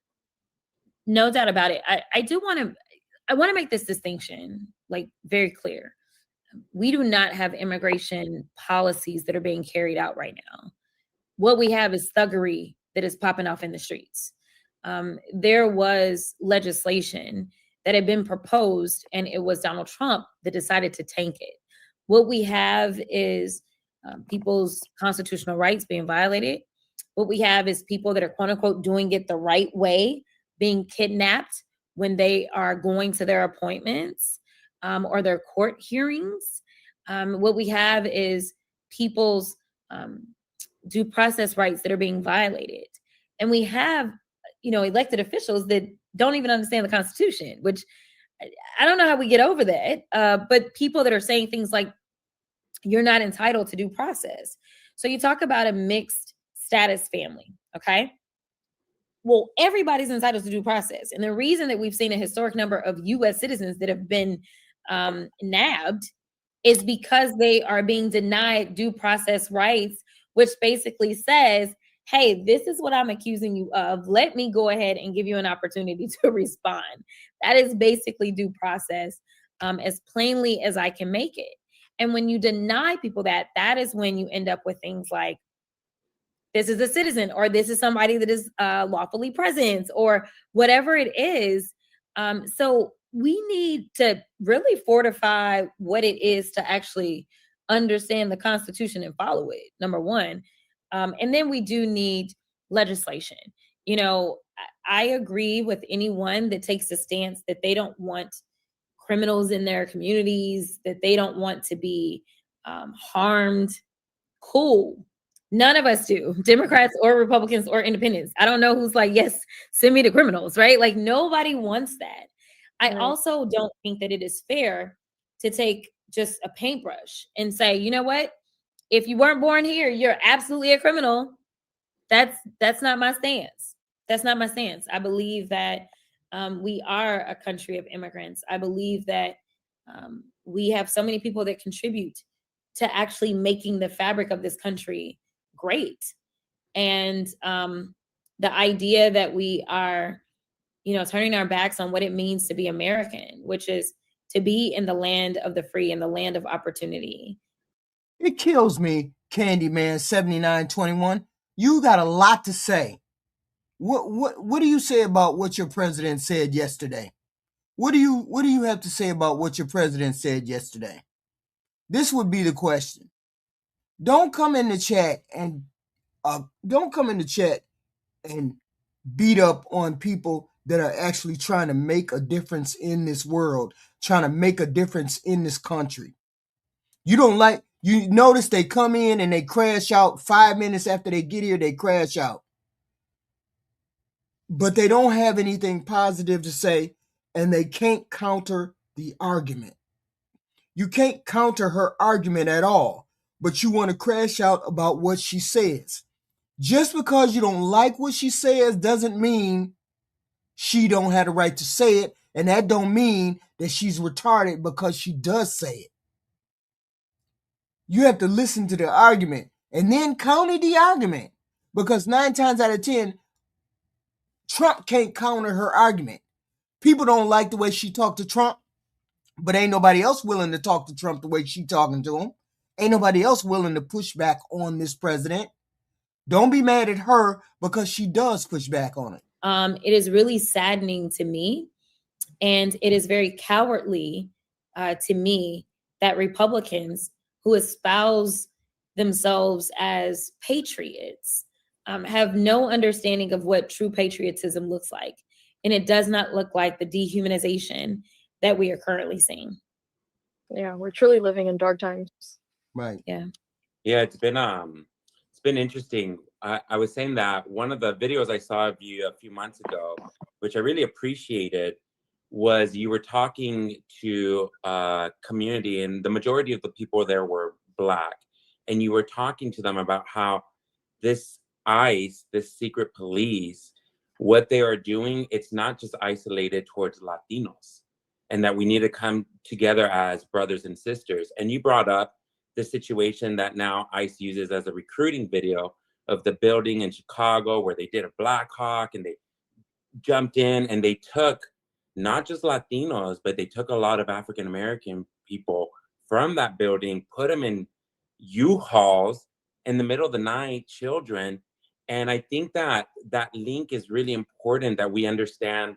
No doubt about it. I want to make this distinction like very clear. We do not have immigration policies that are being carried out right now. What we have is thuggery that is popping off in the streets. There was legislation that had been proposed, and it was Donald Trump that decided to tank it. What we have is people's constitutional rights being violated. What we have is people that are, quote unquote, doing it the right way, being kidnapped when they are going to their appointments or their court hearings. What we have is people's due process rights that are being violated. And we have, elected officials that don't even understand the Constitution, which I don't know how we get over that. But people that are saying things like, you're not entitled to due process. So you talk about a mixed status family, okay? Well, everybody's entitled to due process. And the reason that we've seen a historic number of U.S. citizens that have been nabbed is because they are being denied due process rights, which basically says, hey, this is what I'm accusing you of. Let me go ahead and give you an opportunity to respond. That is basically due process, as plainly as I can make it. And when you deny people that is when you end up with things like, this is a citizen, or this is somebody that is lawfully present, or whatever it is. So we need to really fortify what it is to actually understand the Constitution and follow it, number one. And then we do need legislation. I agree with anyone that takes a stance that they don't want criminals in their communities, that they don't want to be harmed. Cool. None of us do, Democrats or Republicans or independents. I don't know who's like, yes, send me the criminals, right? Like nobody wants that. I also don't think that it is fair to take just a paintbrush and say, you know what? If you weren't born here, you're absolutely a criminal. That's not my stance. That's not my stance. I believe that we are a country of immigrants. I believe that we have so many people that contribute to actually making the fabric of this country great. And the idea that we are, turning our backs on what it means to be American, which is to be in the land of the free and the land of opportunity. It kills me, Candyman 7921. You got a lot to say. What do you say about what your president said yesterday? What do you have to say about what your president said yesterday? This would be the question. Don't come in the chat and beat up on people that are actually trying to make a difference in this world, trying to make a difference in this country. You notice they come in and they crash out 5 minutes after they get here, they crash out. But they don't have anything positive to say, and they can't counter the argument. You can't counter her argument at all, but you want to crash out about what she says. Just because you don't like what she says doesn't mean she don't have the right to say it, and that don't mean that she's retarded because she does say it. You have to listen to the argument and then counter the argument, because 9 times out of 10, Trump can't counter her argument. People don't like the way she talked to Trump, but ain't nobody else willing to talk to Trump the way she talking to him. Ain't nobody else willing to push back on this president. Don't be mad at her because she does push back on it. It is really saddening to me, and it is very cowardly to me that Republicans who espouse themselves as patriots have no understanding of what true patriotism looks like. And it does not look like the dehumanization that we are currently seeing. Yeah, we're truly living in dark times. Right. Yeah. Yeah, it's been interesting. I was saying that one of the videos I saw of you a few months ago, which I really appreciated, was you were talking to a community, and the majority of the people there were Black, and you were talking to them about how this ICE, this secret police, what they are doing, it's not just isolated towards Latinos, and that we need to come together as brothers and sisters. And you brought up the situation that now ICE uses as a recruiting video of the building in Chicago where they did a Black Hawk, and they jumped in and they took not just Latinos, but they took a lot of African American people from that building, put them in U-Hauls in the middle of the night, children. And I think that that link is really important, that we understand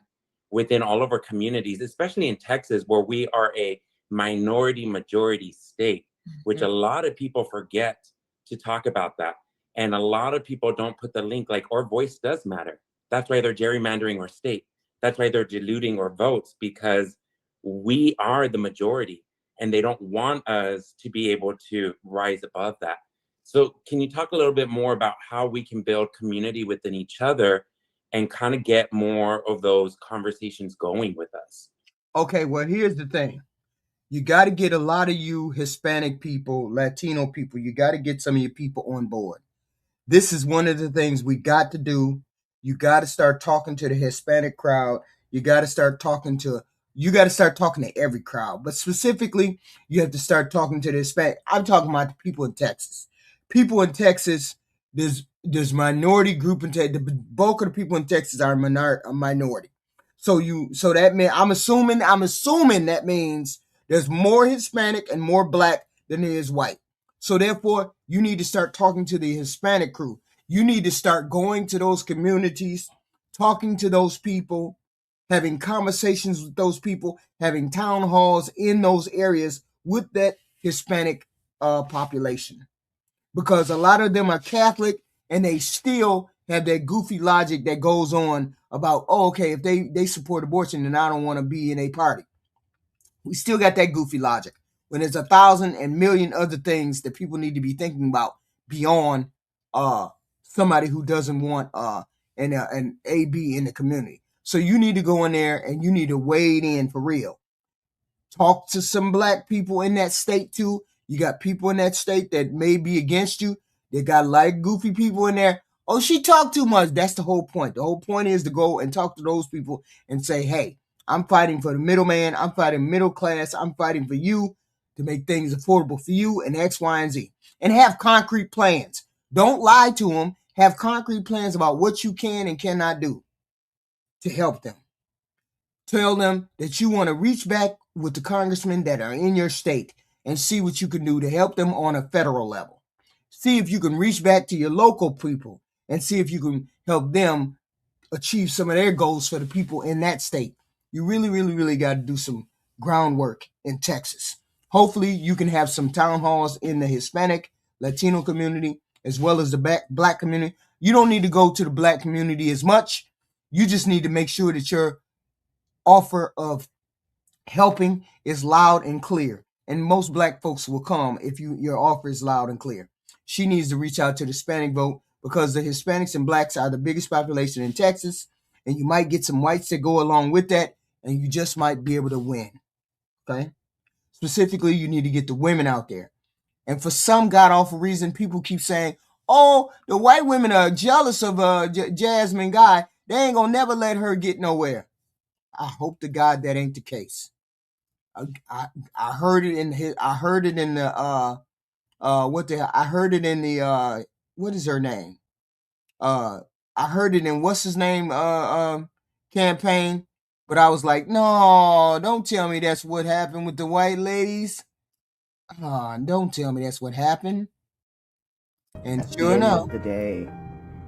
within all of our communities, especially in Texas, where we are a minority majority state, which a lot of people forget to talk about that. And a lot of people don't put the link, like our voice does matter. That's why they're gerrymandering our state. That's why they're diluting our votes, because we are the majority and they don't want us to be able to rise above that. So can you talk a little bit more about how we can build community within each other and kind of get more of those conversations going with us? Okay, well, here's the thing. You got to get a lot of you Hispanic people, Latino people, you got to get some of your people on board. This is one of the things we got to do. You got to start talking to the Hispanic crowd. You got to start talking to every crowd, but specifically, you have to start talking to the Hispanic. I'm talking about the people in Texas. People in Texas, there's minority group in Texas. The bulk of the people in Texas are a minority. So that means I'm assuming that means there's more Hispanic and more Black than there is white. So therefore, you need to start talking to the Hispanic crew. You need to start going to those communities, talking to those people, having conversations with those people, having town halls in those areas with that Hispanic population. Because a lot of them are Catholic and they still have that goofy logic that goes on about, oh, okay, if they support abortion, then I don't want to be in a party. We still got that goofy logic when there's 1,000 and million other things that people need to be thinking about beyond somebody who doesn't want an AB in the community. So you need to go in there and you need to wade in for real. Talk to some Black people in that state too. You got people in that state that may be against you. They got like goofy people in there. Oh, she talked too much. That's the whole point. The whole point is to go and talk to those people and say, hey, I'm fighting for the middleman. I'm fighting middle class. I'm fighting for you to make things affordable for you and X, Y, and Z. And have concrete plans. Don't lie to them. Have concrete plans about what you can and cannot do to help them. Tell them that you want to reach back with the congressmen that are in your state and see what you can do to help them on a federal level. See if you can reach back to your local people and see if you can help them achieve some of their goals for the people in that state. You really, really, really got to do some groundwork in Texas. Hopefully, you can have some town halls in the Hispanic, Latino community, as well as the Black community. You don't need to go to the Black community as much. You just need to make sure that your offer of helping is loud and clear. And most Black folks will come if your offer is loud and clear. She needs to reach out to the Hispanic vote because the Hispanics and Blacks are the biggest population in Texas. And you might get some whites that go along with that, and you just might be able to win. Okay? Specifically, you need to get the women out there. And for some god-awful reason, people keep saying, oh, the white women are jealous of Jasmine Guy. They ain't going to never let her get nowhere. I hope to God that ain't the case. I heard it in the what is her name? I heard it in what's his name campaign, but I was like, no, don't tell me that's what happened with the white ladies. Don't tell me that's what happened. And At sure the end enough, of the day,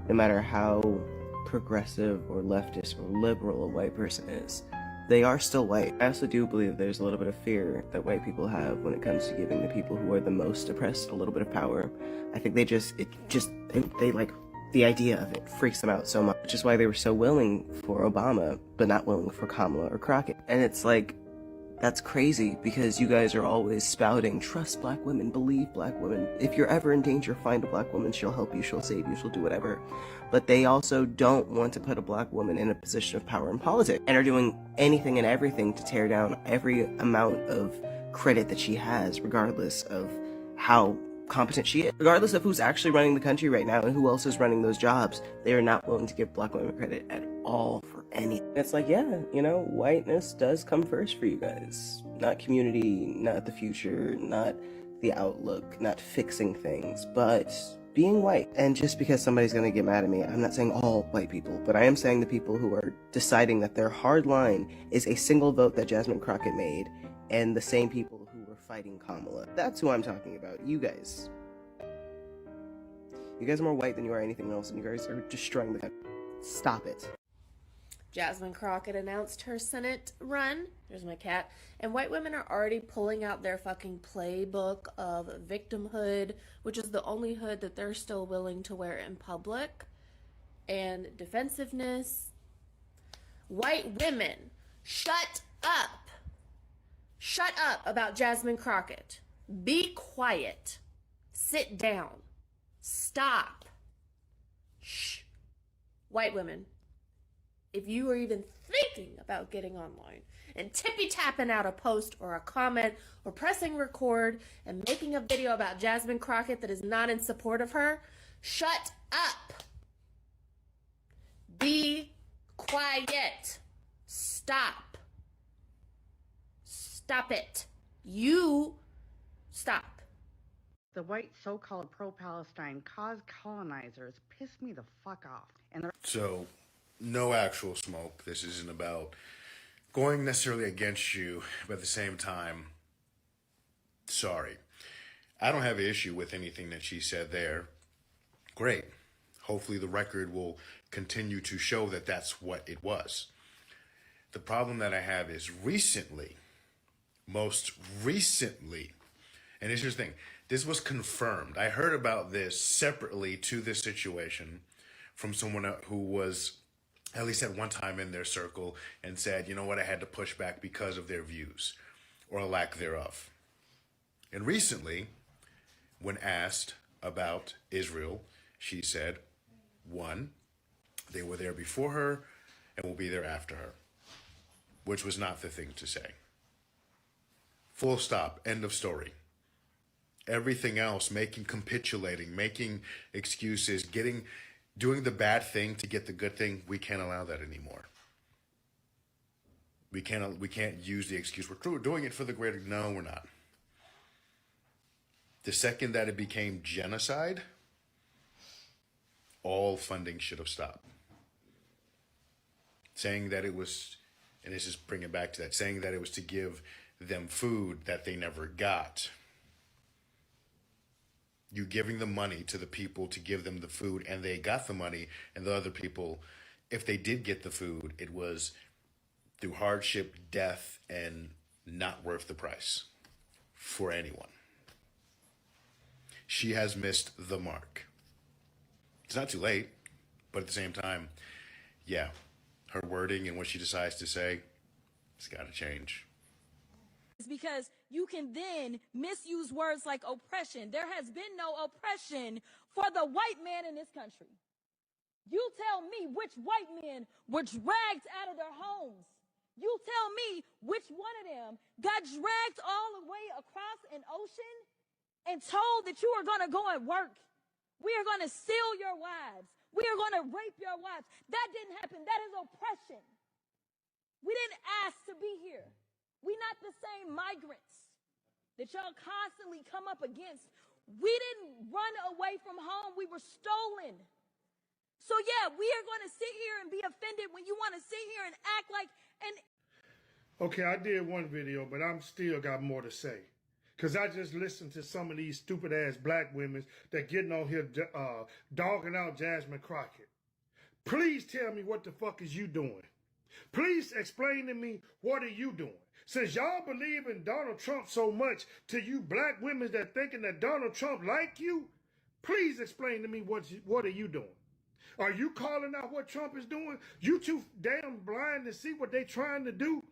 no matter how progressive or leftist or liberal a white person is, they are still white. I also do believe there's a little bit of fear that white people have when it comes to giving the people who are the most oppressed a little bit of power. I think they like the idea of it freaks them out so much, which is why they were so willing for Obama, but not willing for Kamala or Crockett. And it's like, that's crazy because you guys are always spouting, trust black women, believe black women. If you're ever in danger, find a black woman. She'll help you, she'll save you, she'll do whatever. But they also don't want to put a black woman in a position of power in politics and are doing anything and everything to tear down every amount of credit that she has, regardless of how competent she is. Regardless of who's actually running the country right now and who else is running those jobs, they are not willing to give black women credit at all for anything. It's like, yeah, you know, whiteness does come first for you guys. Not community, not the future, not the outlook, not fixing things, but being white. And just because somebody's gonna get mad at me, I'm not saying all white people, but I am saying the people who are deciding that their hard line is a single vote that Jasmine Crockett made, and the same people who were fighting Kamala. That's who I'm talking about. You guys. You guys are more white than you are anything else, and you guys are destroying the country. Stop it. Jasmine Crockett announced her Senate run. There's my cat. And white women are already pulling out their fucking playbook of victimhood, which is the only hood that they're still willing to wear in public, and defensiveness. White women, shut up. Shut up about Jasmine Crockett. Be quiet. Sit down. Stop. Shh. White women, if you are even thinking about getting online and tippy-tapping out a post or a comment or pressing record and making a video about Jasmine Crockett that is not in support of her, shut up. Be quiet. Stop. Stop it. You stop. The white so-called pro-Palestine cause colonizers piss me the fuck off. So, no actual smoke. This isn't about going necessarily against you, but at the same time, sorry. I don't have an issue with anything that she said there. Great. Hopefully the record will continue to show that that's what it was. The problem that I have is most recently, and here's the thing, this was confirmed. I heard about this separately to this situation from someone who was at least at one time in their circle and said, you know what, I had to push back because of their views or lack thereof. And recently, when asked about Israel, she said, one, they were there before her and will be there after her, which was not the thing to say. Full stop, end of story. Everything else, capitulating, making excuses, doing the bad thing to get the good thing, we can't allow that anymore. We can't use the excuse, we're doing it for the greater. No, we're not. The second that it became genocide, all funding should have stopped. Saying that it was, and this is bringing back to that, saying that it was to give them food that they never got. You giving the money to the people to give them the food, and they got the money, and the other people, if they did get the food, it was through hardship, death, and not worth the price for anyone. She has missed the mark. It's not too late, but at the same time, yeah, her wording and what she decides to say, it's got to change. Because you can then misuse words like oppression. There has been no oppression for the white man in this country. You tell me which white men were dragged out of their homes. You tell me which one of them got dragged all the way across an ocean and told that you are going to go and work. We are going to steal your wives. We are going to rape your wives. That didn't happen. That is oppression. We didn't ask to be here. We're not the same migrants that y'all constantly come up against. We didn't run away from home. We were stolen. So yeah, we are going to sit here and be offended when you want to sit here and act like an. Okay, I did one video, but I'm still got more to say. Because I just listened to some of these stupid ass black women that getting on here dogging out Jasmine Crockett. Please tell me what the fuck is you doing? Please explain to me what are you doing? Since y'all believe in Donald Trump so much, to you black women that thinking that Donald Trump like you, please explain to me what are you doing? Are you calling out what Trump is doing? You too damn blind to see what they trying to do?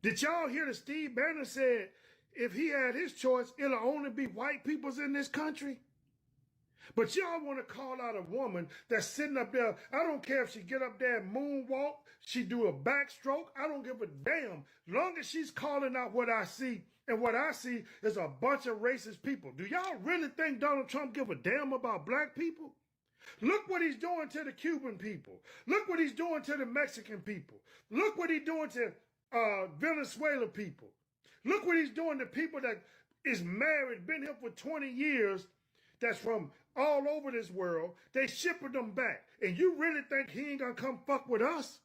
Did y'all hear that Steve Bannon said if he had his choice, it'll only be white peoples in this country? But y'all want to call out a woman that's sitting up there. I don't care if she get up there and moonwalk, she do a backstroke. I don't give a damn. Long as she's calling out what I see, and what I see is a bunch of racist people. Do y'all really think Donald Trump give a damn about black people? Look what he's doing to the Cuban people. Look what he's doing to the Mexican people. Look what he's doing to Venezuela people. Look what he's doing to people that is married, been here for 20 years, that's from all over this world. They shipping them back. And you really think he ain't gonna come fuck with us?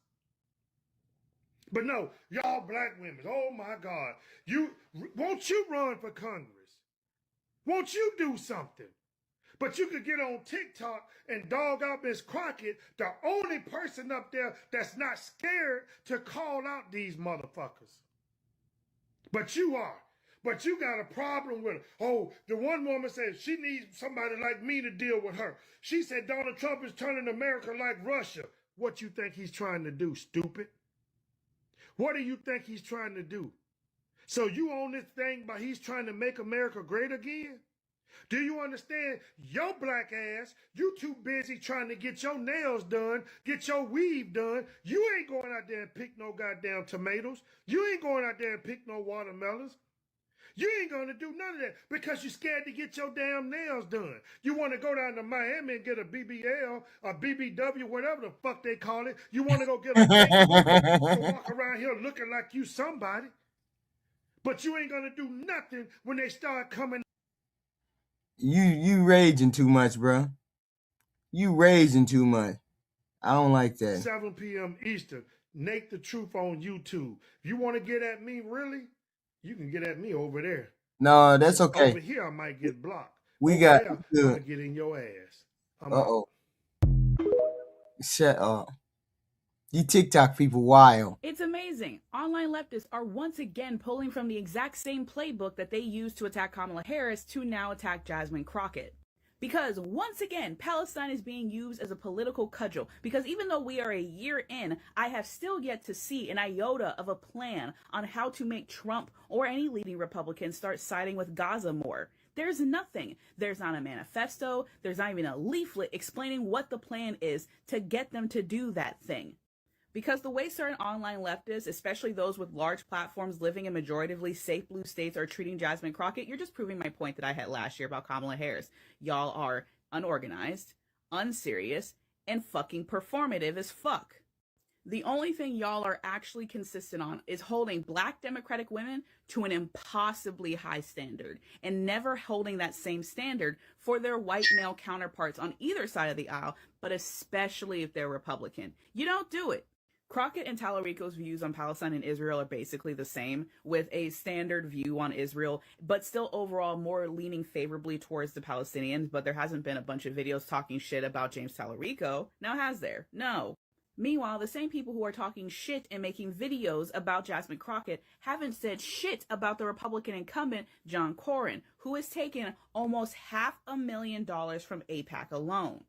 But no, y'all black women, oh my God. Won't you run for Congress? Won't you do something? But you could get on TikTok and dog out Miss Crockett, the only person up there that's not scared to call out these motherfuckers. But you are. But you got a problem with her. Oh, the one woman said she needs somebody like me to deal with her. She said Donald Trump is turning America like Russia. What you think he's trying to do, stupid? What do you think he's trying to do? So you own this thing but he's trying to make America great again? Do you understand? Your black ass, you too busy trying to get your nails done, get your weave done. You ain't going out there and pick no goddamn tomatoes. You ain't going out there and pick no watermelons. You ain't going to do none of that because you're scared to get your damn nails done. You want to go down to Miami and get a BBL, a BBW, whatever the fuck they call it. You want to go get a to walk around here looking like you somebody. But you ain't going to do nothing when they start coming. You raging too much, bro. You raging too much. I don't like that. 7 p.m. Eastern. Nate the Truth on YouTube. If you want to get at me, really, you can get at me over there. No, that's okay. Over here, I might get blocked. We over got there, I'm gonna get in your ass. Uh-oh. Shut up. You TikTok people wild. It's amazing. Online leftists are once again pulling from the exact same playbook that they used to attack Kamala Harris to now attack Jasmine Crockett. Because once again, Palestine is being used as a political cudgel. Because even though we are a year in, I have still yet to see an iota of a plan on how to make Trump or any leading Republican start siding with Gaza more. There's nothing. There's not a manifesto. There's not even a leaflet explaining what the plan is to get them to do that thing. Because the way certain online leftists, especially those with large platforms living in majoritively safe blue states, are treating Jasmine Crockett, you're just proving my point that I had last year about Kamala Harris. Y'all are unorganized, unserious, and fucking performative as fuck. The only thing y'all are actually consistent on is holding Black Democratic women to an impossibly high standard and never holding that same standard for their white male counterparts on either side of the aisle, but especially if they're Republican. You don't do it. Crockett and Tallarico's views on Palestine and Israel are basically the same, with a standard view on Israel, but still overall more leaning favorably towards the Palestinians. But there hasn't been a bunch of videos talking shit about James Tallarico. Now has there? No. Meanwhile, the same people who are talking shit and making videos about Jasmine Crockett haven't said shit about the Republican incumbent, John Cornyn, who has taken almost $500,000 from AIPAC alone.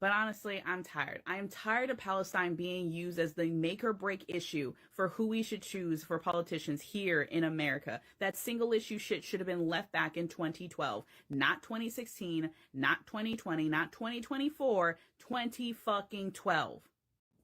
But honestly, I'm tired. I am tired of Palestine being used as the make or break issue for who we should choose for politicians here in America. That single issue shit should have been left back in 2012, not 2016, not 2020, not 2024, 2012.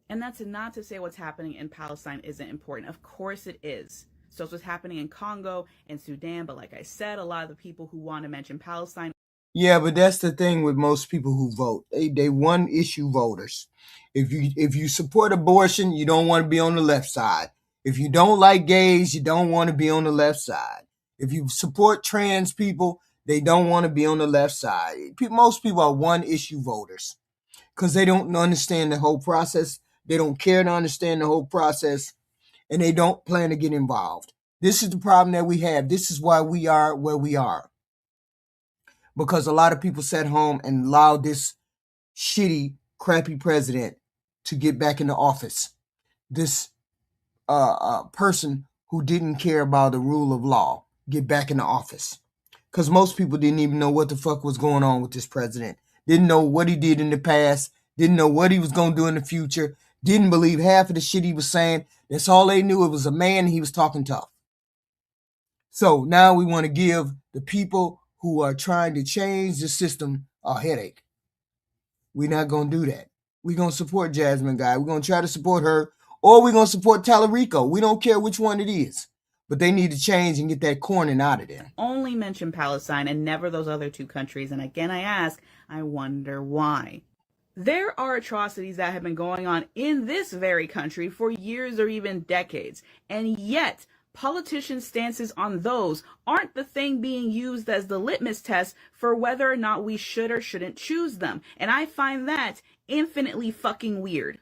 And that's not to say what's happening in Palestine isn't important. Of course it is. So it's what's happening in Congo and Sudan. But like I said, a lot of the people who want to mention Palestine. Yeah, but that's the thing with most people who vote. They one issue voters. If you support abortion, you don't want to be on the left side. If you don't like gays, you don't want to be on the left side. If you support trans people, they don't want to be on the left side. Most people are one issue voters. because they don't understand the whole process. They don't care to understand the whole process, and they don't plan to get involved. This is the problem that we have. This is why we are where we are. Because a lot of people sat home and allowed this shitty, crappy president to get back into office. This person who didn't care about the rule of law get back into office. Because most people didn't even know what the fuck was going on with this president. Didn't know what he did in the past. Didn't know what he was going to do in the future. Didn't believe half of the shit he was saying. That's all they knew. It was a man and he was talking tough. So now we want to give the people who are trying to change the system a headache. We're not going to do that. We're going to support Jasmine Guy. We're going to try to support her, or we're going to support Tallarico. We don't care which one it is. But they need to change and get that corning out of there. Only mention Palestine and never those other two countries. And again, I ask, I wonder why. There are atrocities that have been going on in this very country for years or even decades. And yet, politicians' stances on those aren't the thing being used as the litmus test for whether or not we should or shouldn't choose them. And I find that infinitely fucking weird.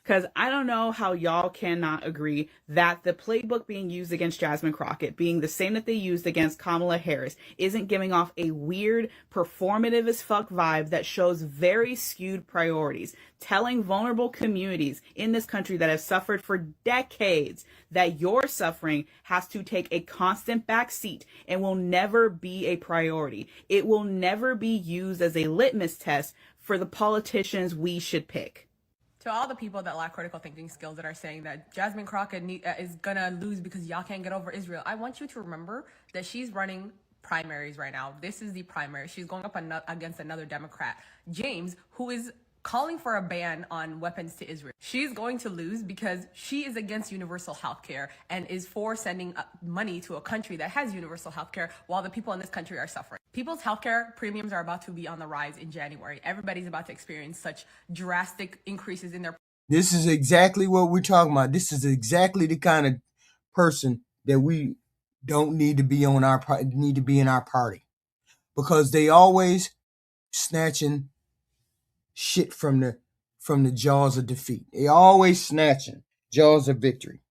Because I don't know how y'all cannot agree that the playbook being used against Jasmine Crockett, being the same that they used against Kamala Harris, isn't giving off a weird, performative as fuck vibe that shows very skewed priorities, telling vulnerable communities in this country that have suffered for decades that your suffering has to take a constant back seat and will never be a priority. It will never be used as a litmus test for the politicians we should pick. To all the people that lack critical thinking skills that are saying that Jasmine Crockett is gonna lose because y'all can't get over Israel, I want you to remember that she's running primaries right now. This is the primary. She's going up against another Democrat, James, who is calling for a ban on weapons to Israel. She's going to lose because she is against universal health care and is for sending money to a country that has universal health care while the people in this country are suffering. People's healthcare premiums are about to be on the rise in January. Everybody's about to experience such drastic increases in their... This is exactly what we're talking about. This is exactly the kind of person that we don't need to be on our need to be in our party, because they always snatching shit from the jaws of defeat. They always snatching jaws of victory.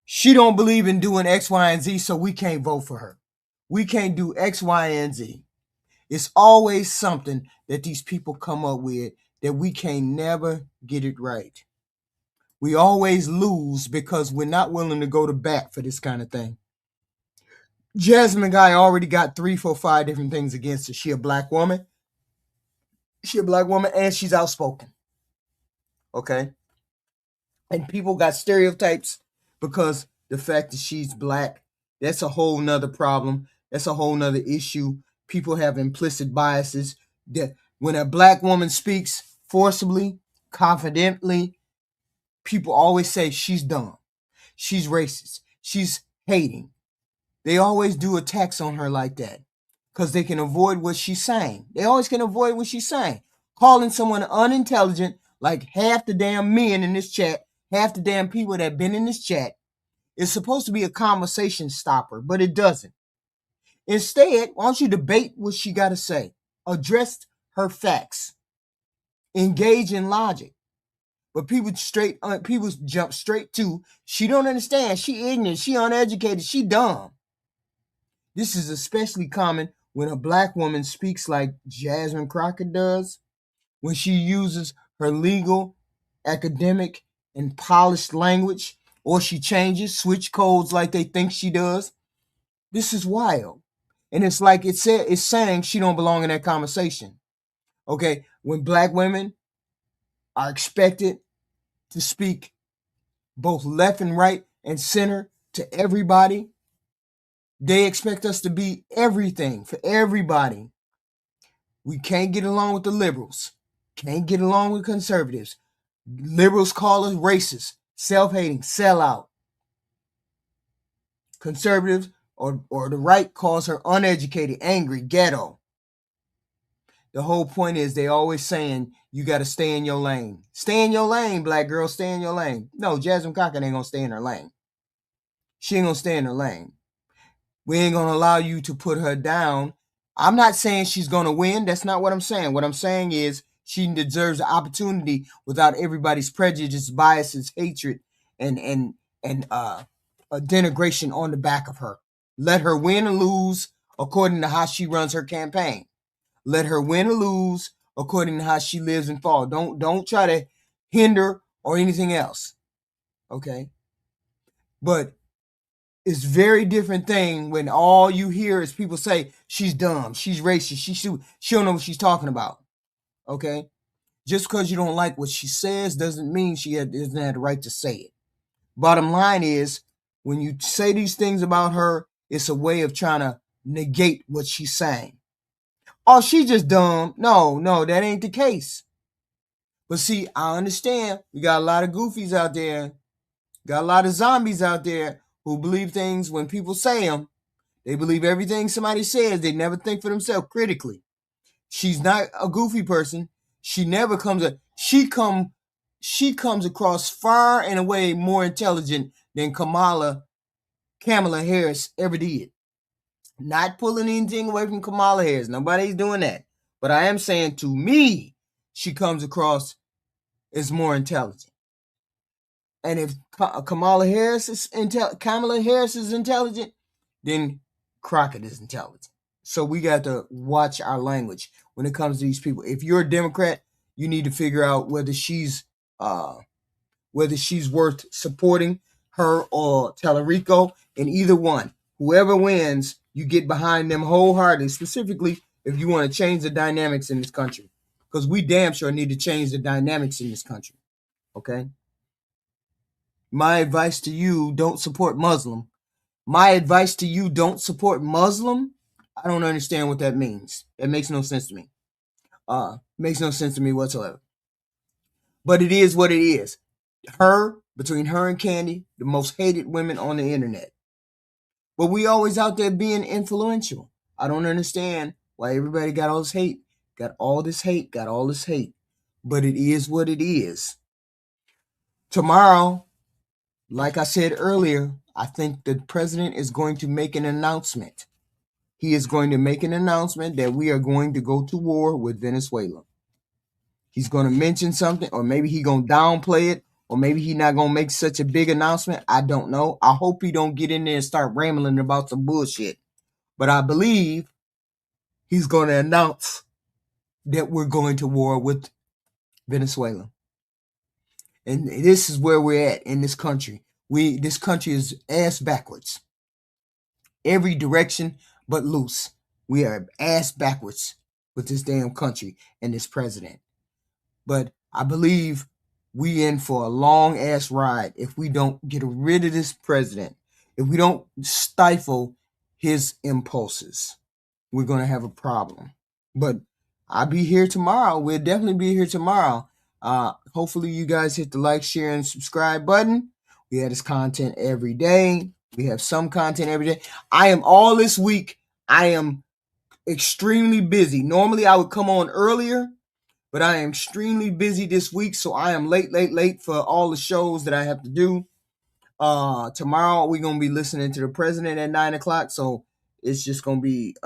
She don't believe in doing X, Y, and Z, so we can't vote for her. We can't do X, Y, and Z. It's always something that these people come up with that we can never get it right. We always lose because we're not willing to go to bat for this kind of thing. Jasmine Guy already got 3, 4, 5 different things against her. She a black woman. And she's outspoken. Okay? And people got stereotypes because the fact that she's black, that's a whole nother problem. That's a whole nother issue. People have implicit biases that when a black woman speaks forcibly, confidently, people always say she's dumb, she's racist, she's hating. They always do attacks on her like that because they can avoid what she's saying. They always can avoid what she's saying. Calling someone unintelligent, like half the damn men in this chat, half the damn people that have been in this chat, is supposed to be a conversation stopper, but it doesn't. Instead, why don't you debate what she got to say? Address her facts. Engage in logic. But people jump straight to, she don't understand, she ignorant, she uneducated, she dumb. This is especially common when a black woman speaks like Jasmine Crockett does, when she uses her legal, academic, and polished language, or she switch codes like they think she does. This is wild. And it's like it's saying she don't belong in that conversation. Okay, when black women are expected to speak both left and right and center to everybody, they expect us to be everything for everybody. We can't get along with the liberals. Can't get along with conservatives. Liberals call us racist, self-hating, sellout. Conservatives or the right calls her uneducated, angry, ghetto. The whole point is they always saying you got to stay in your lane. Stay in your lane, black girl, stay in your lane. No, Jasmine Crockett ain't going to stay in her lane. She ain't going to stay in her lane. We ain't going to allow you to put her down. I'm not saying she's going to win. That's not what I'm saying. What I'm saying is She deserves an opportunity without everybody's prejudice, biases, hatred, and a denigration on the back of her. Let her win or lose according to how she runs her campaign. Let her win or lose according to how she lives and fall. Don't try to hinder or anything else. Okay? But it's a very different thing when all you hear is people say she's dumb, she's racist, she don't know what she's talking about. Okay? Just because you don't like what she says doesn't mean she doesn't have the right to say it. Bottom line is, when you say these things about her, it's a way of trying to negate what she's saying. Oh, she's just dumb. No, that ain't the case. But see, I understand. We got a lot of goofies out there. Got a lot of zombies out there who believe things when people say them. They believe everything somebody says. They never think for themselves critically. She's not a goofy person. She never comes she comes across far and away more intelligent than Kamala Harris ever did. Not pulling anything away from Kamala Harris. Nobody's doing that. But I am saying, to me, she comes across as more intelligent. And if Kamala Harris is intelligent, then Crockett is intelligent. So we got to watch our language when it comes to these people. If you're a Democrat, you need to figure out whether she's worth supporting, her or Tallarico. And either one, whoever wins, you get behind them wholeheartedly, specifically if you want to change the dynamics in this country. Because we damn sure need to change the dynamics in this country. Okay? My advice to you, don't support Muslim. My advice to you, don't support Muslim. I don't understand what that means. It makes no sense to me. Makes no sense to me whatsoever. But it is what it is. Between her and Candy, the most hated women on the internet. But we always out there being influential. I don't understand why everybody got all this hate. Got all this hate. But it is what it is. Tomorrow, like I said earlier, I think the president is going to make an announcement. He is going to make an announcement that we are going to go to war with Venezuela. He's going to mention something, or maybe he's going to downplay it, or maybe he's not going to make such a big announcement. I don't know. I hope he don't get in there and start rambling about some bullshit. But I believe he's going to announce that we're going to war with Venezuela. And this is where we're at in this country. This country is ass backwards. Every direction but loose. We are ass backwards with this damn country and this president. But I believe we in for a long ass ride if we don't get rid of this president. If we don't stifle his impulses, we're going to have a problem. But I'll be here tomorrow. We'll definitely be here tomorrow. Hopefully you guys hit the like, share, and subscribe button. We have this content every day. We have some content every day. All this week, I am extremely busy. Normally I would come on earlier, but I am extremely busy this week, so I am late for all the shows that I have to do. Tomorrow we're going to be listening to the president at 9 o'clock, so it's just going to be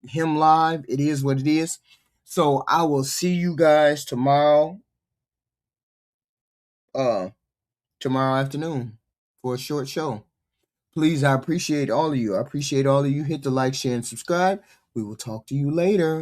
him live. It is what it is. So I will see you guys tomorrow afternoon for a short show. Please, I appreciate all of you. Hit the like, share, and subscribe. We will talk to you later.